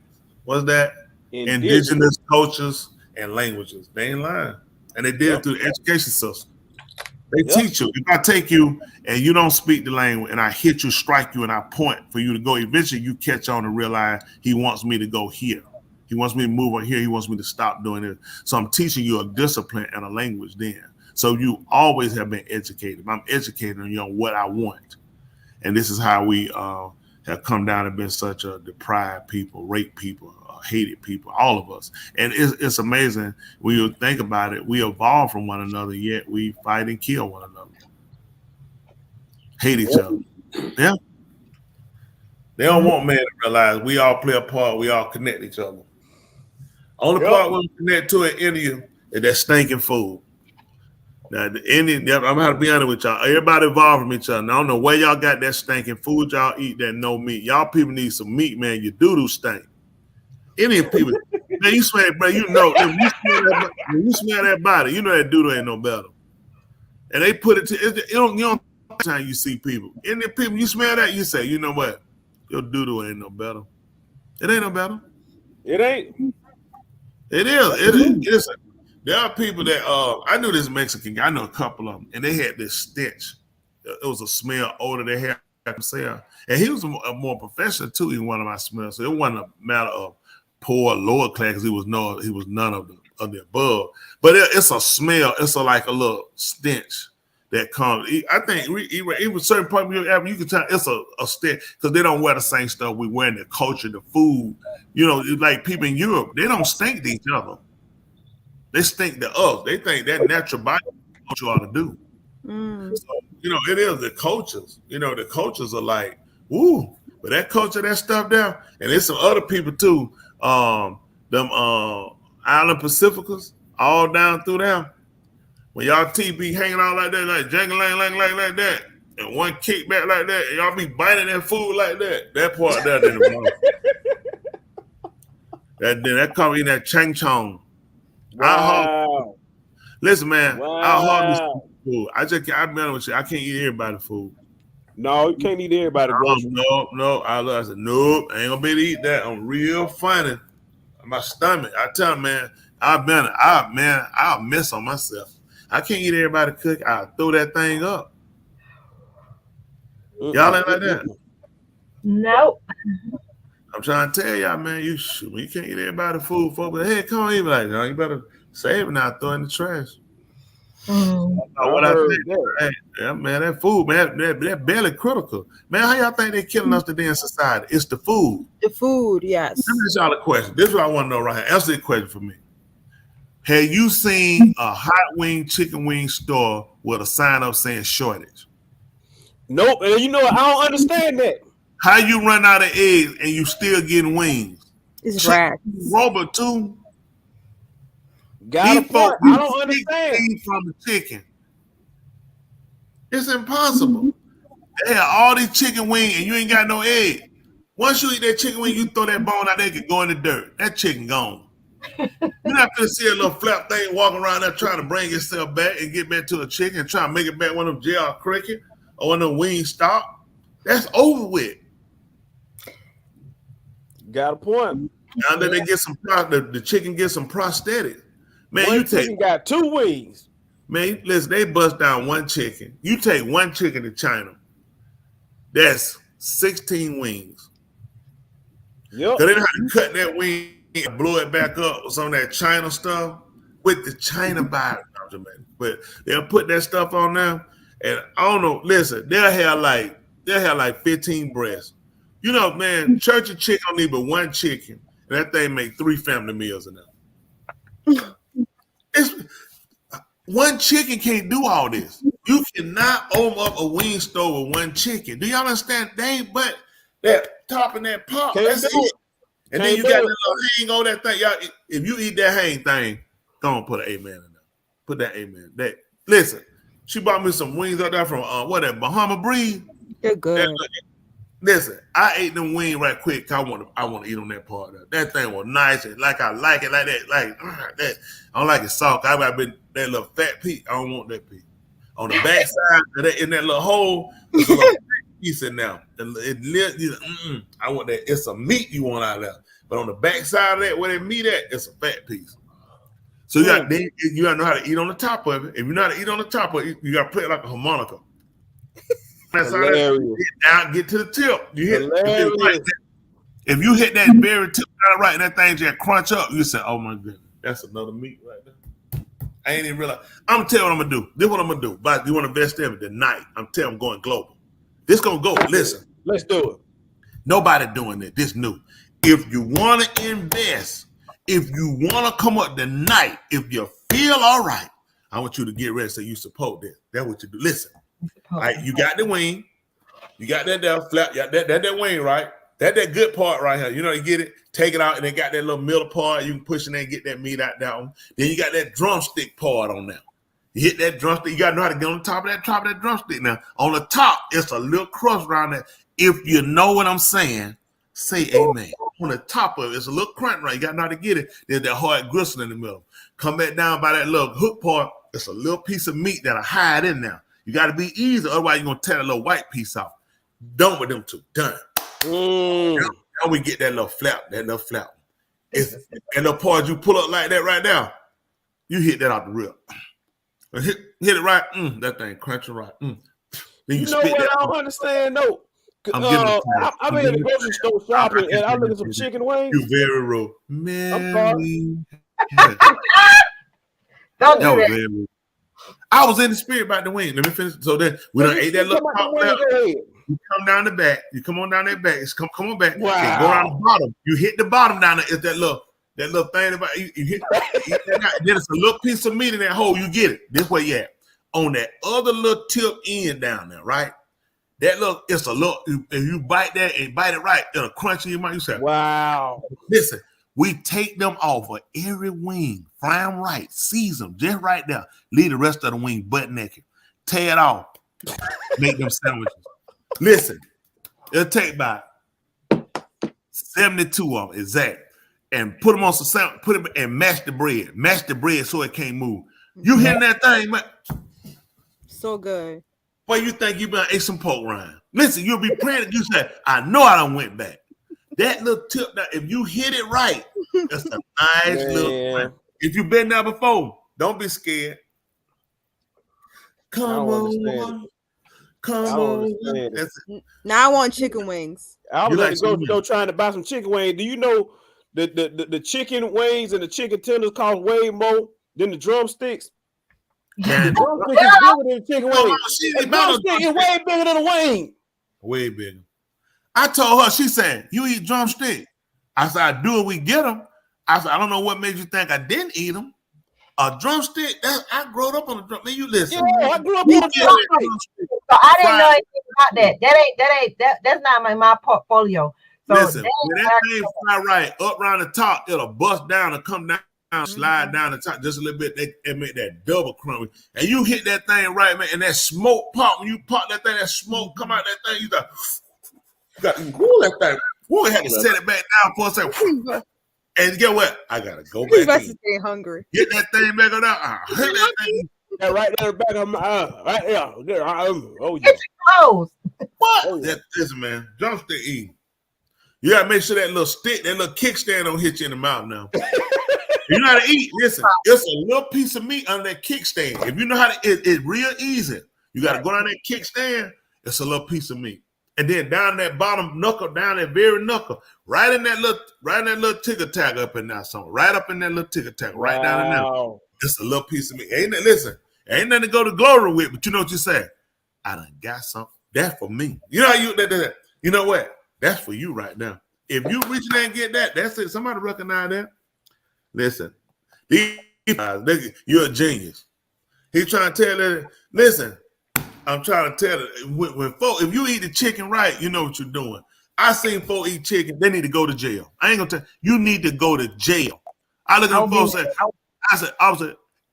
S6: indigenous cultures and languages. They ain't lying. And they did it through the education system. They teach you. If I take you and you don't speak the language and I hit you, strike you, and I point for you to go, eventually you catch on and realize he wants me to go here. He wants me to move on here. He wants me to stop doing it. So I'm teaching you a discipline and a language then. So you always have been educated. I'm educating you on what I want. And this is how we have come down and been such a deprived people, raped people, hated people, all of us. And it's amazing when you think about it. We evolve from one another, yet we fight and kill one another. Hate each other. Yeah. They don't want man to realize we all play a part. We all connect each other. Only part we connect to in India is that stinking food. Now, the Indian, I'm going to be honest with y'all. Everybody evolved from each other. Now, I don't know where y'all got that stinking food y'all eat that no meat. Y'all people need some meat, man. Your doo-doo stink. Indian people, man, you smell, bro, you know, when you smell that body, you know that doo-doo ain't no better. And they put it to, you don't time you see people. Indian people, you smell that, you say, you know what? Your doo-doo ain't no better. It ain't no better.
S5: It ain't.
S6: It is. There are people that I knew this Mexican guy. I know a couple of them, and they had this stench. It was a smell odor they had. And he was a more professional too in one of my smells. So it wasn't a matter of poor, lower class, because he was none of the above. But it's a smell. It's like a little stench that comes. I think even certain part of you can tell it's a stench because they don't wear the same stuff we wear in the culture, the food. You know, like people in Europe, they don't stink to each other. They stink to us. They think that natural body what you ought to do. So, you know, it is the cultures. You know, the cultures are like, woo. But that culture, that stuff down, and there's some other people too. Them Island Pacificas, all down through them. When y'all be hanging out like that, like jangling like that, and one kick back like that, and y'all be biting that food like that. That part there didn't wrong. That come in that chang chong.
S5: Wow.
S6: Listen, man,
S5: Wow.
S6: I hardly food. I'm better with you. I can't eat everybody's food.
S5: No, you can't eat everybody's groceries.
S6: No. I said, nope, I ain't gonna be able to eat that. I'm real funny. My stomach. I tell you, man, I'll mess on myself. I can't eat everybody cook. I'll throw that thing up. Y'all ain't like that?
S9: Nope.
S6: I'm trying to tell y'all, man, you can't eat everybody's food, folks. But hey, come on, eat like that. You better save it now, throw it in the trash. What I think, hey, man, that food, man, that barely critical. Man, how y'all think they killing us today in society? It's the food.
S7: The food, yes.
S6: Let me ask y'all a question. This is what I want to know right here. Answer the question for me. Have you seen a hot wing, chicken wing store with a sign up saying shortage?
S5: Nope. And you know what? I don't understand that.
S6: How you run out of eggs and you still getting wings?
S7: It's right.
S6: Robert too.
S5: Got a point. I don't understand.
S6: From the chicken. It's impossible. They have all these chicken wings and you ain't got no egg. Once you eat that chicken wing, you throw that bone out there, it can go in the dirt. That chicken gone. You're not gonna see a little flap thing walking around there trying to bring itself back and get back to a chicken and try to make it back one of them JR Cricket or one of them Wingstop. That's over with.
S5: Got a point.
S6: Now that they get some, the chicken gets some prosthetic. Man,
S5: One
S6: you take
S5: chicken got 2 wings.
S6: Man, listen, they bust down one chicken. You take one chicken to China, that's 16 wings.
S5: Yep.
S6: Because they know how to cut that wing and blow it back up with some of that China stuff with the China virus. But they'll put that stuff on there, and I don't know. Listen, they'll have like 15 breasts. You know, man, Church of Chicken don't need but one chicken, and that thing make 3 family meals in there. One chicken can't do all this. You cannot open up a wing store with one chicken. Do y'all understand? They ain't but that top and that pop. That's it. And then you got that little hang on that thing. Y'all, if you eat that hang thing, go on, put an amen in there. Put that amen. Listen, she bought me some wings out there from Bahama Breed.
S7: They're good.
S6: Listen, I ate them wings right quick. I want to eat on that part. That thing was nice and like I like it like that. Like that. I don't like it soft. I got that little fat piece. I don't want that piece. On the back side, in that little hole, there's a little piece in there. I want that. It's a meat you want out of there. But on the back side of that, where that meat at, it's a fat piece. So you got to know how to eat on the top of it. If you know how to eat on the top of it, you got to play it like a harmonica. That's how get to the tip. You hit it right. If you hit that very tip right, and that thing just crunch up, you say, "Oh my goodness, that's another meat right there." I ain't even realize. I'm gonna tell you what I'm gonna do. This is what I'm gonna do. But you want to invest in it tonight? I'm telling you, I'm going global. This gonna go. Listen,
S5: let's do it.
S6: Nobody doing it. This new. If you want to invest, if you want to come up tonight, if you feel all right, I want you to get ready so you support this. That's what you do. Listen. All right, you got the wing, you got that there flap, that wing, right? That good part right here. You know, you get it, take it out, and they got that little middle part. You can push in there and get that meat out that one. Then you got that drumstick part on there. You hit that drumstick, you gotta know how to get on the top of that drumstick. Now, on the top, it's a little crust around there. If you know what I'm saying, say amen. On the top of it, it's a little crunch right. You gotta know how to get it. There's that hard gristle in the middle. Come back down by that little hook part, it's a little piece of meat that'll hide in there. You got to be easy, otherwise you're going to tear a little white piece off. Done with them two. Done. Now we get that little flap. And the part you pull up like that right now, you hit that out the rip. Hit it right. That thing crunching right. Then
S5: you know what I don't understand, though?
S6: I'm giving it
S5: I'm in the grocery store shopping and I look at some chicken wings.
S6: You very rude.
S5: sorry.
S9: Don't
S6: That
S9: do
S6: was
S9: that.
S6: very rude. I was in the spirit about the wing. Let me finish. So then we done ate that little top left. You come down the back. You come on down that back. It's come on back.
S5: Wow.
S6: And go down the bottom. You hit the bottom down there. It's that little thing about you hit that. Then it's a little piece of meat in that hole. You get it. This way you at. On that other little tip end down there, right? That look, it's a little. If you bite that and bite it right, it'll crunch in your mouth. You say,
S5: "Wow!"
S6: Listen, we take them off of every wing, fry them right, season them just right there. Leave the rest of the wing butt naked. Tear it off. Make them sandwiches. Listen, it'll take about 72 of them exact, and put them on some sandwich. Put them and mash the bread so it can't move. You hearing that thing, man?
S7: So good.
S6: Boy, you think you been ate some pork rind. Listen, you'll be praying. You say, I know I done went back. That little tip, that if you hit it right, that's a nice little. If you've been there before, don't be scared. Come on. Come on.
S7: Now I want chicken wings.
S5: I was at the grocery store trying to buy some chicken wings. Do you know the chicken wings and the chicken tenders cost way more than the drumsticks?
S6: Man,
S5: the drumstick is bigger than the chicken wing. The drumstick is way bigger than the wing.
S6: Way bigger. I told her, she said, you eat drumstick. I said, I do it, we get them. I said, I don't know what made you think I didn't eat them. A drumstick, I grew up on a drumstick. Man, you listen.
S5: Yeah, I grew up on a drumstick.
S9: So I didn't know anything about that. That's not my portfolio. So
S6: listen, when that thing fly right up around the top, it'll bust down and come down, slide down the top just a little bit. They make that double crumble. And you hit that thing right, man, and that smoke pop. When you pop that thing, that smoke come out that thing, you got to cool that thing. We had to set it back down for a second. And get what? I gotta go
S7: He's
S6: back.
S7: about to stay hungry.
S6: Get that thing back on there. Hit that thing.
S5: Yeah, right there in the back of my right there. Oh yeah.
S9: Get your clothes.
S6: What? Listen, man. Drumstick eating. You gotta make sure that little stick, that little kickstand don't hit you in the mouth now. You know how to eat. Listen, it's a little piece of meat on that kickstand. If you know how to, it's real easy. You gotta go down that kickstand. It's a little piece of meat. And then down that bottom knuckle, down that very knuckle, right in that little ticker tag up in there, something. Right up in that little ticker tag, right down in there. Just a little piece of meat. Ain't nothing to go to glory with, but you know what you say? I done got something. That's for me. You know how you know what? That's for you right now. If you reach there and get that, that's it. Somebody recognize that. Listen, you're a genius. He's trying to tell that. Listen. I'm trying to tell it when folk, if you eat the chicken right, you know what you're doing. I seen folk eat chicken, they need to go to jail. I ain't gonna tell you need to go to jail. I look at folks and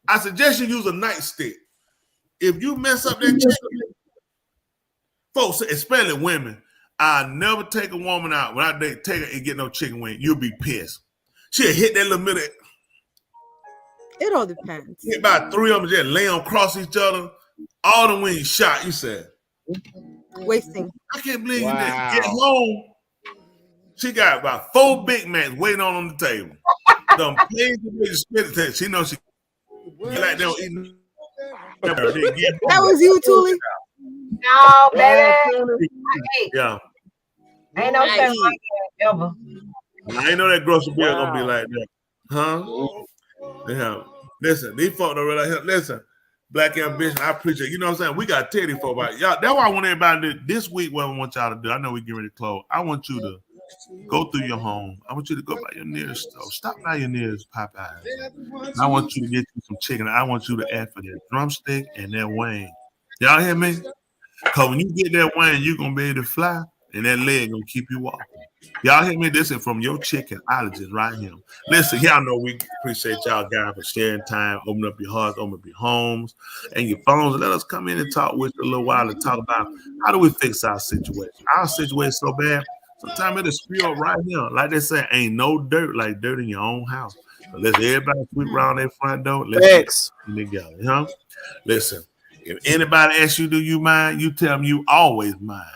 S6: I suggest you use a nightstick. If you mess up that chicken, folks, especially women, I never take a woman out when I take her and get no chicken wing. You'll be pissed. She'll hit that little middle.
S7: It all depends.
S6: Hit about 3 of them just lay on cross each other. All the wings shot, you said.
S7: Wasting.
S6: I can't believe you didn't get home. She got about 4 Big Macs waiting on the table. She knows she like them eating.
S7: That was you, Tuli?
S9: No, baby.
S6: Yeah.
S9: Ain't no sense like that ever.
S6: I ain't know that grocery bill gonna be like that. Huh? Yeah. Listen, these folks don't realize. Listen. Black ambition, I appreciate. You know what I'm saying? We got Teddy for about y'all. That's why I want everybody to do this week. What I want y'all to do. I know we get ready to close. I want you to go through your home. I want you to go by your nearest store. Stop by your nearest Popeyes. I want you to get you some chicken. I want you to ask for that drumstick and that wing. Y'all hear me? Because when you get that wing, you're gonna be able to fly, and that leg gonna keep you walking. Y'all hear me? This is from your chickenologist right here. Listen, y'all know we appreciate y'all guys for sharing time, open up your hearts, open up your homes and your phones. Let us come in and talk with you a little while and talk about how do we fix our situation. Our situation so bad, sometimes it'll spew up right here. Like they say, ain't no dirt like dirt in your own house. So let's everybody sweep around their front door. Let's get together, huh? Listen, if anybody asks you, do you mind? You tell them you always mind.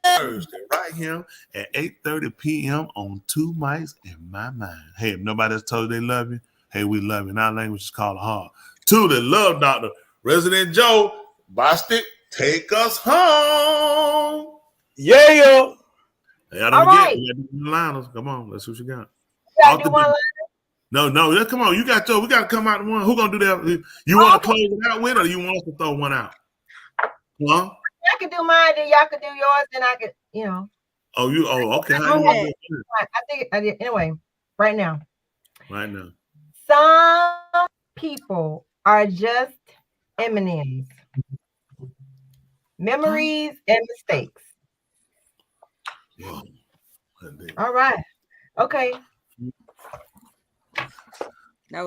S6: Thursday, right here at 8:30 p.m. on 2 mics in my mind. Hey, if nobody else told you they love you, hey, we love you. In our language, it's called a heart. To the love doctor, Resident Joe, Bostic, take us home.
S5: Yeah.
S6: Hey, I
S9: All
S6: don't
S9: right.
S6: forget. We got the liners. Come on, let's see what you got.
S9: You gotta
S6: Off
S9: do
S6: the
S9: one
S6: dome.
S9: line.
S6: No, yeah, come on. You got we got to come out with one. Who gonna do that? You want to close it out with, or you want us to throw one out? Huh?
S9: I can do mine, then y'all can do yours, then I could,
S6: Oh, okay. How
S9: Go
S6: you want
S9: ahead.
S6: to do it?
S9: I think anyway, right now.
S6: Right now.
S9: Some people are just M&Ms. Memories and mistakes. All right. Okay.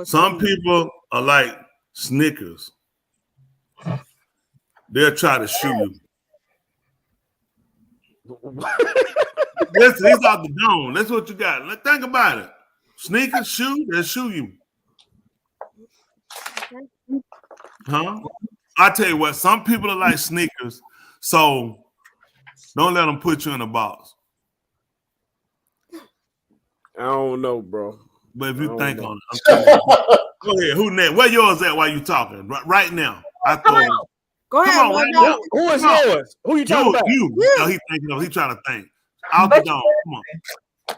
S6: Some people are like Snickers. They'll try to shoot you. Listen, he's off the dome. That's what you got. Think about it. Sneakers, they'll shoot you. Huh? I tell you what, some people are like Snickers, so don't let them put you in a box.
S5: I don't know, bro.
S6: But if you think on it, I'm telling you. Go ahead. Who next? Where yours at while you talking? Right now. I throw it.
S7: Go ahead.
S6: Come on, right now.
S5: Who is
S6: Come on.
S5: yours? Who you talking about?
S6: You. No, he thinking of. He trying to think. Out the dome. Come on.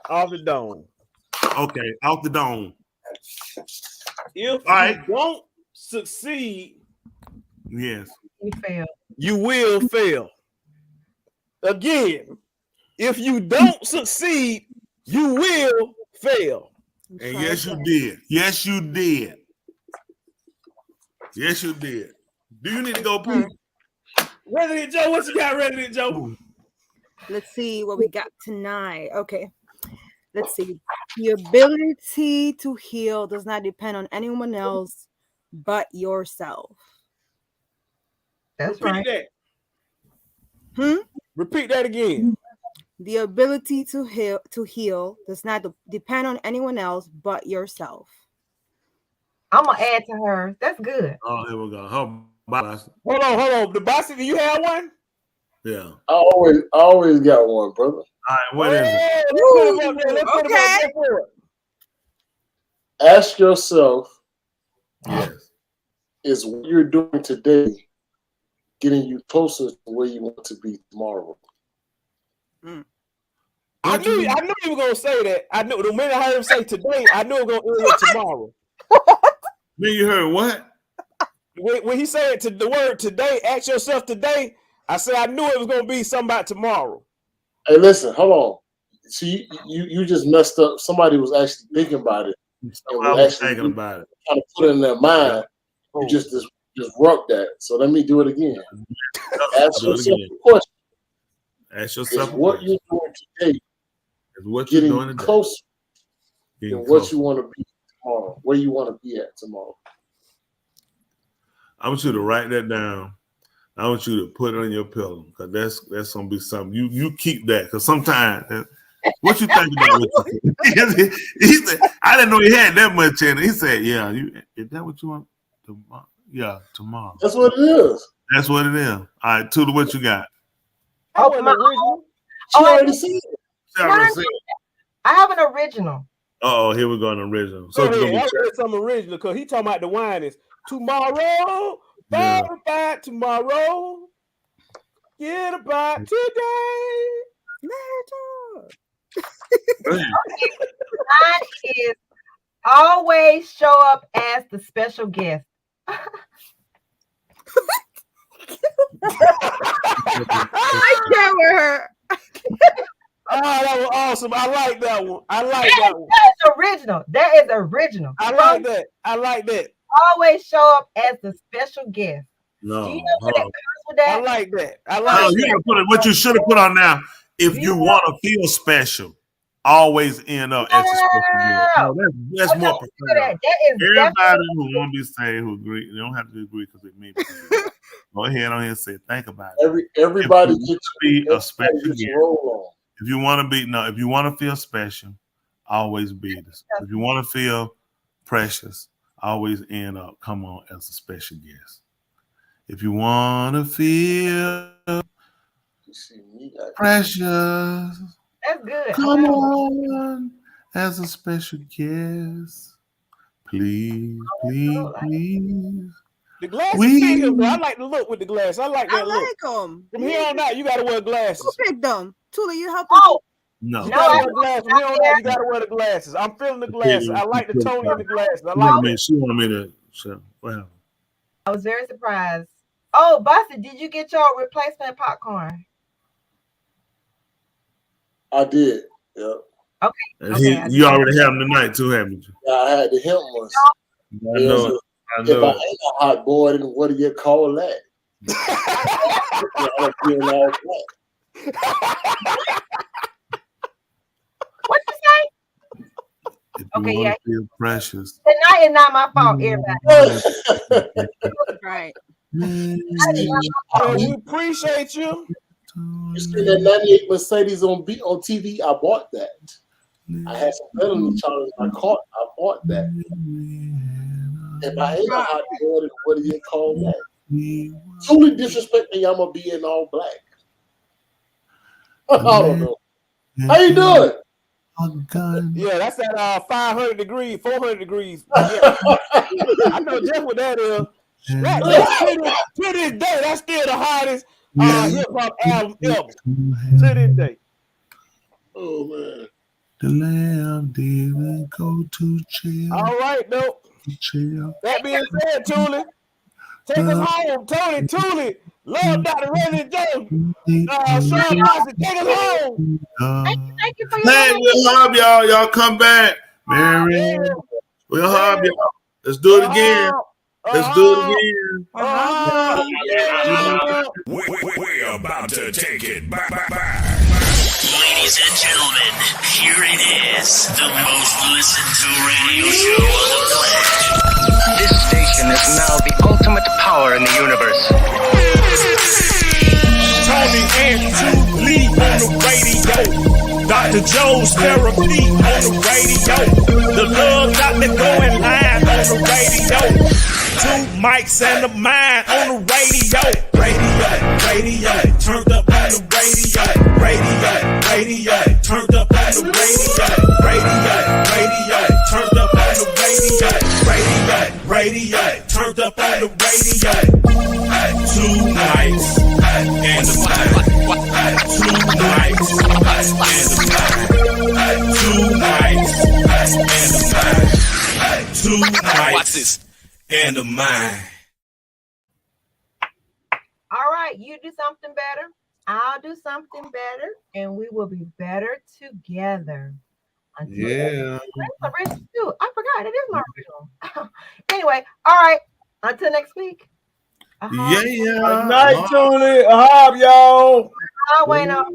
S5: Off the dome.
S6: Okay, out the dome.
S5: If
S6: All right.
S5: you don't succeed,
S6: yes,
S9: you fail.
S5: You will fail. Again, if you don't succeed, you will fail.
S6: And yes, you did. Yes, you did. Yes, you did. Do you need to go pee?
S5: Resident Joe, what you got, Resident Joe?
S7: Let's see what we got tonight. Okay. Let's see. The ability to heal does not depend on anyone else but yourself.
S9: That's
S5: Repeat that. Repeat that again.
S7: The ability to heal does not depend on anyone else but yourself.
S9: I'm gonna add to her. That's good.
S6: Oh, here we go. Hold
S5: on. The boss, do you have one?
S6: Yeah.
S14: I always got one, brother.
S6: All right, what is it?
S14: Ask yourself,
S6: yes,
S14: is what you're doing today getting you closer to where you want to be tomorrow?
S5: I knew you were gonna say that. I knew the minute I heard him say today, I knew it was gonna end with tomorrow.
S6: Then you heard what?
S5: When he said to the word today, ask yourself today. I said I knew it was gonna be something about tomorrow.
S14: Hey, listen, hold on. See, you just messed up. Somebody was actually thinking about it.
S6: I was thinking about it.
S14: Trying to put it in their mind. You just wrote that. So let me do it again. Ask yourself a question.
S6: Ask yourself
S14: what you're doing today
S6: is what
S14: getting
S6: you're doing today.
S14: Closer
S6: Getting
S14: than
S6: closer.
S14: what you want to be tomorrow. Where you want to be at tomorrow.
S6: I want you to write that down. I want you to put it on your pillow because that's gonna be something. You keep that because sometimes what you think about what you think? He said, I didn't know he had that much in it. He said, yeah, is that what you want tomorrow? Yeah, tomorrow.
S14: That's what it is.
S6: That's what it is. All right, Tudor, what you got?
S9: Oh, my
S14: She already said it.
S6: She already said it.
S9: I have an original.
S6: Oh, here we go, an original.
S5: So
S6: So
S5: I read something original because he talking about the wine is tomorrow,
S6: Yeah.
S5: about tomorrow, get about today.
S9: Mine is always show up as the special guest.
S7: I can't with her.
S5: Oh, that was awesome. I like that one. I like that one.
S9: That is original. That is original.
S5: I like that. I like that.
S9: Always show up as the special guest.
S6: No,
S9: Do you know what that
S6: hold on.
S9: comes with that?
S5: I like that. I
S6: No,
S5: like
S6: you
S5: that.
S6: gotta put it. What you should have put on now. If you want to feel special, always end up as a special guest. No, that's
S9: Okay,
S6: more
S9: look at
S6: preferred.
S9: that. That is
S6: Everybody
S9: definitely-
S6: who want to be saved, who agree, they don't have to agree because it may be. Go ahead on here and say, think about it.
S14: Everybody
S6: If you
S14: gets
S6: be a special
S14: gets
S6: guest.
S14: roll
S6: If you want to be if you want to feel special, always be this. If you want to feel precious, always end up come on as a special guest. If you want to feel precious,
S9: That's good.
S6: come on as a special guest. Please, please, please.
S5: The glasses fit him, though. I like the look with the glasses. I like that
S7: I
S5: look.
S7: like them.
S5: From here on out, you gotta wear glasses.
S7: Who picked them? Tula, you helped
S9: Oh,
S6: No.
S5: You gotta wear glasses. From here on out, you gotta wear the glasses. I'm feeling the glasses. I like the tone in the glasses. I like that.
S6: She wanted me to. So, well,
S9: I was very surprised. Oh, Buster, did you get your replacement popcorn?
S14: I did. Yeah.
S9: Okay.
S6: and you already have them tonight too, haven't you?
S14: Yeah, I had to help once.
S6: I know. I
S14: If
S6: know.
S14: I ain't a hot boy, then what do you call that? I'm feeling all black.
S9: What you say?
S6: If you
S9: Okay,
S6: want
S9: yeah.
S6: to feel precious.
S9: Tonight is not my fault, everybody.
S7: Right.
S5: Well, we appreciate you.
S14: You see that 98 Mercedes on TV? I bought that. I had some felony charges I caught. I bought that. If I ain't a hot boy, then what do you call that? Truly disrespecting, I'm gonna be in all black. I don't know. How you doing?
S5: Yeah, that's at 500 degrees, 400 degrees. Yeah. I know just what that is. To this day, that's still the hottest hip hop album ever. To this day.
S14: Oh man.
S6: The lamb didn't go to jail.
S5: All right, though. That being said, Tuli, take us home. Tony, Tuli, love Dr. Randy Jones. Sean Marcy, take us home.
S9: Thank you for your
S6: Hey, we'll hub y'all. Y'all come back. Mary, we'll hub y'all. Let's do it again. Let's do it again.
S1: We're about to take it back.
S2: Ladies and gentlemen, here it is, the most listened to radio show on the planet.
S3: This station is now the ultimate power in the universe.
S4: Tony and Lee on the radio. Dr. Joe's therapy on the radio. The love doctor going live on the radio. 2 mics and a mind on the radio. Radio, turned up on the radio. Radio, turned up on the radio. Radio, turned up on the radio. Radio, turned up on the radio. 2 mics and a mind. 2 mics and a mind. 2 mics and a mind. 2 mics and a mind.
S9: All right, you do something better. I'll do something better, and we will be better together.
S6: Yeah.
S9: I forgot it is my original. Anyway, all right. Until next week.
S6: Yeah.
S5: Good night, Tuli. Hob, y'all.
S9: Bueno.